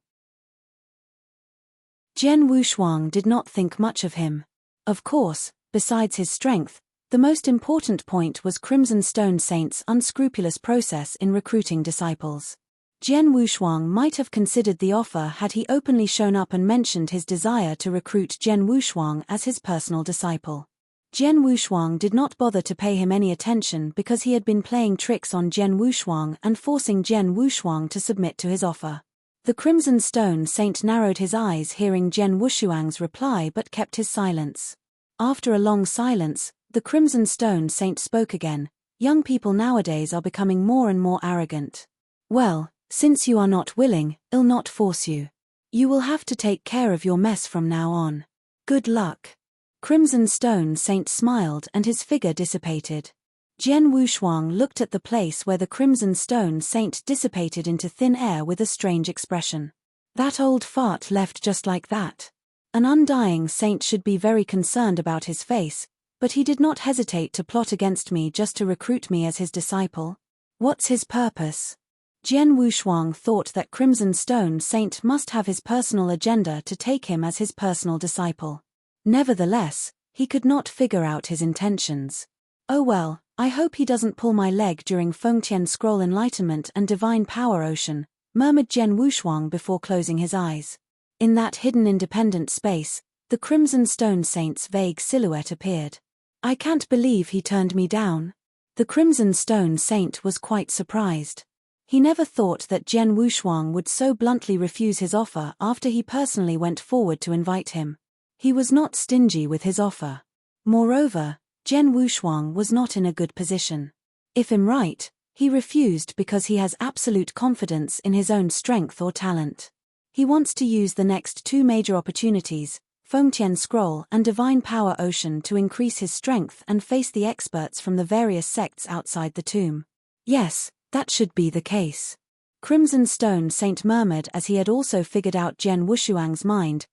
Jen Wushuang did not think much of him. Of course, besides his strength, the most important point was Crimson Stone Saint's unscrupulous process in recruiting disciples. Jen Wushuang might have considered the offer had he openly shown up and mentioned his desire to recruit Jen Wushuang as his personal disciple. Jen Wushuang did not bother to pay him any attention because he had been playing tricks on Jen Wushuang and forcing Jen Wushuang to submit to his offer. The Crimson Stone Saint narrowed his eyes hearing Jen Wushuang's reply but kept his silence. After a long silence, the Crimson Stone Saint spoke again. Young people nowadays are becoming more and more arrogant. Well, since you are not willing, I'll not force you. You will have to take care of your mess from now on. Good luck. Crimson Stone Saint smiled and his figure dissipated. Jen Wushuang looked at the place where the Crimson Stone Saint dissipated into thin air with a strange expression. That old fart left just like that. An undying saint should be very concerned about his face, but he did not hesitate to plot against me just to recruit me as his disciple. What's his purpose? Jen Wushuang thought that Crimson Stone Saint must have his personal agenda to take him as his personal disciple. Nevertheless, he could not figure out his intentions. Oh well, I hope he doesn't pull my leg during Fengtian Scroll Enlightenment and Divine Power Ocean, murmured Jen Wushuang before closing his eyes. In that hidden independent space, the Crimson Stone Saint's vague silhouette appeared. I can't believe he turned me down. The Crimson Stone Saint was quite surprised. He never thought that Jen Wushuang would so bluntly refuse his offer after he personally went forward to invite him. He was not stingy with his offer. Moreover, Jen Wushuang was not in a good position. If I'm right, he refused because he has absolute confidence in his own strength or talent. He wants to use the next two major opportunities, Fengtian Scroll and Divine Power Ocean, to increase his strength and face the experts from the various sects outside the tomb. Yes, that should be the case. Crimson Stone Saint murmured as he had also figured out Jen Wushuang's mind.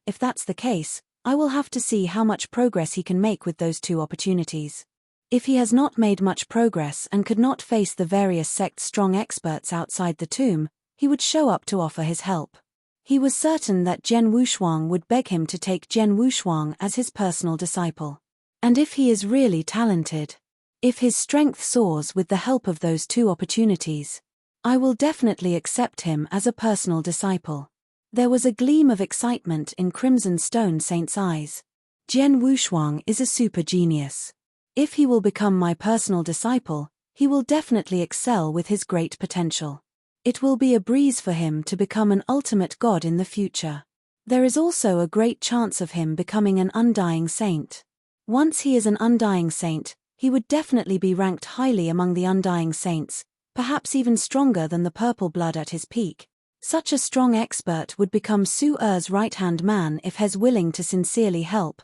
If that's the case, I will have to see how much progress he can make with those two opportunities. If he has not made much progress and could not face the various sects' strong experts outside the tomb, he would show up to offer his help. He was certain that Jen Wushuang would beg him to take Jen Wushuang as his personal disciple. And if he is really talented, if his strength soars with the help of those two opportunities, I will definitely accept him as a personal disciple. There was a gleam of excitement in Crimson Stone Saint's eyes. Jian Wushuang is a super genius. If he will become my personal disciple, he will definitely excel with his great potential. It will be a breeze for him to become an ultimate god in the future. There is also a great chance of him becoming an undying saint. Once he is an undying saint, he would definitely be ranked highly among the undying saints, perhaps even stronger than the purple blood at his peak. Such a strong expert would become Su Er's right-hand man if he's willing to sincerely help.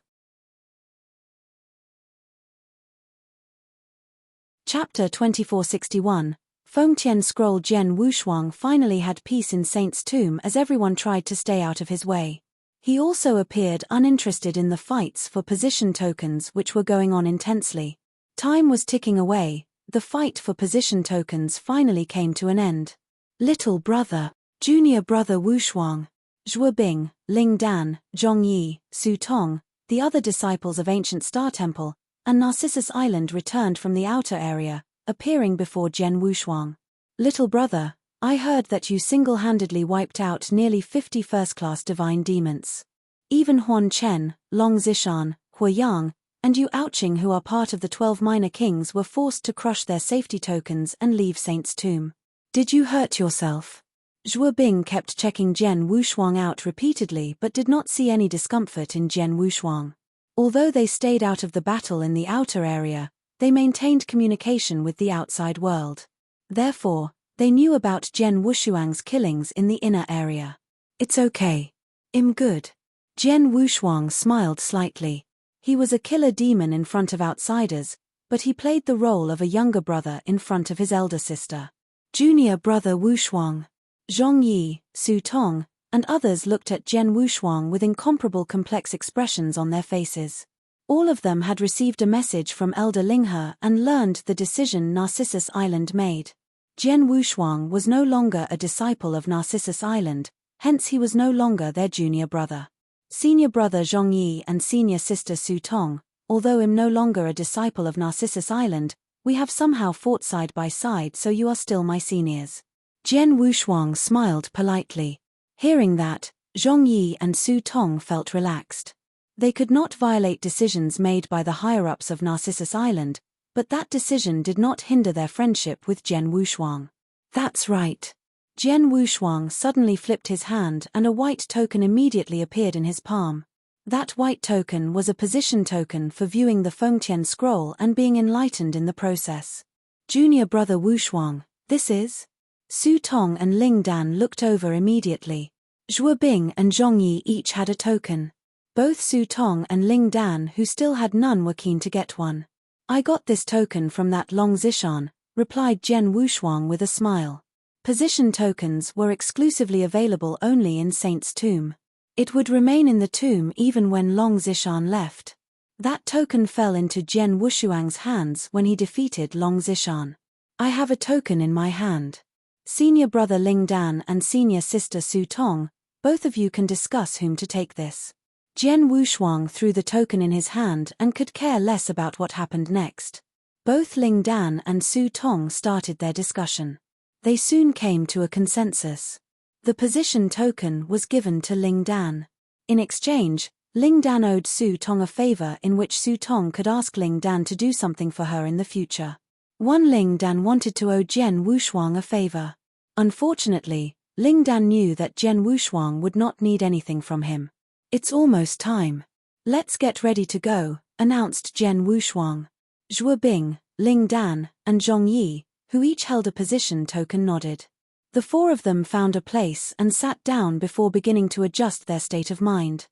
Chapter 2461. Fengtian Scroll. Jian Wushuang finally had peace in Saint's tomb as everyone tried to stay out of his way. He also appeared uninterested in the fights for position tokens which were going on intensely. Time was ticking away. The fight for position tokens finally came to an end. Little brother, junior brother Wushuang, Zhuo Bing, Ling Dan, Zhong Yi, Su Tong, the other disciples of Ancient Star Temple, and Narcissus Island returned from the outer area, appearing before Jian Wushuang. Little brother, I heard that you single-handedly wiped out nearly 50 first-class divine demons. Even Huan Chen, Long Zishan, Hua Yang, and Yu Ouching, who are part of the 12 minor kings, were forced to crush their safety tokens and leave Saint's tomb. Did you hurt yourself? Zhuo Bing kept checking Jian Wushuang out repeatedly but did not see any discomfort in Jian Wushuang. Although they stayed out of the battle in the outer area, they maintained communication with the outside world. Therefore, they knew about Jian Wushuang's killings in the inner area. It's okay. I'm good. Jian Wushuang smiled slightly. He was a killer demon in front of outsiders, but he played the role of a younger brother in front of his elder sister. Junior brother Wushuang, Zhong Yi, Su Tong, and others looked at Jian Wushuang with incomparable complex expressions on their faces. All of them had received a message from Elder Linghe and learned the decision Narcissus Island made. Jian Wushuang was no longer a disciple of Narcissus Island, hence he was no longer their junior brother. Senior brother Zhong Yi and senior sister Su Tong, although I'm no longer a disciple of Narcissus Island, we have somehow fought side by side, so you are still my seniors. Jian Wushuang smiled politely. Hearing that, Zhong Yi and Su Tong felt relaxed. They could not violate decisions made by the higher-ups of Narcissus Island, but that decision did not hinder their friendship with Jian Wushuang. That's right. Jian Wushuang suddenly flipped his hand and a white token immediately appeared in his palm. That white token was a position token for viewing the Fengtian scroll and being enlightened in the process. Junior brother Wushuang, this is? Su Tong and Ling Dan looked over immediately. Zhuo Bing and Zhong Yi each had a token. Both Su Tong and Ling Dan, who still had none, were keen to get one. I got this token from that Long Zishan, replied Jian Wushuang with a smile. Position tokens were exclusively available only in Saint's tomb. It would remain in the tomb even when Long Zishan left. That token fell into Jian Wushuang's hands when he defeated Long Zishan. I have a token in my hand. Senior brother Ling Dan and senior sister Su Tong, both of you can discuss whom to take this. Jian Wushuang threw the token in his hand and could care less about what happened next. Both Ling Dan and Su Tong started their discussion. They soon came to a consensus. The position token was given to Ling Dan. In exchange, Ling Dan owed Su Tong a favor in which Su Tong could ask Ling Dan to do something for her in the future. One Ling Dan wanted to owe Jian Wushuang a favor. Unfortunately, Ling Dan knew that Jian Wushuang would not need anything from him. It's almost time. Let's get ready to go, announced Jian Wushuang. Zhuo Bing, Ling Dan, and Zhong Yi, who each held a position token, nodded. The four of them found a place and sat down before beginning to adjust their state of mind.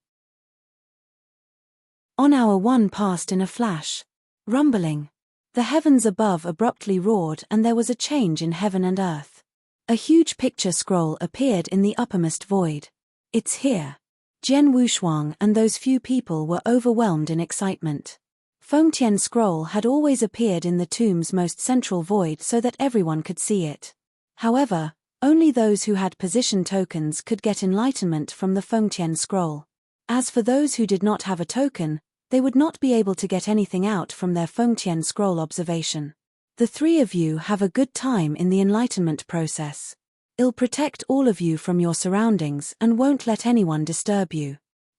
On hour 1 passed in a flash. Rumbling. The heavens above abruptly roared and there was a change in heaven and earth. A huge picture scroll appeared in the uppermost void. It's here. Jian Wushuang and those few people were overwhelmed in excitement. Fengtian scroll had always appeared in the tomb's most central void so that everyone could see it. However, only those who had position tokens could get enlightenment from the Fengtian scroll. As for those who did not have a token, they would not be able to get anything out from their Fengtian scroll observation. The three of you have a good time in the enlightenment process. I'll protect all of you from your surroundings and won't let anyone disturb you.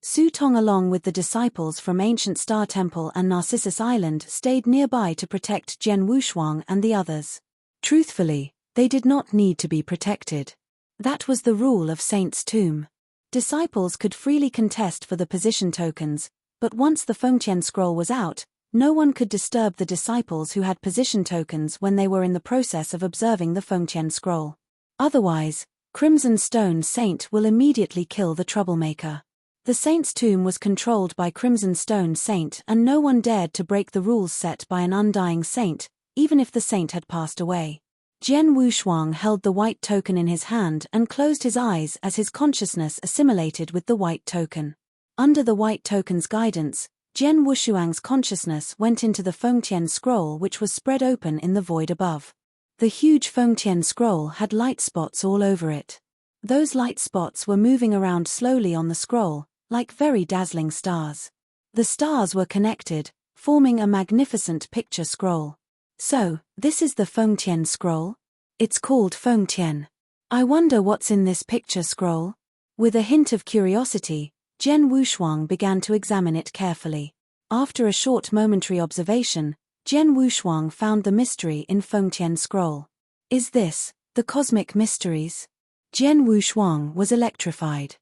Su Tong along with the disciples from Ancient Star Temple and Narcissus Island stayed nearby to protect Jian Wushuang and the others. Truthfully, they did not need to be protected. That was the rule of Saint's Tomb. Disciples could freely contest for the position tokens, but once the Fengtian scroll was out, no one could disturb the disciples who had position tokens when they were in the process of observing the Fengtian scroll. Otherwise, Crimson Stone Saint will immediately kill the troublemaker. The Saint's Tomb was controlled by Crimson Stone Saint and no one dared to break the rules set by an undying saint, even if the saint had passed away. Jian Wushuang held the white token in his hand and closed his eyes as his consciousness assimilated with the white token. Under the white token's guidance, Jian Wushuang's consciousness went into the Fengtian scroll which was spread open in the void above. The huge Fengtian scroll had light spots all over it. Those light spots were moving around slowly on the scroll, like very dazzling stars. The stars were connected, forming a magnificent picture scroll. So, this is the Fengtian scroll? It's called Fengtian. I wonder what's in this picture scroll? With a hint of curiosity, Jian Wushuang began to examine it carefully. After a short momentary observation, Jian Wushuang found the mystery in Fengtian scroll. Is this the cosmic mysteries? Jian Wushuang was electrified.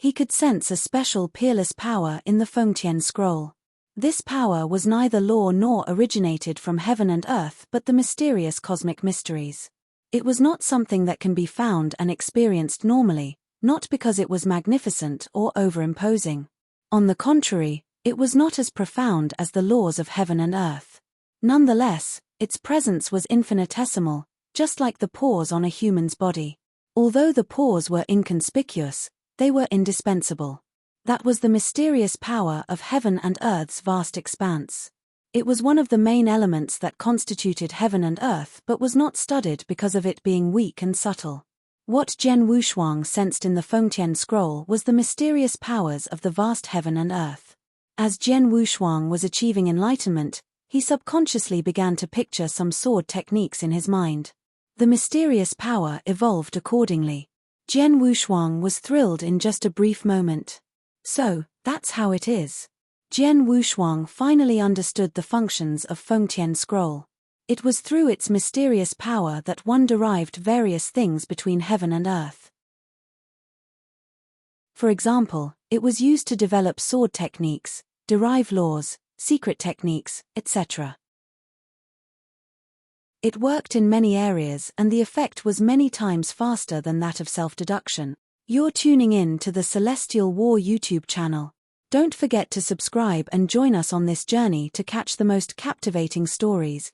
He could sense a special peerless power in the Fengtian scroll. This power was neither law nor originated from heaven and earth but the mysterious cosmic mysteries. It was not something that can be found and experienced normally, not because it was magnificent or overimposing. On the contrary, it was not as profound as the laws of heaven and earth. Nonetheless, its presence was infinitesimal, just like the pores on a human's body. Although the pores were inconspicuous, they were indispensable. That was the mysterious power of heaven and earth's vast expanse. It was one of the main elements that constituted heaven and earth but was not studied because of it being weak and subtle. What Jian Wushuang sensed in the Fengtian scroll was the mysterious powers of the vast heaven and earth. As Jian Wushuang was achieving enlightenment, he subconsciously began to picture some sword techniques in his mind. The mysterious power evolved accordingly. Jian Wushuang was thrilled in just a brief moment. So, that's how it is. Jian Wushuang finally understood the functions of Fengtian scroll. It was through its mysterious power that one derived various things between heaven and earth. For example, it was used to develop sword techniques, derive laws, secret techniques, etc. It worked in many areas and the effect was many times faster than that of self-deduction. You're tuning in to the Celestial War YouTube channel. Don't forget to subscribe and join us on this journey to catch the most captivating stories,